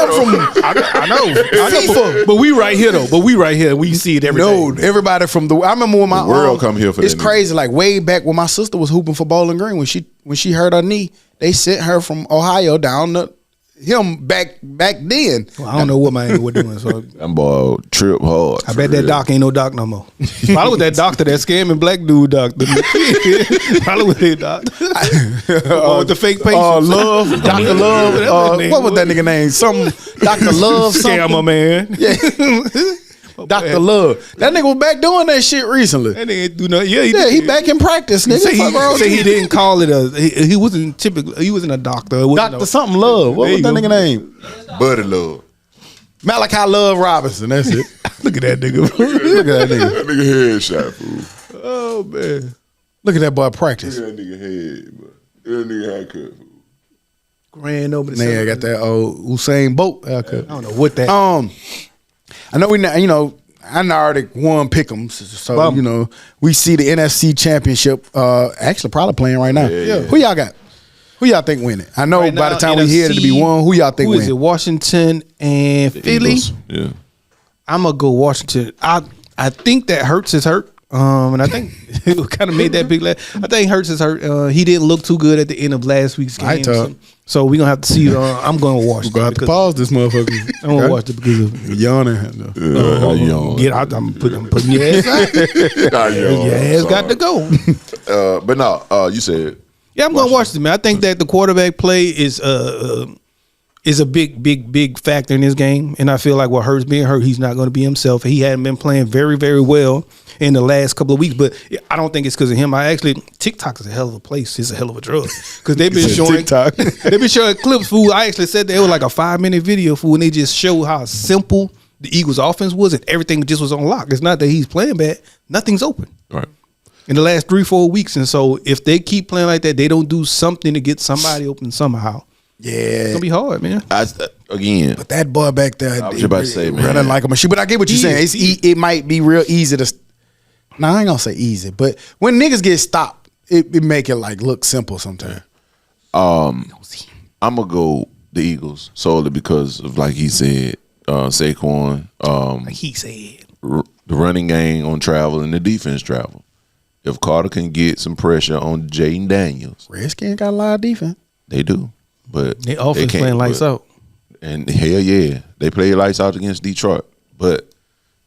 S4: I know. But we right here though. We see it every day.
S2: No, everybody from I remember when my
S3: world come here for
S2: it's crazy. Like way back when my sister was hooping for Bowling Green, when she hurt her knee, they sent her from Ohio down to him back then.
S4: Well, I don't know what Miami was doing. So
S3: that boy trip hard.
S4: I bet that doc ain't no doc no more. Probably with that doctor, that scamming black dude doctor. Probably with that doctor. With the fake patients.
S2: Love, Dr. Love. What was that nigga name? Some Dr. Love.
S4: Scammer, man.
S2: Yeah. Dr. Love. That nigga was back doing that shit recently.
S4: That nigga ain't do nothing. Yeah,
S2: he back in practice, nigga.
S4: Say he didn't call it he wasn't typically, he wasn't a doctor.
S2: Dr. something Love. What was that nigga name?
S3: Buddy Love.
S2: Malachi Love Robinson. That's it.
S4: Look at that nigga.
S2: Look at that nigga.
S3: That nigga headshot, fool.
S4: Oh, man.
S2: Look at that boy practice.
S3: Look at that nigga head, bro. That nigga haircut, fool.
S4: Grand opening.
S2: Man, I got that old Usain Bolt haircut.
S4: I don't know what that
S2: I know I already won pick'ems, so we see the NFC Championship actually probably playing right now.
S3: Yeah.
S2: Who y'all got? Who y'all think winning? I know
S4: right
S2: by
S4: now,
S2: the time we hear it to be won, who y'all think
S4: win? Who is it?
S2: Washington
S4: and Philly?
S3: Yeah.
S4: I'm gonna go Washington. I think that Hurts is hurt. And I think it kind of made that big laugh. I think Hurts is hurt. He didn't look too good at the end of last week's game. So we're going to have to see. I'm going to watch it.
S2: We're going to have to pause this motherfucker.
S4: I'm going to watch it because of
S2: yawning.
S4: Get out. I'm putting your ass out. Your ass got to go.
S3: But no, you said.
S4: Yeah, I'm going to watch it, man. I think that the quarterback play is a big factor in this game. And I feel like with Hurts being hurt, he's not going to be himself. He hadn't been playing very, very well in the last couple of weeks, but I don't think it's because of him. TikTok is a hell of a place. It's a hell of a drug because they've been showing TikTok. They've been showing clips. Fool, I actually said they were like a 5-minute video, fool, and they just show how simple the Eagles' offense was, and everything just was on lock. It's not that he's playing bad; nothing's open.
S3: Right.
S4: In the last 3-4 weeks, and so if they keep playing like that, they don't do something to get somebody open somehow.
S2: Yeah,
S4: it's gonna be hard, man.
S3: Again,
S2: but that boy back there,
S3: I was about to say, man,
S2: running like a machine. But I get what you're saying. It might be real easy to. No, I ain't gonna say easy, but when niggas get stopped, it make it like look simple sometimes.
S3: I'm gonna go the Eagles solely because of, like he said, Saquon.
S4: Like he said,
S3: the running game on travel and the defense travel. If Carter can get some pressure on Jaden Daniels,
S2: Redskins got a lot of defense.
S3: They do, but
S4: they offense playing lights out.
S3: And hell yeah, they play lights out against Detroit, but.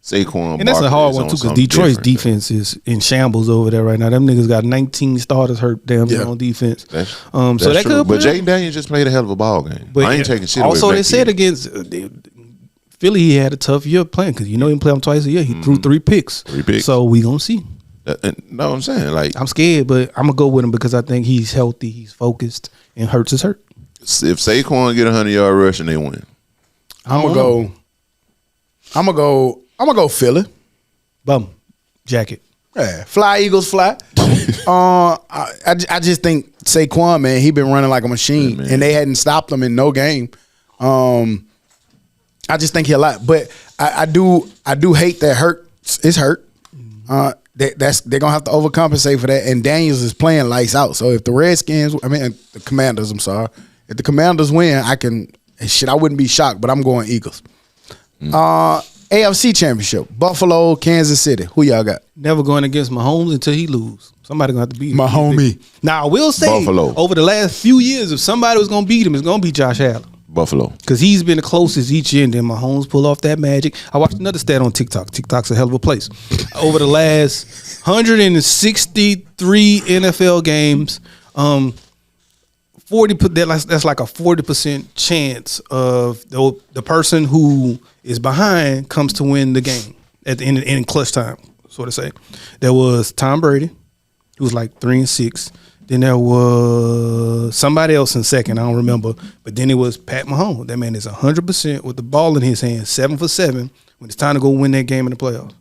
S3: Saquon
S4: and that's a hard one too because Detroit's defense is in shambles over there right now. Them niggas got 19 starters hurt down there on defense. So that
S3: true.
S4: could.
S3: But Jaden Daniels just played a hell of a ball game. But I ain't taking shit away.
S4: Also, they said against Philly, he had a tough year playing because you know he play him twice a year. He threw 3 picks.
S3: 3 picks.
S4: So we gonna see.
S3: No, I'm saying like
S4: I'm scared, but I'm gonna go with him because I think he's healthy, he's focused, and Hurts is hurt.
S3: If Saquon get 100-yard rush and they win,
S2: I'm gonna go Philly.
S4: Bum jacket.
S2: Yeah, fly Eagles fly. I just think Saquon, man, he been running like a machine, and they hadn't stopped him in no game. I just think he a lot, but I do hate that Hurts is hurt. They're gonna have to overcompensate for that, and Daniels is playing lights out. So if the the Commanders, if the Commanders win, I wouldn't be shocked, but I'm going Eagles. AFC Championship, Buffalo, Kansas City. Who y'all got?
S4: Never going against Mahomes until he lose. Somebody gonna have to beat him.
S2: My homie.
S4: Now I will say,
S3: Buffalo.
S4: Over the last few years, if somebody was gonna beat him, it's gonna be Josh Allen.
S3: Buffalo,
S4: because he's been the closest each year. And then Mahomes pull off that magic. I watched another stat on TikTok. TikTok's a hell of a place. Over the last 163 NFL games, 40. That's like a 40% chance of the person who is behind comes to win the game at the end in clutch time, so to say. There was Tom Brady, who was like 3-6. Then there was somebody else in second, I don't remember. But then it was Pat Mahomes. That man is 100% with the ball in his hand, 7 for 7 when it's time to go win that game in the playoffs.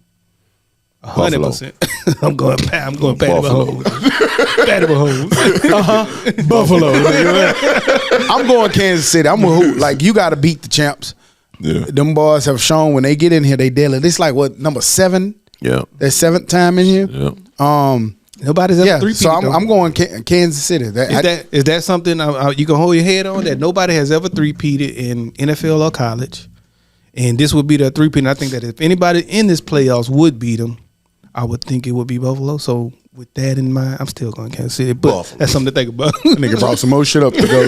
S4: 100%. I'm going Pat Mahomes. Pat Mahomes.
S2: Buffalo. I'm going Kansas City. I'm with who? Like, you got to beat the champs.
S3: Yeah.
S2: Them boys have shown when they get in here, they deadly. This like what, number 7?
S3: Yeah.
S2: Their 7th time in here.
S3: Yeah.
S4: Nobody's ever three-peated.
S2: So I'm going Kansas City.
S4: Is that something you can hold your head on, that nobody has ever three-peated in NFL or college, and this would be the three-peat? I think that if anybody in this playoffs would beat them, I would think it would be Buffalo. So with that in mind, I'm still going Kansas City, but Buffalo. That's something to think about.
S2: Nigga brought some more shit up to go.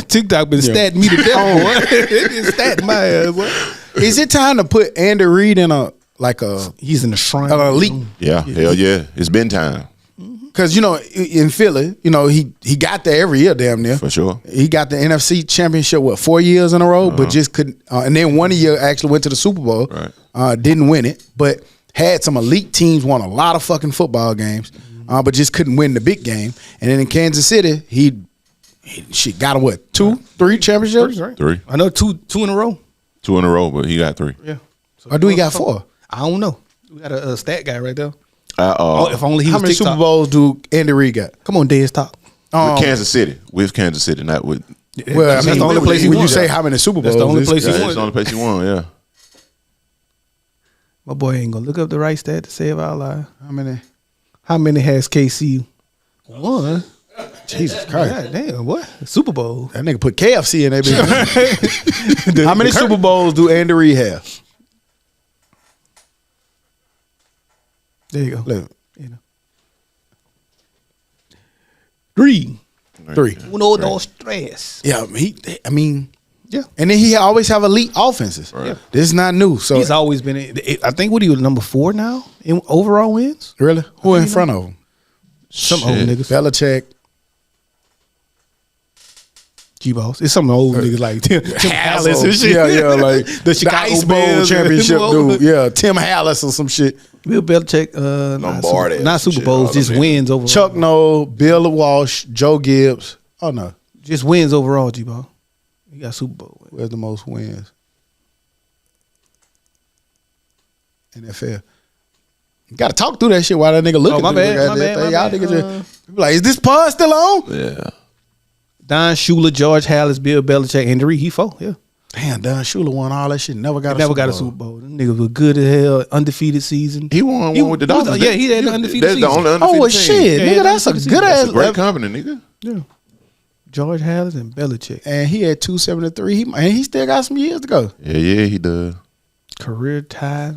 S4: TikTok been statting me to death, boy. It's statting my ass, boy.
S2: Is it time to put Andy Reid in
S4: he's in the shrine,
S2: an elite?
S3: Yeah, hell yeah, it's been time.
S2: Because, in Philly, he got there every year damn near.
S3: For sure.
S2: He got the NFC Championship, 4 years in a row, but just couldn't. And then one year actually went to the Super Bowl.
S3: Right.
S2: Didn't win it, but had some elite teams, won a lot of fucking football games, but just couldn't win the big game. And then in Kansas City, he got 2, 3 championships?
S3: 3.
S4: I know two in a row.
S3: 2 in a row, but he got 3.
S4: Yeah. So
S2: or do he got 4?
S4: I don't know. We got a stat guy right there.
S3: If
S4: only he
S2: how
S4: was
S2: many
S4: TikTok.
S2: Super Bowls do Andy Reid got?
S4: Come on, Dez, talk.
S3: With Kansas City, not with.
S2: Well,
S4: that's the only place he
S2: when
S4: won.
S2: you say how many Super Bowls,
S4: that's the only place he won.
S3: That's the only place he won. Yeah.
S4: My boy ain't gonna look up the right stat to save our life.
S2: How many
S4: has KC won?
S2: Jesus Christ.
S4: God damn, what? Super Bowl.
S2: That nigga put KFC in that bitch. How many Super Bowls do Andy Reid have?
S4: There you go.
S2: Look.
S4: You know. 3.
S2: Three.
S4: Uno, dos, tres.
S2: Yeah, I mean,
S4: Yeah.
S2: and then he always have elite offenses.
S3: Right.
S2: This is not new. So
S4: He's always been. I think what he was number 4 now in overall wins.
S2: really, who in front of him?
S4: Some old
S3: Shit.
S4: niggas.
S2: Belichick.
S4: G-Balls. It's some old niggas like Tim Hallis and shit.
S2: Yeah, like
S4: The Chicago
S2: Ice Bowl
S4: Bears.
S2: championship
S4: Them
S2: dude. Yeah, Tim Hallis or some shit.
S4: Bill Belichick,
S3: Lombardi
S4: not Super
S3: shit,
S4: Bowls,
S3: all
S4: just
S3: them
S4: wins overall.
S2: Chuck Noll, Bill Walsh, Joe Gibbs. Oh no,
S4: Just wins overall, G-Ball. He got Super Bowl wins.
S2: who has the most wins? NFL. Got to talk through that shit while that nigga looking.
S4: Oh, my
S2: through
S4: bad,
S2: that
S4: my
S2: goddamn
S4: bad,
S2: thing.
S4: my
S2: Y'all
S4: bad.
S2: niggas just be like, is this pod still on?
S3: Yeah.
S4: Don Shula, George Hallis, Bill Belichick, Andy Reid. He 4, yeah.
S2: Damn, Don Shula won all that shit. Never got
S4: Never got a Super Bowl. Them niggas was good as hell, undefeated season.
S3: He won one with the Dolphins.
S4: Yeah, he had an undefeated
S3: That's
S4: season.
S3: the only undefeated
S2: Oh well,
S3: team.
S2: shit,
S4: Yeah,
S2: nigga,
S4: yeah,
S2: that's a
S4: that's
S2: good
S3: That's
S2: ass.
S3: a great company, nigga.
S4: Yeah. George Hallis and Belichick.
S2: And he had 273. And he still got some years to go.
S3: Yeah, he does.
S4: Career ties.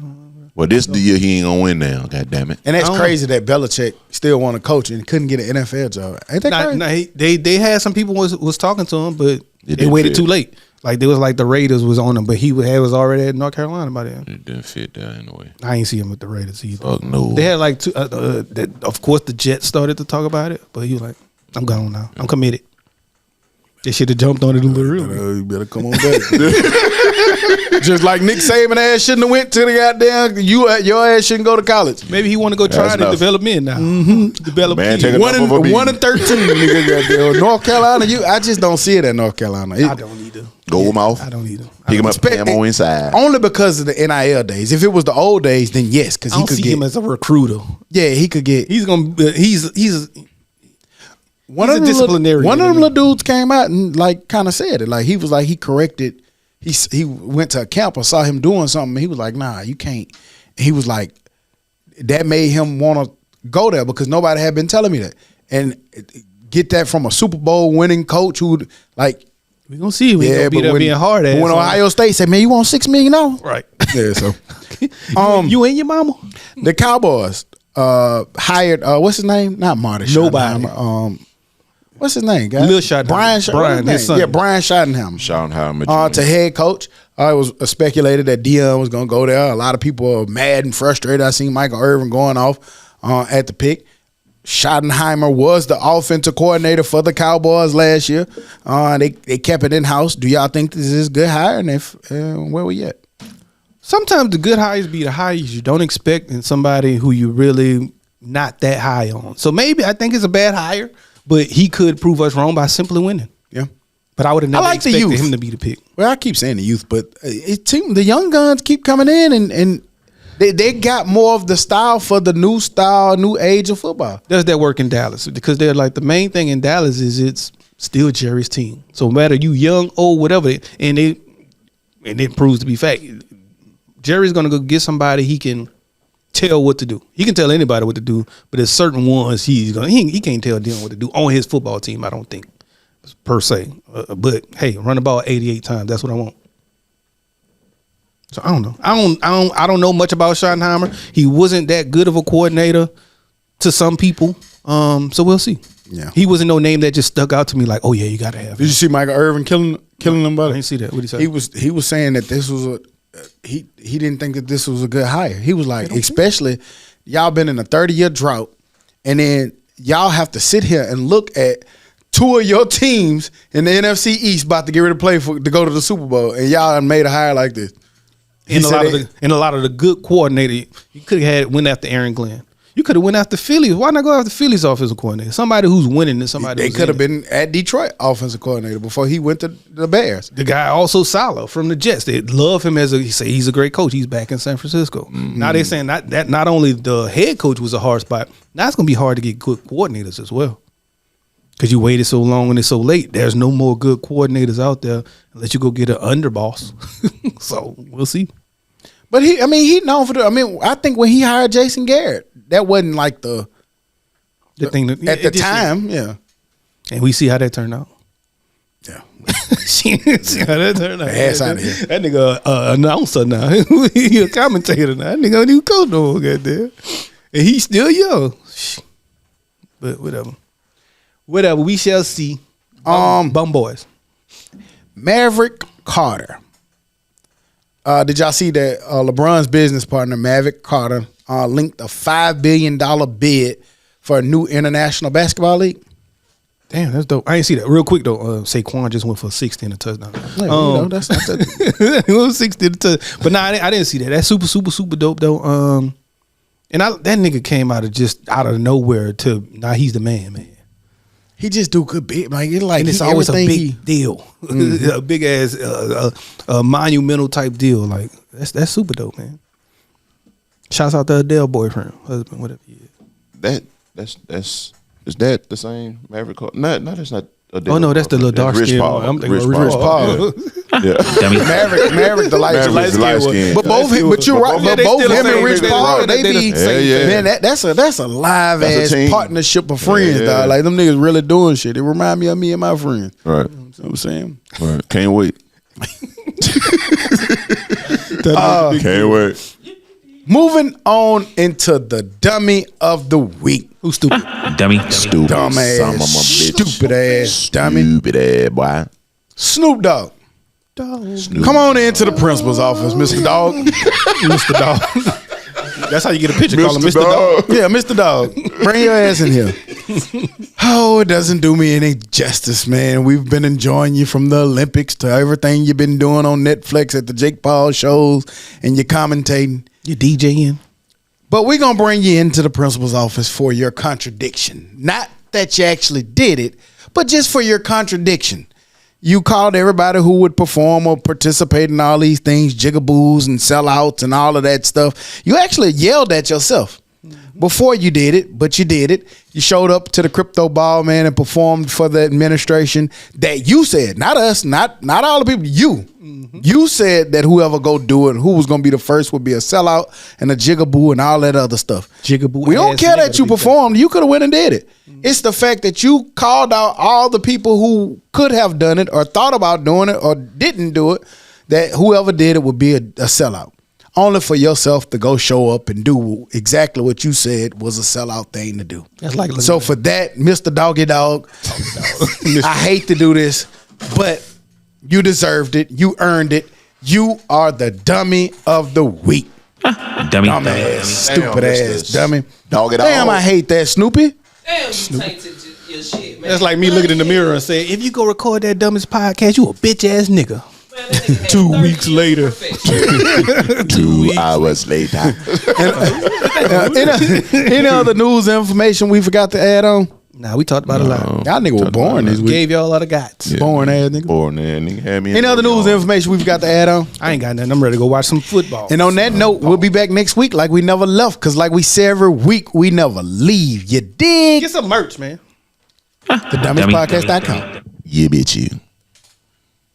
S3: Well, this the year he ain't gonna win now. God damn it.
S2: And that's
S4: I don't
S2: crazy that Belichick still want to coach and couldn't get an NFL job. Ain't that crazy?
S4: They had some people was talking to him, but
S3: It
S4: they
S3: didn't
S4: waited
S3: fit.
S4: too late. Like they was like the Raiders was on him, but he was already at North Carolina by then.
S3: It didn't fit there anyway.
S4: I ain't see him with the Raiders either.
S3: Fuck no.
S4: They had like two. Of course, the Jets started to talk about it, but he was like, "I'm gone now. I'm committed." They should have jumped on it a little earlier.
S2: You better come on back. Just like Nick Saban ass shouldn't have went to the goddamn. Your ass shouldn't go to college.
S4: Maybe he want to go try
S3: That's
S4: to
S3: enough.
S4: develop men now. Develop
S3: Man,
S4: kids.
S3: take enough of a beating.
S2: 1 and 13, nigga. Goddamn. North Carolina, I just don't see it at North Carolina.
S4: I don't either.
S3: Go him off.
S4: I don't either.
S3: Pick him up,
S2: Expect-
S3: pay him on inside.
S2: Only because of the NIL days. If it was the old days, then yes, because
S4: I
S2: he
S4: don't
S2: could
S4: see
S2: get.
S4: him as a recruiter.
S2: Yeah, he could get.
S4: He's gonna. He's
S2: One
S4: He's
S2: of
S4: a
S2: them
S4: disciplinarian.
S2: One of them little dudes came out and like kind of said it. Like he was like he corrected. He went to a camp or saw him doing something. And he was like, "Nah, you can't." And he was like, that made him want to go there because nobody had been telling me that. And get that from a Super Bowl winning coach who like.
S4: we gonna see. We gonna be there being hard
S2: but
S4: ass.
S2: when
S4: on
S2: Ohio State said, "Man, you want $6 million?"
S4: right?
S2: Yeah, so
S4: You and your mama.
S2: the Cowboys hired what's his name? Not Marty.
S4: Nobody.
S2: Schottenheimer. What's his name, guys?
S4: Lil Schottenheimer.
S2: Brian,
S4: Brian, his son.
S2: Yeah, Brian Schottenheimer.
S3: Schottenheimer.
S2: To head coach. It was speculated that Dion was going to go there. A lot of people are mad and frustrated. I seen Michael Irvin going off at the pick. Schottenheimer was the offensive coordinator for the Cowboys last year. They kept it in house. Do y'all think this is a good hire? And if where we at?
S4: Sometimes the good hires be the hires you don't expect in somebody who you really not that high on. So maybe I think it's a bad hire, but he could prove us wrong by simply winning.
S2: Yeah.
S4: But I would have never
S2: like the
S4: expected
S2: youth.
S4: him to be the pick.
S2: Well, I keep saying the youth, but the young guns keep coming in, and they got more of the style for the new style, new age of football.
S4: Does that work in Dallas? Because they're like the main thing in Dallas is it's still Jerry's team. So no matter you young, old, whatever, and it proves to be fact. Jerry's gonna go get somebody he can tell what to do. He can tell anybody what to do, but there's certain ones he can't tell them what to do on his football team. I don't think per se, but hey, run the ball 88 times. That's what I want. So I don't know. I don't know much about Schottenheimer. He wasn't that good of a coordinator to some people. So we'll see.
S2: Yeah.
S4: He wasn't no name that just stuck out to me like, oh yeah, you gotta have him.
S2: Did you see Michael Irvin killing them?
S4: I
S2: Buddy?
S4: didn't see that. What did he say?
S2: He was saying that this was he didn't think that this was a good hire. He was like, especially y'all been in a 30-year drought, and then y'all have to sit here and look at two of your teams in the NFC East about to get ready to play to go to the Super Bowl, and y'all made a hire like this.
S4: And a lot of the good coordinator, you could have went after Aaron Glenn. You could have went after Phillies. Why not go after Phillies offensive coordinator? Somebody who's winning and somebody
S2: They
S4: who's
S2: could have
S4: in it.
S2: been at Detroit offensive coordinator before he went to the Bears.
S4: The guy also Salah from the Jets. They love him he's a great coach. He's back in San Francisco.
S2: Mm-hmm.
S4: Now they're saying that not only the head coach was a hard spot, now it's gonna be hard to get good coordinators as well. Because you waited so long and it's so late. There's no more good coordinators out there unless you go get an underboss. So we'll see.
S2: But he known for I think when he hired Jason Garrett, that wasn't like the
S4: thing that,
S2: at the time, yeah.
S4: And we see how that turned out.
S2: Yeah.
S4: See how that turned out.
S2: Ass out of here.
S4: That nigga announcer now. He a commentator now. That nigga don't even coach no more, goddamn. And he's still young. But whatever. Whatever. We shall see. Bum boys.
S2: Maverick Carter. Did y'all see that LeBron's business partner, Maverick Carter, linked a $5 billion bid for a new international basketball league?
S4: Damn, that's dope. I ain't see that. Real quick though, Saquon just went for 60 and a touchdown.
S2: That's not
S4: it was 60 and a touchdown. But nah, I didn't see that. That's super dope though. And that nigga came out of nowhere to now he's the man.
S2: He just do good big, like
S4: it's always a big deal, a big ass, a monumental type deal. Like that's super dope, man. Shouts out to Adele boyfriend, husband, whatever he is.
S3: Is that the same Maverick Carter? No, that's not Adele.
S4: Oh no, that's the little dark skin one. I'm thinking Rich Paul.
S3: Yeah.
S5: Dummy.
S2: Maverick, the light skin. But you're right. But both him and Rich Paul, they be man. That's a live ass partnership of friends, dog. Like them niggas really doing shit. It remind me of me and my friends.
S3: Right.
S2: You know what I'm saying?
S3: Right. Can't wait. Can't wait.
S2: Moving on into the dummy of the week.
S4: Who's stupid?
S5: Dummy.
S3: Stupid.
S2: Dumb ass. Stupid ass dummy.
S3: Stupid ass boy.
S2: Snoop Dogg. Come on into the principal's office, Mr. Dog.
S4: Mr. Dog. That's how you get a picture. Call him Mr. Dog.
S2: Yeah, Mr. Dog. Bring your ass in here. Oh, it doesn't do me any justice, man. We've been enjoying you from the Olympics to everything you've been doing on Netflix at the Jake Paul shows and you're commentating.
S4: You DJing.
S2: But we're going to bring you into the principal's office for your contradiction. Not that you actually did it, but just for your contradiction. You called everybody who would perform or participate in all these things, jigaboos and sellouts and all of that stuff. You actually yelled at yourself before you did it, but you did it. You showed up to the crypto ball, man, and performed for the administration that you said, not us, not all the people, you. You said that whoever go do it, who was going to be the first would be a sellout and a jigaboo and all that other stuff.
S4: Jigaboo.
S2: We don't care that you performed. You could have went and did it. It's the fact that you called out all the people who could have done it or thought about doing it or didn't do it, that whoever did it would be a sellout. Only for yourself to go show up and do exactly what you said was a sellout thing to do.
S4: That's like
S2: so for that, Mr. Doggy Dog, I hate to do this, but you deserved it. You earned it. You are the dummy of the week.
S5: Dummy.
S2: Dumbass, stupid ass dummy.
S3: Dog it
S2: Damn, I hate that, Snoopy.
S1: Damn, you tainted your shit, man.
S4: That's like me looking in the mirror and saying, if you go record that Dummies Podcast, you a bitch ass nigga.
S1: Man, that nigga had
S4: 2 weeks
S1: 30 years
S4: later.
S1: of
S3: 2 hours later.
S2: Any other news and information we forgot to add on?
S4: Nah, we talked about a lot.
S2: Y'all nigga were born this week.
S4: Gave y'all a lot of guts.
S3: Yeah.
S2: Born ass nigga.
S3: Born ass nigga. Had me.
S2: Any other news and information we forgot to add on?
S4: I ain't got nothing. I'm ready to go watch some football.
S2: And on that note, we'll be back next week like we never left. Because like we say every week, we never leave. You dig?
S4: Get some merch, man.
S2: The dumbiespodcast.com.
S3: Yeah, bitch, you.